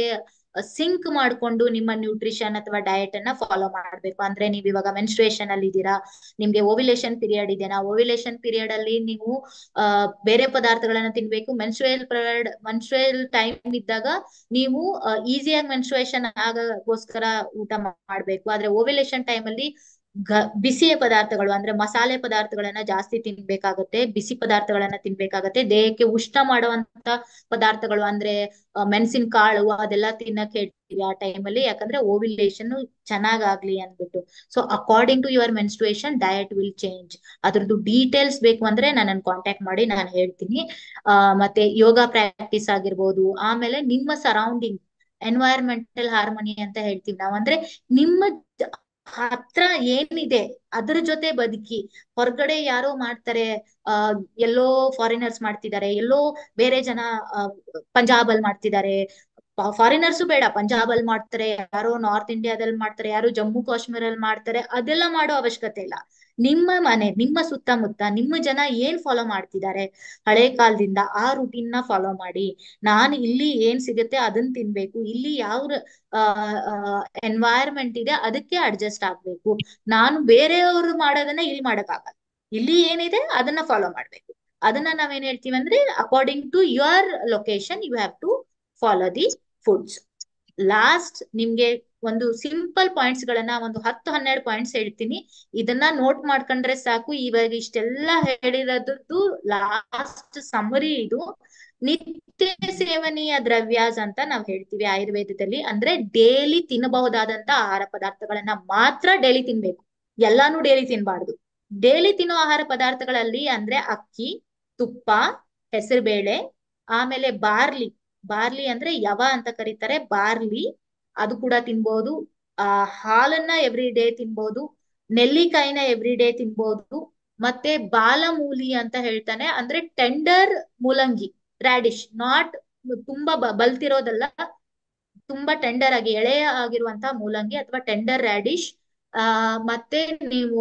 ಸಿಂಕ್ ಮಾಡ್ಕೊಂಡು ನಿಮ್ಮ ನ್ಯೂಟ್ರಿಷನ್ ಅಥವಾ ಡಯಟ್ ಅನ್ನ ಫಾಲೋ ಮಾಡ್ಬೇಕು. ಅಂದ್ರೆ ನೀವು ಇವಾಗ ಮೆನ್ಸ್ಟ್ರುಯೇಷನ್ ಅಲ್ಲಿ ಇದ್ದೀರಾ, ನಿಮ್ಗೆ ಓವ್ಯುಲೇಷನ್ ಪೀರಿಯಡ್ ಇದೆನಾ, ಓವ್ಯುಲೇಷನ್ ಪೀರಿಯಡ್ ಅಲ್ಲಿ ನೀವು ಬೇರೆ ಪದಾರ್ಥಗಳನ್ನ ತಿನ್ಬೇಕು. ಮೆನ್ಸ್ಟ್ರುಯಲ್ ಟೈಮ್ ಇದ್ದಾಗ ನೀವು ಈಸಿಯಾಗಿ ಮೆನ್ಸ್ಟ್ರುಯೇಷನ್ ಆಗಗೋಸ್ಕರ ಊಟ ಮಾಡ್ಬೇಕು. ಆದ್ರೆ ಓವ್ಯುಲೇಷನ್ ಟೈಮ್ ಅಲ್ಲಿ ಬಿಸಿಯ ಪದಾರ್ಥಗಳು ಅಂದ್ರೆ ಮಸಾಲೆ ಪದಾರ್ಥಗಳನ್ನ ಜಾಸ್ತಿ ತಿನ್ಬೇಕಾಗತ್ತೆ, ಬಿಸಿ ಪದಾರ್ಥಗಳನ್ನ ತಿನ್ಬೇಕಾಗತ್ತೆ. ದೇಹಕ್ಕೆ ಉಷ್ಣ ಮಾಡುವಂತ ಪದಾರ್ಥಗಳು ಅಂದ್ರೆ ಮೆಣಸಿನ ಕಾಳು ಅದೆಲ್ಲ ತಿನ್ನಕ್ ಹೇಳ್ತೀವಿ ಆ ಟೈಮಲ್ಲಿ, ಯಾಕಂದ್ರೆ ಓವ್ಯುಲೇಷನ್ ಚೆನ್ನಾಗಾಗ್ಲಿ ಅಂದ್ಬಿಟ್ಟು. So according to your menstruation diet will change. ಅದ್ರದ್ದು ಡೀಟೇಲ್ಸ್ ಬೇಕು ಅಂದ್ರೆ ನನ್ನನ್ನು ಕಾಂಟ್ಯಾಕ್ಟ್ ಮಾಡಿ, ನಾನು ಹೇಳ್ತೀನಿ. ಮತ್ತೆ ಯೋಗ ಪ್ರಾಕ್ಟೀಸ್ ಆಗಿರ್ಬೋದು, ಆಮೇಲೆ ನಿಮ್ಮ ಸರೌಂಡಿಂಗ್ ಎನ್ವೈರನ್ಮೆಂಟಲ್ ಹಾರ್ಮೋನಿ ಅಂತ ಹೇಳ್ತೀವಿ ನಾವು. ಅಂದ್ರೆ ನಿಮ್ಮ ಹತ್ರ ಏನಿದೆ ಅದ್ರ ಜೊತೆ ಬದುಕಿ. ಹೊರಗಡೆ ಯಾರೋ ಮಾಡ್ತಾರೆ, ಎಲ್ಲೋ ಫಾರಿನರ್ಸ್ ಮಾಡ್ತಿದ್ದಾರೆ, ಎಲ್ಲೋ ಬೇರೆ ಜನ ಪಂಜಾಬ್ ಅಲ್ಲಿ ಮಾಡ್ತಿದ್ದಾರೆ, ಫಾರಿನರ್ಸು ಬೇಡ ಪಂಜಾಬ್ ಅಲ್ಲಿ ಮಾಡ್ತಾರೆ, ಯಾರೋ ನಾರ್ತ್ ಇಂಡಿಯಾದಲ್ಲಿ ಮಾಡ್ತಾರೆ, ಯಾರೋ ಜಮ್ಮು ಕಾಶ್ಮೀರ ಅಲ್ಲಿ ಮಾಡ್ತಾರೆ, ಅದೆಲ್ಲ ಮಾಡೋ ಅವಶ್ಯಕತೆ ಇಲ್ಲ. ನಿಮ್ಮ ಮನೆ, ನಿಮ್ಮ ಸುತ್ತಮುತ್ತ ನಿಮ್ಮ ಜನ ಏನ್ ಫಾಲೋ ಮಾಡ್ತಿದ್ದಾರೆ ಹಳೆ ಕಾಲದಿಂದ, ಆ ರುಟೀನ್ ನ ಫಾಲೋ ಮಾಡಿ. ನಾನು ಇಲ್ಲಿ ಏನ್ ಸಿಗುತ್ತೆ ಅದನ್ನ ತಿನ್ಬೇಕು, ಇಲ್ಲಿ ಯಾವ ಎನ್ವೈರನ್ಮೆಂಟ್ ಇದೆ ಅದಕ್ಕೆ ಅಡ್ಜಸ್ಟ್ ಆಗ್ಬೇಕು. ನಾನು ಬೇರೆಯವರು ಮಾಡೋದನ್ನ ಇಲ್ಲಿ ಮಾಡಕ್ಕಾಗಲ್ಲ, ಇಲ್ಲಿ ಏನಿದೆ ಅದನ್ನ ಫಾಲೋ ಮಾಡ್ಬೇಕು. ಅದನ್ನ ನಾವೇನ್ ಹೇಳ್ತೀವಿ ಅಂದ್ರೆ according to your location you have to follow the foods. Last ನಿಮ್ಗೆ ಒಂದು ಸಿಂಪಲ್ ಪಾಯಿಂಟ್ಸ್ ಗಳನ್ನ ಒಂದು 10-12 ಪಾಯಿಂಟ್ಸ್ ಹೇಳ್ತೀನಿ, ಇದನ್ನ ನೋಟ್ ಮಾಡ್ಕೊಂಡ್ರೆ ಸಾಕು. ಇವಾಗ ಇಷ್ಟೆಲ್ಲ ಹೇಳಿರೋದು ಲಾಸ್ಟ್ ಸಮ್ಮರಿ ಇದು. ನಿತ್ಯ ಸೇವನೀಯ ದ್ರವ್ಯಾಸ್ ಅಂತ ನಾವ್ ಹೇಳ್ತೀವಿ ಆಯುರ್ವೇದದಲ್ಲಿ. ಅಂದ್ರೆ ಡೈಲಿ ತಿನ್ನಬಹುದಾದಂತ ಆಹಾರ ಪದಾರ್ಥಗಳನ್ನ ಮಾತ್ರ ಡೈಲಿ ತಿನ್ಬೇಕು, ಎಲ್ಲಾನು ಡೈಲಿ ತಿನ್ಬಾರ್ದು. ಡೈಲಿ ತಿನ್ನೋ ಆಹಾರ ಪದಾರ್ಥಗಳಲ್ಲಿ ಅಂದ್ರೆ ಅಕ್ಕಿ, ತುಪ್ಪ, ಹೆಸರುಬೇಳೆ, ಆಮೇಲೆ ಬಾರ್ಲಿ ಅಂದ್ರೆ ಯವ ಅಂತ ಕರೀತಾರೆ, ಬಾರ್ಲಿ ಅದು ಕೂಡ ತಿನ್ಬಹುದು. ಹಾಲನ್ನ ಎವ್ರಿ ಡೇ ತಿನ್ಬಹುದು, ನೆಲ್ಲಿಕಾಯಿನ ಎವ್ರಿ ಡೇ ತಿನ್ಬಹುದು. ಮತ್ತೆ ಬಾಲಮೂಲಿ ಅಂತ ಹೇಳ್ತಾನೆ, ಅಂದ್ರೆ ಟೆಂಡರ್ ಮೂಲಂಗಿ, ರಾಡಿಶ್, ನಾಟ್ ತುಂಬಾ ಬಲ್ತಿರೋದಲ್ಲ, ತುಂಬಾ ಟೆಂಡರ್ ಆಗಿ ಎಳೆಯ ಆಗಿರುವಂತ ಮೂಲಂಗಿ ಅಥವಾ ಟೆಂಡರ್ ರಾಡಿಶ್. ಮತ್ತೆ ನೀವು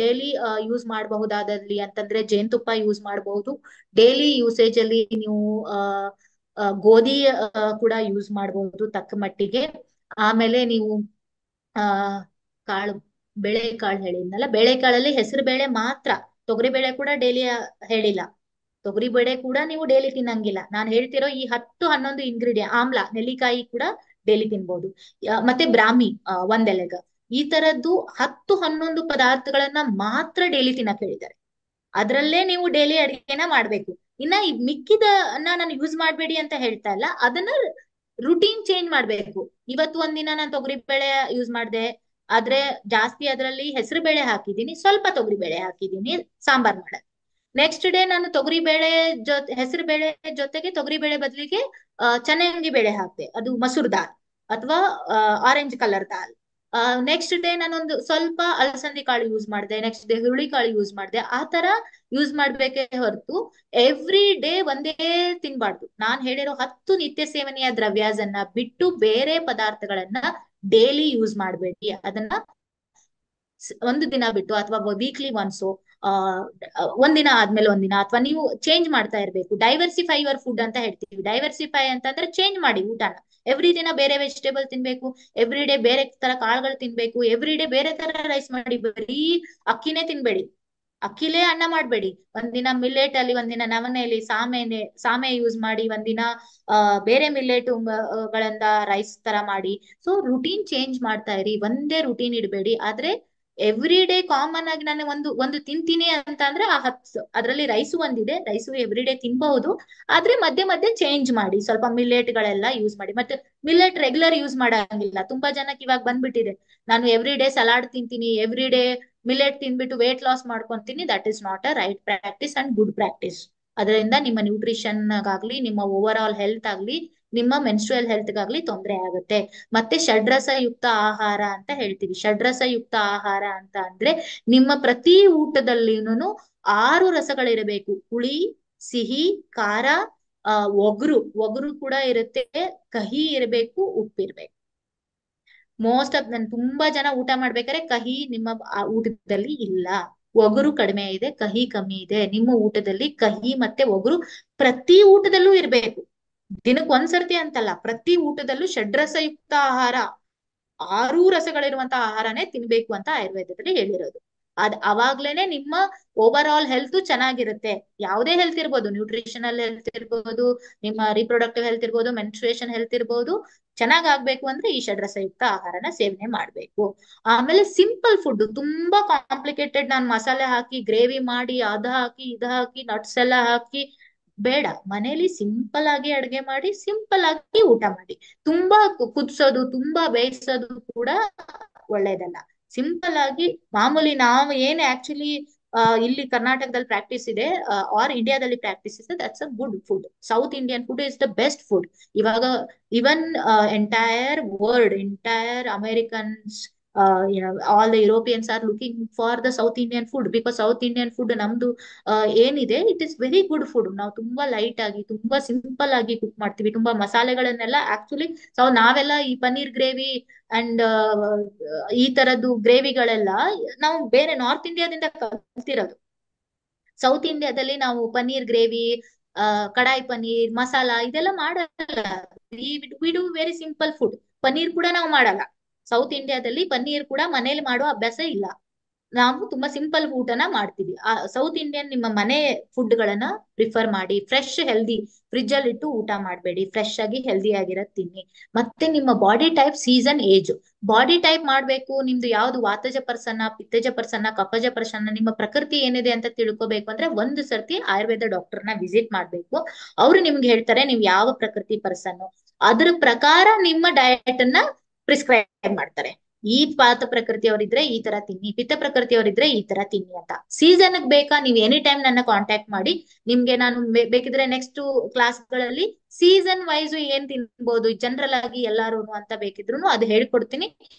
ಡೈಲಿ ಯೂಸ್ ಮಾಡಬಹುದಾದಲ್ಲಿ ಅಂತಂದ್ರೆ ಜೇನುತುಪ್ಪ ಯೂಸ್ ಮಾಡಬಹುದು. ಡೈಲಿ ಯೂಸೇಜ್ ಅಲ್ಲಿ ನೀವು ಗೋಧಿ ಕೂಡ ಯೂಸ್ ಮಾಡಬಹುದು ತಕ್ಕ ಮಟ್ಟಿಗೆ. ಆಮೇಲೆ ನೀವು ಆ ಕಾಳು, ಬೇಳೆಕಾಳು ಹೇಳಿದ್ನಲ್ಲ, ಬೇಳೆಕಾಳಲ್ಲಿ ಹೆಸರು ಬೇಳೆ ಮಾತ್ರ, ತೊಗರಿ ಬೇಳೆ ಕೂಡ ಡೈಲಿ ಹೇಳಿಲ್ಲ, ತೊಗರಿ ಬೇಳೆ ಕೂಡ ನೀವು ಡೈಲಿ ತಿನ್ನಂಗಿಲ್ಲ. ನಾನು ಹೇಳ್ತಿರೋ ಈ 10-11 ಇಂಗ್ರೀಡಿಯಂಟ್, ಆಮ್ಲ, ನೆಲ್ಲಿಕಾಯಿ ಕೂಡ ಡೈಲಿ ತಿನ್ಬಹುದು. ಮತ್ತೆ ಬ್ರಾಹ್ಮಿ, ಒಂದೆಲೆಗ, ಈ ತರದ್ದು 10-11 ಪದಾರ್ಥಗಳನ್ನ ಮಾತ್ರ ಡೈಲಿ ತಿನ್ನಕ್ ಹೇಳಿದ್ದಾರೆ. ಅದ್ರಲ್ಲೇ ನೀವು ಡೈಲಿ ಅಡಿಗೆನ ಮಾಡ್ಬೇಕು. ಇನ್ನ ಈ ಮಿಕ್ಕಿದನ್ನ ನಾನು ಯೂಸ್ ಮಾಡ್ಬೇಡಿ ಅಂತ ಹೇಳ್ತಾ ಇಲ್ಲ, ಅದನ್ನ ರುಟೀನ್ ಚೇಂಜ್ ಮಾಡ್ಬೇಕು. ಇವತ್ತು ಒಂದಿನ ನಾನು ತೊಗರಿ ಬೇಳೆ ಯೂಸ್ ಮಾಡ್ದೆ, ಆದ್ರೆ ಜಾಸ್ತಿ ಅದರಲ್ಲಿ ಹೆಸರು ಬೇಳೆ ಹಾಕಿದೀನಿ, ಸ್ವಲ್ಪ ತೊಗರಿ ಬೇಳೆ ಹಾಕಿದೀನಿ ಸಾಂಬಾರ್ ಮಾಡಕ್. ನೆಕ್ಸ್ಟ್ ಡೇ ನಾನು ತೊಗರಿ ಬೇಳೆ ಹೆಸರು ಬೇಳೆ ಜೊತೆಗೆ ತೊಗರಿ ಬೇಳೆ ಬದಲಿಗೆ ಚನ್ನಂಗಿ ಬೇಳೆ ಹಾಕ್ದೆ, ಅದು ಮಸೂರ್ ದಾಲ್ ಅಥವಾ ಆರೆಂಜ್ ಕಲರ್ ದಾಲ್. ನೆಕ್ಸ್ಟ್ ಡೇ ನಾನೊಂದು ಸ್ವಲ್ಪ ಅಲಸಂದಿ ಕಾಳು ಯೂಸ್ ಮಾಡಿದೆ, ನೆಕ್ಸ್ಟ್ ಡೇ ಹುರುಳಿ ಕಾಳು ಯೂಸ್ ಮಾಡಿದೆ. ಆ ತರ ಯೂಸ್ ಮಾಡ್ಬೇಕೇ ಹೊರತು ಎವ್ರಿ ಡೇ ಒಂದೇ ತಿನ್ಬಾರ್ದು. ನಾನ್ ಹೇಳಿರೋ 10 ನಿತ್ಯ ಸೇವನೆಯ ದ್ರವ್ಯಾಸನ್ನ ಬಿಟ್ಟು ಬೇರೆ ಪದಾರ್ಥಗಳನ್ನ ಡೈಲಿ ಯೂಸ್ ಮಾಡಬೇಡಿ. ಅದನ್ನ ಒಂದು ದಿನ ಬಿಟ್ಟು ಅಥವಾ ವೀಕ್ಲಿ ಒನ್ಸು, ಒಂದಿನ ಆದ್ಮೇಲೆ ಒಂದಿನ, ಅಥವಾ ನೀವು ಚೇಂಜ್ ಮಾಡ್ತಾ ಇರ್ಬೇಕು. ಡೈವರ್ಸಿಫೈ ಯುವರ್ ಫುಡ್ ಅಂತ ಹೇಳ್ತೀವಿ. ಡೈವರ್ಸಿಫೈ ಅಂತಂದ್ರೆ ಚೇಂಜ್ ಮಾಡಿ ಊಟನ. ಎವ್ರಿ ದಿನ ಬೇರೆ ವೆಜಿಟೇಬಲ್ ತಿನ್ಬೇಕು, ಎವ್ರಿ ಡೇ ಬೇರೆ ತರ ಕಾಳುಗಳು ತಿನ್ಬೇಕು, ಎವ್ರಿ ಡೇ ಬೇರೆ ತರ ರೈಸ್ ಮಾಡಿ. ಬರೀ ಅಕ್ಕಿನೇ ತಿನ್ಬೇಡಿ, ಅಕ್ಕಿಲೇ ಅನ್ನ ಮಾಡ್ಬೇಡಿ. ಒಂದಿನ ಮಿಲ್ಲೆಟ್ ಅಲ್ಲಿ, ಒಂದಿನ ನವಣೆಯಲ್ಲಿ ಸಾಮೆ ಯೂಸ್ ಮಾಡಿ, ಒಂದಿನ ಬೇರೆ ಮಿಲ್ಲೆಟ್ ಗಳಿಂದ ರೈಸ್ ತರ ಮಾಡಿ. ಸೊ ರುಟೀನ್ ಚೇಂಜ್ ಮಾಡ್ತಾ ಇರಿ, ಒಂದೇ ರುಟೀನ್ ಇಡಬೇಡಿ. ಆದ್ರೆ ಎವ್ರಿ ಡೇ ಕಾಮನ್ ಆಗಿ ನಾನು ಒಂದು ತಿಂತೀನಿ ಅಂತ ಅಂದ್ರೆ ಆ 10 ಅದ್ರಲ್ಲಿ ರೈಸು ಒಂದಿದೆ, ರೈಸು ಎವ್ರಿ ಡೇ ತಿನ್ಬಹುದು. ಆದ್ರೆ ಮಧ್ಯೆ ಮಧ್ಯೆ ಚೇಂಜ್ ಮಾಡಿ, ಸ್ವಲ್ಪ ಮಿಲ್ಲೆಟ್ ಗಳೆಲ್ಲ ಯೂಸ್ ಮಾಡಿ. ಮತ್ತೆ ಮಿಲ್ಲೆಟ್ ರೆಗ್ಯುಲರ್ ಯೂಸ್ ಮಾಡಂಗಿಲ್ಲ. ತುಂಬಾ ಜನಕ್ಕೆ ಇವಾಗ ಬಂದ್ಬಿಟ್ಟಿದೆ, ನಾನು ಎವ್ರಿ ಡೇ ಸಲಾಡ್ ತಿಂತೀನಿ, ಎವ್ರಿ ಡೇ ಮಿಲ್ಲೆಟ್ ತಿನ್ಬಿಟ್ಟು ವೇಟ್ ಲಾಸ್ ಮಾಡ್ಕೊಂತೀನಿ. That is not a right practice and good practice. ಅದರಿಂದ ನಿಮ್ಮ ನ್ಯೂಟ್ರಿಷನ್ ಆಗ್ಲಿ, ನಿಮ್ಮ ಓವರ್ ಆಲ್ ಹೆಲ್ತ್ ಆಗ್ಲಿ, ನಿಮ್ಮ ಮೆನ್ಸ್ಟ್ರುಯಲ್ ಹೆಲ್ತ್ಗಾಗ್ಲಿ ತೊಂದರೆ ಆಗುತ್ತೆ. ಮತ್ತೆ ಷಡ್ರಸಯುಕ್ತ ಆಹಾರ ಅಂತ ಹೇಳ್ತೀವಿ. ಷಡ್ರಸಯುಕ್ತ ಆಹಾರ ಅಂತ ಅಂದ್ರೆ ನಿಮ್ಮ ಪ್ರತಿ ಊಟದಲ್ಲಿನೂ 6 ರಸಗಳಿರಬೇಕು. ಹುಳಿ, ಸಿಹಿ, ಖಾರ, ಒಗರು ಕೂಡ ಇರುತ್ತೆ, ಕಹಿ ಇರಬೇಕು, ಉಪ್ಪಿರ್ಬೇಕು. ಮೋಸ್ಟ್ ಆಫ್ ನನ್ ತುಂಬಾ ಜನ ಊಟ ಮಾಡ್ಬೇಕಾದ್ರೆ ಕಹಿ ನಿಮ್ಮ ಊಟದಲ್ಲಿ ಇಲ್ಲ. ಒಗರು ಕಡಿಮೆ ಇದೆ, ಕಹಿ ಕಮ್ಮಿ ಇದೆ. ನಿಮ್ಮ ಊಟದಲ್ಲಿ ಕಹಿ ಮತ್ತೆ ಒಗರು ಪ್ರತಿ ಊಟದಲ್ಲೂ ಇರ್ಬೇಕು. ದಿನಕ್ಕೆ ಒಂದ್ಸರ್ತಿ ಅಂತಲ್ಲ, ಪ್ರತಿ ಊಟದಲ್ಲೂ ಷಡ್ರಸಯುಕ್ತ ಆಹಾರ, 6 ರಸಗಳಿರುವಂತಹ ಆಹಾರನೇ ತಿನ್ಬೇಕು ಅಂತ ಆಯುರ್ವೇದದಲ್ಲಿ ಹೇಳಿರೋದು. ಅವಾಗ್ಲೇನೆ ನಿಮ್ಮ ಓವರ್ ಆಲ್ ಹೆಲ್ತ್ ಚೆನ್ನಾಗಿರುತ್ತೆ. ಯಾವುದೇ ಹೆಲ್ತ್ ಇರ್ಬೋದು, ನ್ಯೂಟ್ರಿಷನಲ್ ಹೆಲ್ತ್ ಇರ್ಬೋದು, ನಿಮ್ಮ ರಿಪ್ರೊಡಕ್ಟಿವ್ ಹೆಲ್ತ್ ಇರ್ಬೋದು, ಮೆನ್ಸ್ಟ್ರುಯೇಷನ್ ಹೆಲ್ತ್ ಇರ್ಬೋದು. ಚೆನ್ನಾಗ್ ಆಗ್ಬೇಕು ಅಂದ್ರೆ ಈ ಷಡ್ರಸಯುಕ್ತ ಆಹಾರನ ಸೇವನೆ ಮಾಡ್ಬೇಕು. ಆಮೇಲೆ ಸಿಂಪಲ್ ಫುಡ್, ತುಂಬಾ ಕಾಂಪ್ಲಿಕೇಟೆಡ್ ನಾನ್ ಮಸಾಲೆ ಹಾಕಿ ಗ್ರೇವಿ ಮಾಡಿ ಅದ ಹಾಕಿ ಇದ ಹಾಕಿ ನಟ್ಸ್ ಎಲ್ಲ ಹಾಕಿ ಬೇಡ. ಮನೇಲಿ ಸಿಂಪಲ್ ಆಗಿ ಅಡ್ಗೆ ಮಾಡಿ ಸಿಂಪಲ್ ಆಗಿ ಊಟ ಮಾಡಿ. ತುಂಬಾ ಕುದಿಸೋದು, ತುಂಬಾ ಬೇಯಿಸೋದು ಕೂಡ ಒಳ್ಳೇದಲ್ಲ. ಸಿಂಪಲ್ ಆಗಿ ಮಾಮೂಲಿ ನಾವು ಏನ್ ಆಕ್ಚುಲಿ ಇಲ್ಲಿ ಕರ್ನಾಟಕದಲ್ಲಿ ಪ್ರಾಕ್ಟೀಸ್ ಇದೆ ಆರ್ ಇಂಡಿಯಾದಲ್ಲಿ ಪ್ರಾಕ್ಟೀಸ್ ಇದೆ, that's a good food. South Indian food is the best food. ಇವಾಗ even entire world, entire Americans, all the Europeans are looking for the south Indian food, because south Indian food ನಮ್ದು ಏನಿದೆ it is very good food. ನಾವು ತುಂಬಾ light ಆಗಿ, ತುಂಬಾ simple ಆಗಿ cook ಮಾಡ್ತೀವಿ. ತುಂಬಾ ಮಸಾಲೆಗಳನ್ನೆಲ್ಲ ಆಕ್ಚುಲಿ ನಾವೆಲ್ಲ ಈ ಪನ್ನೀರ್ ಗ್ರೇವಿ ಅಂಡ್ ಈ ತರದ್ದು ಗ್ರೇವಿಗಳೆಲ್ಲ ನಾವು ಬೇರೆ ನಾರ್ತ್ ಇಂಡಿಯಾದಿಂದ ಕಲ್ತಿರೋದು. ಸೌತ್ ಇಂಡಿಯಾದಲ್ಲಿ ನಾವು ಪನ್ನೀರ್ ಗ್ರೇವಿ, ಕಡಾಯಿ ಪನ್ನೀರ್, ಮಸಾಲ ಇದೆಲ್ಲ ಮಾಡಲ್ಲ. We do very simple food. Paneer ಕೂಡ ನಾವು ಮಾಡಲ್ಲ. ಸೌತ್ ಇಂಡಿಯಾದಲ್ಲಿ ಪನ್ನೀರ್ ಕೂಡ ಮನೇಲಿ ಮಾಡೋ ಅಭ್ಯಾಸ ಇಲ್ಲ. ನಾವು ತುಂಬಾ ಸಿಂಪಲ್ ಊಟನ ಮಾಡ್ತೀವಿ. ಸೌತ್ ಇಂಡಿಯನ್ ನಿಮ್ಮ ಮನೆ ಫುಡ್ ಗಳನ್ನ ಪ್ರಿಫರ್ ಮಾಡಿ. ಫ್ರೆಶ್ ಹೆಲ್ದಿ, ಫ್ರಿಜ್ ಅಲ್ಲಿ ಇಟ್ಟು ಊಟ ಮಾಡಬೇಡಿ. ಫ್ರೆಶ್ ಆಗಿ ಹೆಲ್ದಿ ಆಗಿರೋದ್ ತಿನ್ನಿ. ಮತ್ತೆ ನಿಮ್ಮ body type, season, age, body type ಮಾಡ್ಬೇಕು. ನಿಮ್ದು ಯಾವ್ದು ವಾತಜ ಪರ್ಸನ್ನ, ಪಿತ್ತಜ ಪರ್ಸನ್ನ, ಕಫಜ ಪರ್ಸನ್ನ, ನಿಮ್ಮ ಪ್ರಕೃತಿ ಏನಿದೆ ಅಂತ ತಿಳ್ಕೊಬೇಕು ಅಂದ್ರೆ ಒಂದು ಸರ್ತಿ ಆಯುರ್ವೇದ ಡಾಕ್ಟರ್ನ ವಿಸಿಟ್ ಮಾಡ್ಬೇಕು. ಅವ್ರು ನಿಮ್ಗೆ ಹೇಳ್ತಾರೆ ನೀವು ಯಾವ ಪ್ರಕೃತಿ ಪರ್ಸನ್, ಅದ್ರ ಪ್ರಕಾರ ನಿಮ್ಮ ಡಯಟ್ ಅನ್ನ ಪ್ರಿಸ್ಕ್ರೈಬ್ ಮಾಡ್ತಾರೆ. ಈ ವಾತ ಪ್ರಕೃತಿಯವರಿದ್ರೆ ಈ ತರ ತಿನ್ನಿ, ಪಿತ್ತ ಪ್ರಕೃತಿಯವರಿದ್ರೆ ಈ ತರ ತಿನ್ನಿ ಅಂತ. ಸೀಸನ್ ಬೇಕಾ, ನೀವು ಎನಿ ಟೈಮ್ ನನ್ನ ಕಾಂಟ್ಯಾಕ್ಟ್ ಮಾಡಿ. ನಿಮ್ಗೆ ನಾನು ಬೇಕಿದ್ರೆ ನೆಕ್ಸ್ಟ್ ಕ್ಲಾಸ್ ಗಳಲ್ಲಿ ಸೀಸನ್ ವೈಸ್ ಏನ್ ತಿನ್ಬಹುದು ಜನರಲ್ ಆಗಿ ಎಲ್ಲಾರು ಅಂತ ಬೇಕಿದ್ರು ಅದು ಹೇಳ್ಕೊಡ್ತೀನಿ.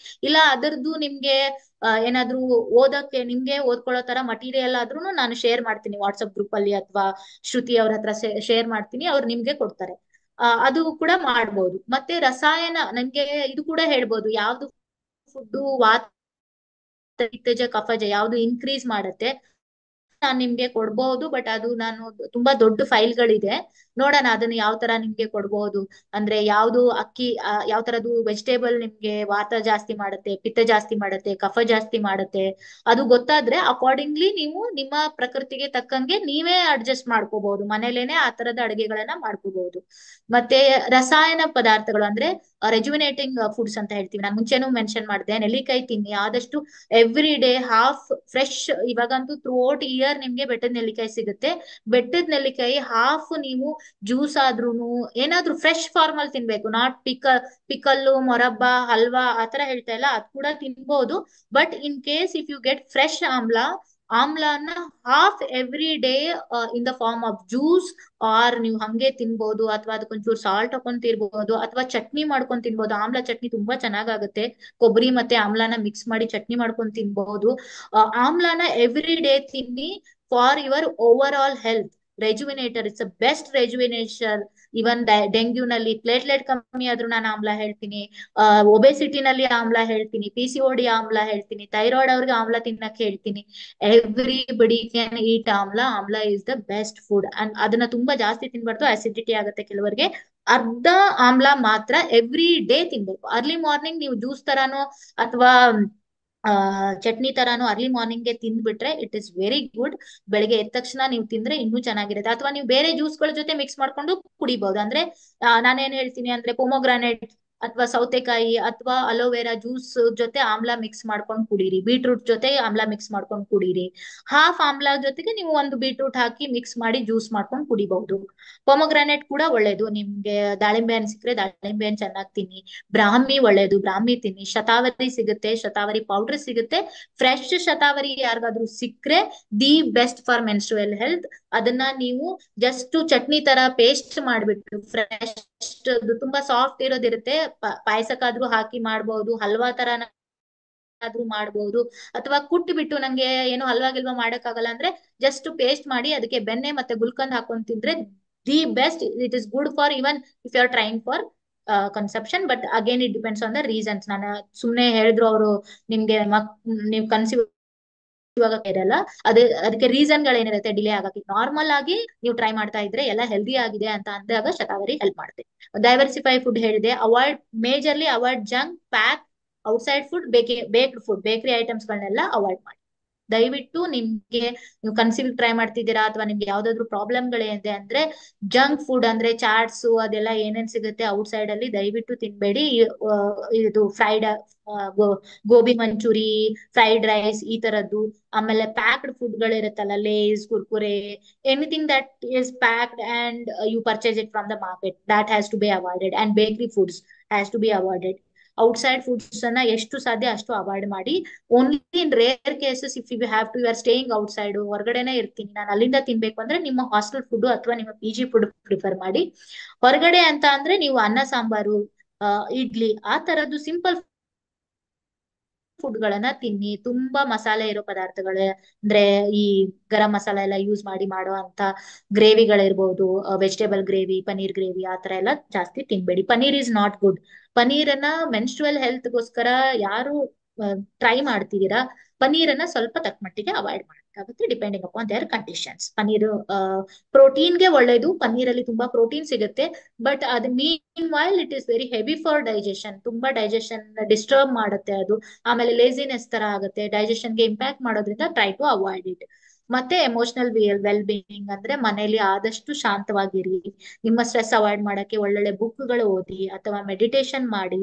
ಇಲ್ಲ ಅದರದ್ದು ನಿಮ್ಗೆ ಏನಾದ್ರೂ ಓದಕ್ಕೆ, ನಿಮ್ಗೆ ಓದ್ಕೊಳ್ಳೋ ತರ ಮಟೀರಿಯಲ್ ಆದ್ರೂ ನಾನು ಶೇರ್ ಮಾಡ್ತೀನಿ ವಾಟ್ಸ್ಆಪ್ ಗ್ರೂಪ್ ಅಲ್ಲಿ, ಅಥವಾ ಶ್ರುತಿ ಅವ್ರ ಹತ್ರ ಶೇರ್ ಮಾಡ್ತೀನಿ, ಅವ್ರು ನಿಮ್ಗೆ ಕೊಡ್ತಾರೆ. ಅದು ಕೂಡ ಮಾಡ್ಬೋದು. ಮತ್ತೆ ರಸಾಯನ, ನನ್ಗೆ ಇದು ಕೂಡ ಹೇಳ್ಬೋದು ಯಾವ್ದು ಫುಡ್ ವಾತ, ಪಿತ್ತಜ, ಕಫಜ ಯಾವ್ದು ಇನ್ಕ್ರೀಸ್ ಮಾಡುತ್ತೆ ನಾನ್ ನಿಮ್ಗೆ ಕೊಡ್ಬಹುದು. ಬಟ್ ಅದು ನಾನು ತುಂಬಾ ದೊಡ್ಡ ಫೈಲ್ಗಳಿದೆ, ನೋಡೋಣ ಅದನ್ನ ಯಾವ ತರ ನಿಮ್ಗೆ ಕೊಡ್ಬಹುದು. ಅಂದ್ರೆ ಯಾವ್ದು ಅಕ್ಕಿ, ಯಾವ ತರದ್ದು ವೆಜಿಟೇಬಲ್ ನಿಮ್ಗೆ ವಾತ ಜಾಸ್ತಿ ಮಾಡುತ್ತೆ, ಪಿತ್ತ ಜಾಸ್ತಿ ಮಾಡುತ್ತೆ, ಕಫ ಜಾಸ್ತಿ ಮಾಡುತ್ತೆ, ಅದು ಗೊತ್ತಾದ್ರೆ ಅಕಾರ್ಡಿಂಗ್ಲಿ ನೀವು ನಿಮ್ಮ ಪ್ರಕೃತಿಗೆ ತಕ್ಕಂಗೆ ನೀವೇ ಅಡ್ಜಸ್ಟ್ ಮಾಡ್ಕೋಬಹುದು. ಮನೇಲೇನೆ ಆ ತರದ ಅಡುಗೆಗಳನ್ನ ಮಾಡ್ಕೋಬಹುದು. ಮತ್ತೆ ರಸಾಯನ ಪದಾರ್ಥಗಳು ಅಂದ್ರೆ ರೆಜುವಿನೇಟಿಂಗ್ ಫುಡ್ಸ್ ಅಂತ ಹೇಳ್ತೀವಿ. ನಾನು ಮುಂಚೆನೂ ಮೆನ್ಷನ್ ಮಾಡಿದೆ, ನೆಲ್ಲಿಕಾಯಿ ತಿನ್ನಿ ಆದಷ್ಟು ಎವ್ರಿ ಡೇ ಹಾಫ್ ಫ್ರೆಶ್. ಇವಾಗಂತೂ ಥ್ರೂ ಔಟ್ ಇಯರ್ ನಿಮ್ಗೆ ಬೆಟ್ಟದ ನೆಲ್ಲಿಕಾಯಿ ಸಿಗುತ್ತೆ. ಬೆಟ್ಟದ ನೆಲ್ಲಿಕಾಯಿ ಹಾಫ್ ನೀವು ಜ್ಯೂಸ್ ಆದ್ರೂನು ಏನಾದ್ರೂ ಫ್ರೆಶ್ ಫಾರ್ಮ್ ಅಲ್ಲಿ ತಿನ್ಬೇಕು. ನಾಟ್ ಪಿಕಲ್ಲು, ಮೊರಬ್ಬ, ಹಲ್ವಾ ಆತರ ಹೇಳ್ತಾ ಇಲ್ಲ, ಅದ್ ಕೂಡ ತಿನ್ಬಹುದು. But in case if you get fresh ಆಮ್ಲಾನ half every day in the form of juice, or ನೀವು ಹಂಗೆ ತಿನ್ಬಹುದು, ಅಥವಾ ಅದಕ್ಕೊಂಚೂರು ಸಾಲ್ಟ್ ಹಾಕೊಂಡ್ ತಿನ್ಬಹುದು, ಅಥವಾ ಚಟ್ನಿ ಮಾಡ್ಕೊಂಡ್ ತಿನ್ಬಹುದು. ಆಮ್ಲ ಚಟ್ನಿ ತುಂಬಾ ಚೆನ್ನಾಗಾಗುತ್ತೆ. ಕೊಬ್ಬರಿ ಮತ್ತೆ ಆಮ್ಲಾನ ಮಿಕ್ಸ್ ಮಾಡಿ ಚಟ್ನಿ ಮಾಡ್ಕೊಂಡ್ ತಿನ್ಬಹುದು. ಆಮ್ಲಾನ ಎವ್ರಿ ಡೇ ತಿನ್ನಿ for your overall health. Rejuvenator, it's a best rejuvenation. Even ಡೆಂಗ್ಯೂನಲ್ಲಿ ಪ್ಲೇಟ್ಲೆಟ್ ಕಮ್ಮಿ ಆದ್ರೂ ನಾನು ಆಮ್ಲ ಹೇಳ್ತೀನಿ. ಒಬೆಸಿಟಿನಲ್ಲಿ ಆಮ್ಲ ಹೇಳ್ತೀನಿ. PCOD ಆಮ್ಲ ಹೇಳ್ತೀನಿ. ಥೈರಾಯ್ಡ್ ಅವ್ರಿಗೆ ಆಮ್ಲ ತಿನ್ನಕ್ ಹೇಳ್ತೀನಿ. ಎವ್ರಿಬಡಿ ಕ್ಯಾನ್ ಈಟ್ ಆಮ್ಲ. ಆಮ್ಲ is the best food. And ಅದನ್ನ ತುಂಬಾ ಜಾಸ್ತಿ ತಿನ್ಬಾರ್ದು, ಅಸಿಡಿಟಿ ಆಗುತ್ತೆ ಕೆಲವರಿಗೆ. ಅರ್ಧ ಆಮ್ಲ ಮಾತ್ರ ಎವ್ರಿ ಡೇ ತಿನ್ಬೇಕು. ಅರ್ಲಿ ಮಾರ್ನಿಂಗ್ ನೀವು ಜ್ಯೂಸ್ ತರಾನೋ ಅಥವಾ ಚಟ್ನಿ ತರಾನು ಅರ್ಲಿ ಮಾರ್ನಿಂಗ್ ಗೆ ತಿಂದ್ಬಿಟ್ರೆ ಇಟ್ ಇಸ್ ವೆರಿ ಗುಡ್. ಬೆಳಗ್ಗೆ ಎದ್ದ ತಕ್ಷಣ ನೀವು ತಿಂದ್ರೆ ಇನ್ನೂ ಚೆನ್ನಾಗಿರುತ್ತೆ. ಅಥವಾ ನೀವು ಬೇರೆ ಜ್ಯೂಸ್ಗಳ ಜೊತೆ ಮಿಕ್ಸ್ ಮಾಡ್ಕೊಂಡು ಕುಡಿಬಹುದು. ಅಂದ್ರೆ ನಾನೇನ್ ಹೇಳ್ತೀನಿ ಅಂದ್ರೆ ಪೊಮೊಗ್ರಾನೇಟ್ ಅಥವಾ ಸೌತೆಕಾಯಿ ಅಥವಾ ಅಲೋವೆರಾ ಜ್ಯೂಸ್ ಜೊತೆ ಆಮ್ಲ ಮಿಕ್ಸ್ ಮಾಡ್ಕೊಂಡು ಕುಡೀರಿ. ಬೀಟ್ರೂಟ್ ಜೊತೆ ಆಮ್ಲ ಮಿಕ್ಸ್ ಮಾಡ್ಕೊಂಡು ಕುಡೀರಿ. ಹಾಫ್ ಆಮ್ಲ ಜೊತೆಗೆ ನೀವು ಒಂದು ಬೀಟ್ರೂಟ್ ಹಾಕಿ ಮಿಕ್ಸ್ ಮಾಡಿ ಜ್ಯೂಸ್ ಮಾಡ್ಕೊಂಡು ಕುಡಿಬಹುದು. ಪೊಮೊಗ್ರಾನೇಟ್ ಕೂಡ ಒಳ್ಳೇದು. ನಿಮ್ಗೆ ದಾಳಿಂಬೆ ಹಣ್ಣು ಸಿಕ್ಕರೆ ದಾಳಿಂಬೆ ಹಣ್ಣು ಚೆನ್ನಾಗಿ ತಿನ್ನಿ. ಬ್ರಾಹ್ಮಿ ಒಳ್ಳೇದು, ಬ್ರಾಹ್ಮಿ ತಿನ್ನಿ. ಶತಾವರಿ ಸಿಗುತ್ತೆ, ಶತಾವರಿ ಪೌಡರ್ ಸಿಗುತ್ತೆ. ಫ್ರೆಶ್ ಶತಾವರಿ ಯಾರಿಗಾದ್ರೂ ಸಿಕ್ಕರೆ the best for menstrual health. ಅದನ್ನ ನೀವು ಜಸ್ಟ್ ಚಟ್ನಿ ತರ ಪೇಸ್ಟ್ ಮಾಡ್ಬಿಟ್ಟು ಫ್ರೆಶ್ ಜಸ್ಟ್ ತುಂಬಾ ಸಾಫ್ಟ್ ಇರೋದಿರುತ್ತೆ. ಪಾಯಸಕ್ಕಾದ್ರೂ ಹಾಕಿ ಮಾಡ್ಬಹುದು, ಹಲ್ವಾ ತರ ಆದ್ರೂ ಮಾಡ್ಬೋದು, ಅಥವಾ ಕುಟ್ಟಿ ಬಿಟ್ಟು ನಂಗೆ ಏನು ಹಲ್ವಾ ಗಿಲ್ವಾ ಮಾಡಕ್ ಆಗಲ್ಲ ಅಂದ್ರೆ ಜಸ್ಟ್ ಪೇಸ್ಟ್ ಮಾಡಿ ಅದಕ್ಕೆ ಬೆಣ್ಣೆ ಮತ್ತೆ ಗುಲ್ಕಂದ್ ಹಾಕೊಂಡ್ ತಿಂದ್ರೆ the best. It is good for even if you are trying for conception. But again it depends on the reasons. ನಾನು ಸುಮ್ನೆ ಹೇಳಿದ್ರು ಅವರು ನಿಮ್ಗೆ ನೀವ್ ಕನ್ಸೀವ್ ಇವಾಗ ಇರಲ್ಲ, ಅದಕ್ಕೆ ರೀಸನ್ ಗಳೇನಿರುತ್ತೆ ಡಿಲೇ ಆಗಕ್ಕೆ. ನಾರ್ಮಲ್ ಆಗಿ ನೀವು ಟ್ರೈ ಮಾಡ್ತಾ ಇದ್ರೆ ಎಲ್ಲ ಹೆಲ್ದಿ ಆಗಿದೆ ಅಂತ ಅಂದಾಗ ಶತಾವರಿ ಹೆಲ್ಪ್ ಮಾಡುತ್ತೆ. ಡೈವರ್ಸಿಫೈ ಫುಡ್ ಹೇಳಿದೆ. Avoid majorly avoid junk, pack, outside food, baked food, bakery items ಗಳನ್ನೆಲ್ಲ ಅವಾಯ್ಡ್ ಮಾಡಿ. ದಯವಿಟ್ಟು ನಿಮ್ಗೆ ನೀವು ಕನ್ಸೀವ್ ಟ್ರೈ ಮಾಡ್ತಿದ್ದೀರಾ ಅಥವಾ ನಿಮ್ಗೆ ಯಾವ್ದಾದ್ರು ಪ್ರಾಬ್ಲಮ್ ಗಳಿದೆ ಅಂದ್ರೆ ಜಂಕ್ ಫುಡ್ ಅಂದ್ರೆ ಚಾಟ್ಸ್ ಅದೆಲ್ಲ ಏನೇನ್ ಸಿಗುತ್ತೆ ಔಟ್ಸೈಡ್ ಅಲ್ಲಿ ದಯವಿಟ್ಟು ತಿನ್ಬೇಡಿ. ಇದು fried gobi manchuri, fried rice ಈ ತರದ್ದು. ಆಮೇಲೆ ಪ್ಯಾಕ್ಡ್ ಫುಡ್ ಗಳಿರುತ್ತಲ್ಲ, Lays, Kurkure, anything that is packed and you purchase it from the market, that has to be avoided. And bakery foods has to be avoided. Outside foods ಅನ್ನ ಎಷ್ಟು ಸಾಧ್ಯ ಅಷ್ಟು avoid ಮಾಡಿ. Only in rare cases if you have to you are staying outside, ಹೊರಗಡೆನೆ ಇರ್ತೀನಿ ನಾನು ಅಲ್ಲಿಂದ ತಿನ್ಬೇಕು ಅಂದ್ರೆ ನಿಮ್ಮ ಹಾಸ್ಟೆಲ್ ಫುಡ್ ಅಥವಾ ನಿಮ್ಮ PG ಫುಡ್ ಪ್ರಿಫರ್ ಮಾಡಿ. ಹೊರಗಡೆ ಅಂತ ಅಂದ್ರೆ ನೀವು ಅನ್ನ ಸಾಂಬಾರು, ಇಡ್ಲಿ ಆ ತರದ್ದು ಸಿಂಪಲ್ ಫುಡ್ ಗಳನ್ನ ತಿನ್ನಿ. ತುಂಬಾ ಮಸಾಲೆ ಇರೋ ಪದಾರ್ಥಗಳ ಅಂದ್ರೆ ಈ ಗರಂ ಮಸಾಲ ಎಲ್ಲ ಯೂಸ್ ಮಾಡಿ ಮಾಡೋ ಅಂತ ಗ್ರೇವಿಗಳಿರ್ಬೋದು, ವೆಜಿಟೇಬಲ್ ಗ್ರೇವಿ, ಪನೀರ್ ಗ್ರೇವಿ ಆ ತರ ಎಲ್ಲ ಜಾಸ್ತಿ ತಿನ್ಬೇಡಿ. Paneer is not good. ಪನೀರನ್ನ ಮೆನ್ಸ್ಟ್ರುವಲ್ ಹೆಲ್ತ್ ಗೋಸ್ಕರ ಯಾರು ಟ್ರೈ ಮಾಡ್ತಿದ್ದೀರಾ, ಪನೀರನ್ನ ಸ್ವಲ್ಪ ತಕ್ಕ ಮಟ್ಟಿಗೆ ಅವಾಯ್ಡ್ ಮಾಡಬೇಕಾಗುತ್ತೆ depending upon their conditions. Paneer ಪ್ರೋಟೀನ್ಗೆ ಒಳ್ಳೇದು, ಪನ್ನೀರಲ್ಲಿ ತುಂಬಾ ಪ್ರೋಟೀನ್ ಸಿಗುತ್ತೆ. ಬಟ್ ಅದು meanwhile it is very heavy for digestion, ತುಂಬಾ ಡೈಜೆಷನ್ ಡಿಸ್ಟರ್ಬ್ ಮಾಡುತ್ತೆ ಅದು. ಆಮೇಲೆ ಲೇಸಿನೆಸ್ ತರ ಆಗುತ್ತೆ, ಡೈಜೆಷನ್ಗೆ ಇಂಪ್ಯಾಕ್ಟ್ ಮಾಡೋದ್ರಿಂದ ಟ್ರೈ ಟು ಅವಾಯ್ಡ್ ಇಟ್. ಮತ್ತೆ ಎಮೋಷನಲ್ ವೆಲ್ ಬೀಯಿಂಗ್ ಅಂದ್ರೆ ಮನೇಲಿ ಆದಷ್ಟು ಶಾಂತವಾಗಿರಿ. ನಿಮ್ಮ ಸ್ಟ್ರೆಸ್ ಅವಾಯ್ಡ್ ಮಾಡಕ್ಕೆ ಒಳ್ಳೊಳ್ಳೆ ಬುಕ್ಗಳು ಓದಿ ಅಥವಾ ಮೆಡಿಟೇಷನ್ ಮಾಡಿ.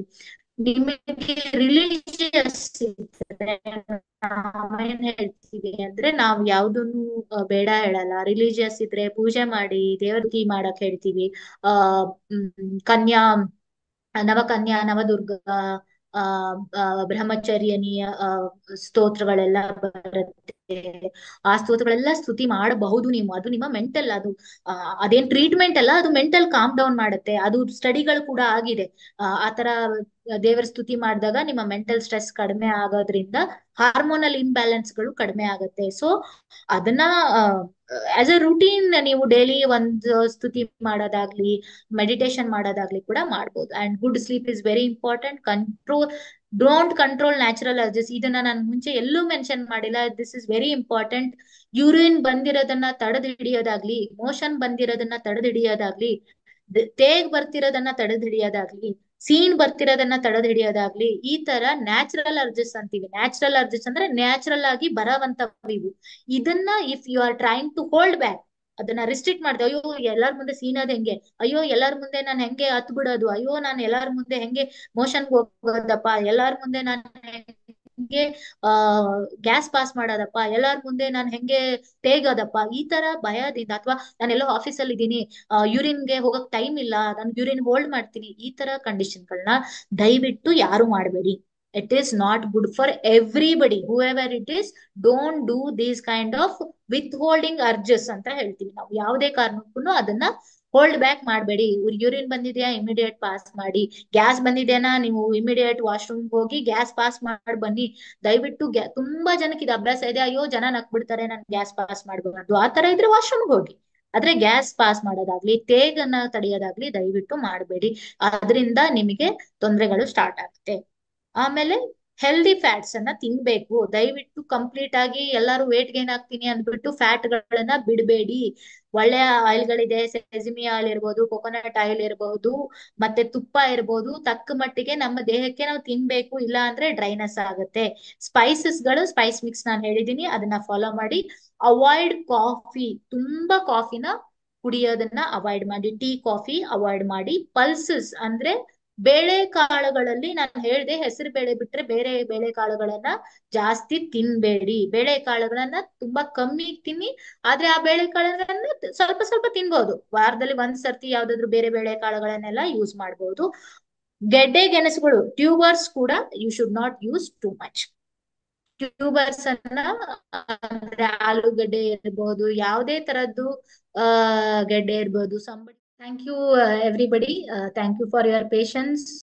ನಿಮಗೆ ರಿಲಿಜಿಯಸ್ ನಾವೇನ್ ಹೇಳ್ತೀವಿ ಅಂದ್ರೆ ನಾವು ಯಾವ್ದನ್ನು ಬೇಡ ಹೇಳಲ್ಲ. ರಿಲಿಜಿಯಸ್ ಇದ್ರೆ ಪೂಜೆ ಮಾಡಿ, ದೇವರಿಗೆ ಮಾಡಕ್ ಹೇಳ್ತೀವಿ. ಆ ಕನ್ಯಾ ನವಕನ್ಯಾ, ನವದುರ್ಗ, ಆ ಬ್ರಹ್ಮಚರ್ಯನಿ ಸ್ತೋತ್ರಗಳೆಲ್ಲ ಬರುತ್ತೆ. ಆ ಸ್ತೋತ್ರಗಳೆಲ್ಲ ಸ್ತುತಿ ಮಾಡಬಹುದು ನೀವು. ಅದು ನಿಮ್ಮ ಮೆಂಟಲ್, ಅದು ಅದೇನ್ ಟ್ರೀಟ್ಮೆಂಟ್ ಅಲ್ಲ, ಅದು ಮೆಂಟಲ್ ಕಾಮ್ ಡೌನ್ ಮಾಡುತ್ತೆ. ಅದು ಸ್ಟಡಿಗಳು ಕೂಡ ಆಗಿದೆ. ಆತರ ದೇವರ ಸ್ತುತಿ ಮಾಡಿದಾಗ ನಿಮ್ಮ ಮೆಂಟಲ್ ಸ್ಟ್ರೆಸ್ ಕಡಿಮೆ ಆಗೋದ್ರಿಂದ ಹಾರ್ಮೋನಲ್ ಇಂಬ್ಯಾಲೆನ್ಸ್ ಗಳು ಕಡಿಮೆ ಆಗುತ್ತೆ. ಸೊ ಅದನ್ನ ಆಸ್ ಅ ರೂಟೀನ್ ನೀವು ಡೈಲಿ ಒಂದು ಸ್ತುತಿ ಮಾಡೋದಾಗ್ಲಿ, ಮೆಡಿಟೇಷನ್ ಮಾಡೋದಾಗ್ಲಿ ಕೂಡ ಮಾಡ್ಬೋದು. And good sleep is very important. Don't control natural urges. ಇದನ್ನ ನಾನು ಮುಂಚೆ ಎಲ್ಲೂ ಮೆನ್ಷನ್ ಮಾಡಿಲ್ಲ. This is very important. Urine ಬಂದಿರೋದನ್ನ ತಡೆದು ಹಿಡಿಯೋದಾಗ್ಲಿ, ಮೋಷನ್ ಬಂದಿರೋದನ್ನ ತಡೆದು ಹಿಡಿಯೋದಾಗ್ಲಿ, ತೇಗ್ ಬರ್ತಿರೋದನ್ನ ತಡೆದು ಹಿಡಿಯೋದಾಗ್ಲಿ, ಸೀನ್ ಬರ್ತಿರೋದನ್ನ ತಡೆದು ಹಿಡಿಯೋದಾಗ್ಲಿ, ಈ ತರ ನ್ಯಾಚುರಲ್ ಅರ್ಜಸ್ ಅಂತೀವಿ. ನ್ಯಾಚುರಲ್ ಅರ್ಜಸ್ ಅಂದ್ರೆ ನ್ಯಾಚುರಲ್ ಆಗಿ ಬರವಂತವಿವು. ಇದನ್ನ if you are trying to hold back, ಅದನ್ನ ರಿಸ್ಟ್ರಿಕ್ಟ್ ಮಾಡಿದೆ, ಅಯ್ಯೋ ಎಲ್ಲಾರ ಮುಂದೆ ಸೀನದ್ ಹೆಂಗೆ, ಅಯ್ಯೋ ಎಲ್ಲಾರ ಮುಂದೆ ನಾನು ಹೆಂಗೆ ಹತ್ ಬಿಡೋದು, ಅಯ್ಯೋ ನಾನು ಎಲ್ಲಾರ ಮುಂದೆ ಹೆಂಗೆ ಮೋಷನ್ ಹೋಗೋದಪ್ಪ, ಎಲ್ಲಾರ ಮುಂದೆ ನಾನು ಹೆಂಗೆ ಗ್ಯಾಸ್ ಪಾಸ್ ಮಾಡೋದಪ್ಪ, ಎಲ್ಲಾರ ಮುಂದೆ ನಾನು ಹೆಂಗೆ ತೇಗೋದಪ್ಪ, ಈ ತರ ಭಯದಿಂದ, ಅಥವಾ ನಾನೆಲ್ಲೋ ಆಫೀಸಲ್ಲಿ ಇದ್ದೀನಿ, ಯೂರಿನ್ಗೆ ಹೋಗಕ್ ಟೈಮ್ ಇಲ್ಲ, ನಾನು ಯೂರಿನ್ ಹೋಲ್ಡ್ ಮಾಡ್ತೀನಿ, ಈ ತರ ಕಂಡೀಷನ್ಗಳನ್ನ ದಯವಿಟ್ಟು ಯಾರು ಮಾಡಬೇಡಿ. It is not good for everybody, who ever it is. Don't do these kind of with holding urges ಅಂತ ಹೇಳ್ತೀವಿ ನಾವು. ಯಾವುದೇ ಕಾರಣಕ್ಕೂ ಅದನ್ನ ಹೋಲ್ಡ್ ಬ್ಯಾಕ್ ಮಾಡಬೇಡಿ. ಯೂರಿನ್ ಬಂದಿದ್ಯಾ ಇಮಿಡಿಯೇಟ್ ಪಾಸ್ ಮಾಡಿ, ಗ್ಯಾಸ್ ಬಂದಿದ್ಯಾನ ನೀವು ಇಮಿಡಿಯೇಟ್ ವಾಶ್ರೂಮ್ ಹೋಗಿ ಗ್ಯಾಸ್ ಪಾಸ್ ಮಾಡಿ ಬನ್ನಿ. ದಯವಿಟ್ಟು ತುಂಬಾ ಜನಕ್ಕೆ ಇದು ಅಭ್ಯಾಸ ಇದೆ, ಅಯ್ಯೋ ಜನ ನಕ್ಬಿಡ್ತಾರೆ ನಾನು ಗ್ಯಾಸ್ ಪಾಸ್ ಮಾಡಬಾರ್ದು, ಆ ತರ ಇದ್ರೆ ವಾಶ್ರೂಮ್ಗೆ ಹೋಗಿ. ಆದ್ರೆ ಗ್ಯಾಸ್ ಪಾಸ್ ಮಾಡೋದಾಗ್ಲಿ, ತೇಗನ್ನ ತಡೆಯೋದಾಗ್ಲಿ ದಯವಿಟ್ಟು ಮಾಡಬೇಡಿ. ಅದರಿಂದ ನಿಮಗೆ ತೊಂದರೆಗಳು ಸ್ಟಾರ್ಟ್ ಆಗುತ್ತೆ. ಆಮೇಲೆ ಹೆಲ್ದಿ ಫ್ಯಾಟ್ಸ್ ಅನ್ನ ತಿನ್ಬೇಕು. ದಯವಿಟ್ಟು ಕಂಪ್ಲೀಟ್ ಆಗಿ ಎಲ್ಲಾರು ವೇಟ್ ಗೇನ್ ಆಗ್ತೀನಿ ಅಂದ್ಬಿಟ್ಟು ಫ್ಯಾಟ್ ಗಳನ್ನ ಬಿಡಬೇಡಿ. ಒಳ್ಳೆ ಆಯಿಲ್ ಗಳಿದೆ, ಸೆಸಮಿ ಆಯಿಲ್ ಇರ್ಬೋದು, ಕೊಕೊನಟ್ ಆಯಿಲ್ ಇರಬಹುದು, ಮತ್ತೆ ತುಪ್ಪ ಇರ್ಬೋದು. ತಕ್ಕ ಮಟ್ಟಿಗೆ ನಮ್ಮ ದೇಹಕ್ಕೆ ನಾವು ತಿನ್ಬೇಕು, ಇಲ್ಲ ಅಂದ್ರೆ ಡ್ರೈನೆಸ್ ಆಗುತ್ತೆ. ಸ್ಪೈಸಸ್ ಗಳು, ಸ್ಪೈಸ್ ಮಿಕ್ಸ್ ನಾನು ಹೇಳಿದೀನಿ, ಅದನ್ನ ಫಾಲೋ ಮಾಡಿ. ಅವಾಯ್ಡ್ ಕಾಫಿ, ತುಂಬಾ ಕಾಫಿನ ಕುಡಿಯೋದನ್ನ ಅವಾಯ್ಡ್ ಮಾಡಿ. ಟೀ, ಕಾಫಿ ಅವಾಯ್ಡ್ ಮಾಡಿ. ಪಲ್ಸಸ್ ಅಂದ್ರೆ ಬೇಳೆ ಕಾಳುಗಳಲ್ಲಿ ನಾನು ಹೇಳಿದೆ, ಹೆಸರು ಬೇಳೆ ಬಿಟ್ರೆ ಬೇರೆ ಬೇಳೆ ಕಾಳುಗಳನ್ನ ಜಾಸ್ತಿ ತಿನ್ಬೇಡಿ. ಬೇಳೆ ಕಾಳುಗಳನ್ನ ತುಂಬಾ ಕಮ್ಮಿ ತಿನ್ನಿ. ಆದ್ರೆ ಆ ಬೇಳೆ ಕಾಳುಗಳನ್ನ ಸ್ವಲ್ಪ ಸ್ವಲ್ಪ ತಿನ್ಬಹುದು. ವಾರದಲ್ಲಿ ಒಂದ್ ಸರ್ತಿ ಯಾವ್ದಾದ್ರು ಬೇರೆ ಬೇಳೆ ಕಾಳುಗಳನ್ನೆಲ್ಲ ಯೂಸ್ ಮಾಡಬಹುದು. ಗೆಡ್ಡೆ ಗೆಣಸುಗಳು, ಟ್ಯೂಬರ್ಸ್ ಕೂಡ you should not use too much. Tubers ಅನ್ನ ಅಂದ್ರೆ ಆಲೂಗಡ್ಡೆ ಇರ್ಬೋದು, ಯಾವುದೇ ತರದ್ದು ಗೆಡ್ಡೆ ಇರ್ಬೋದು, Thank you, everybody. Thank you for your patience.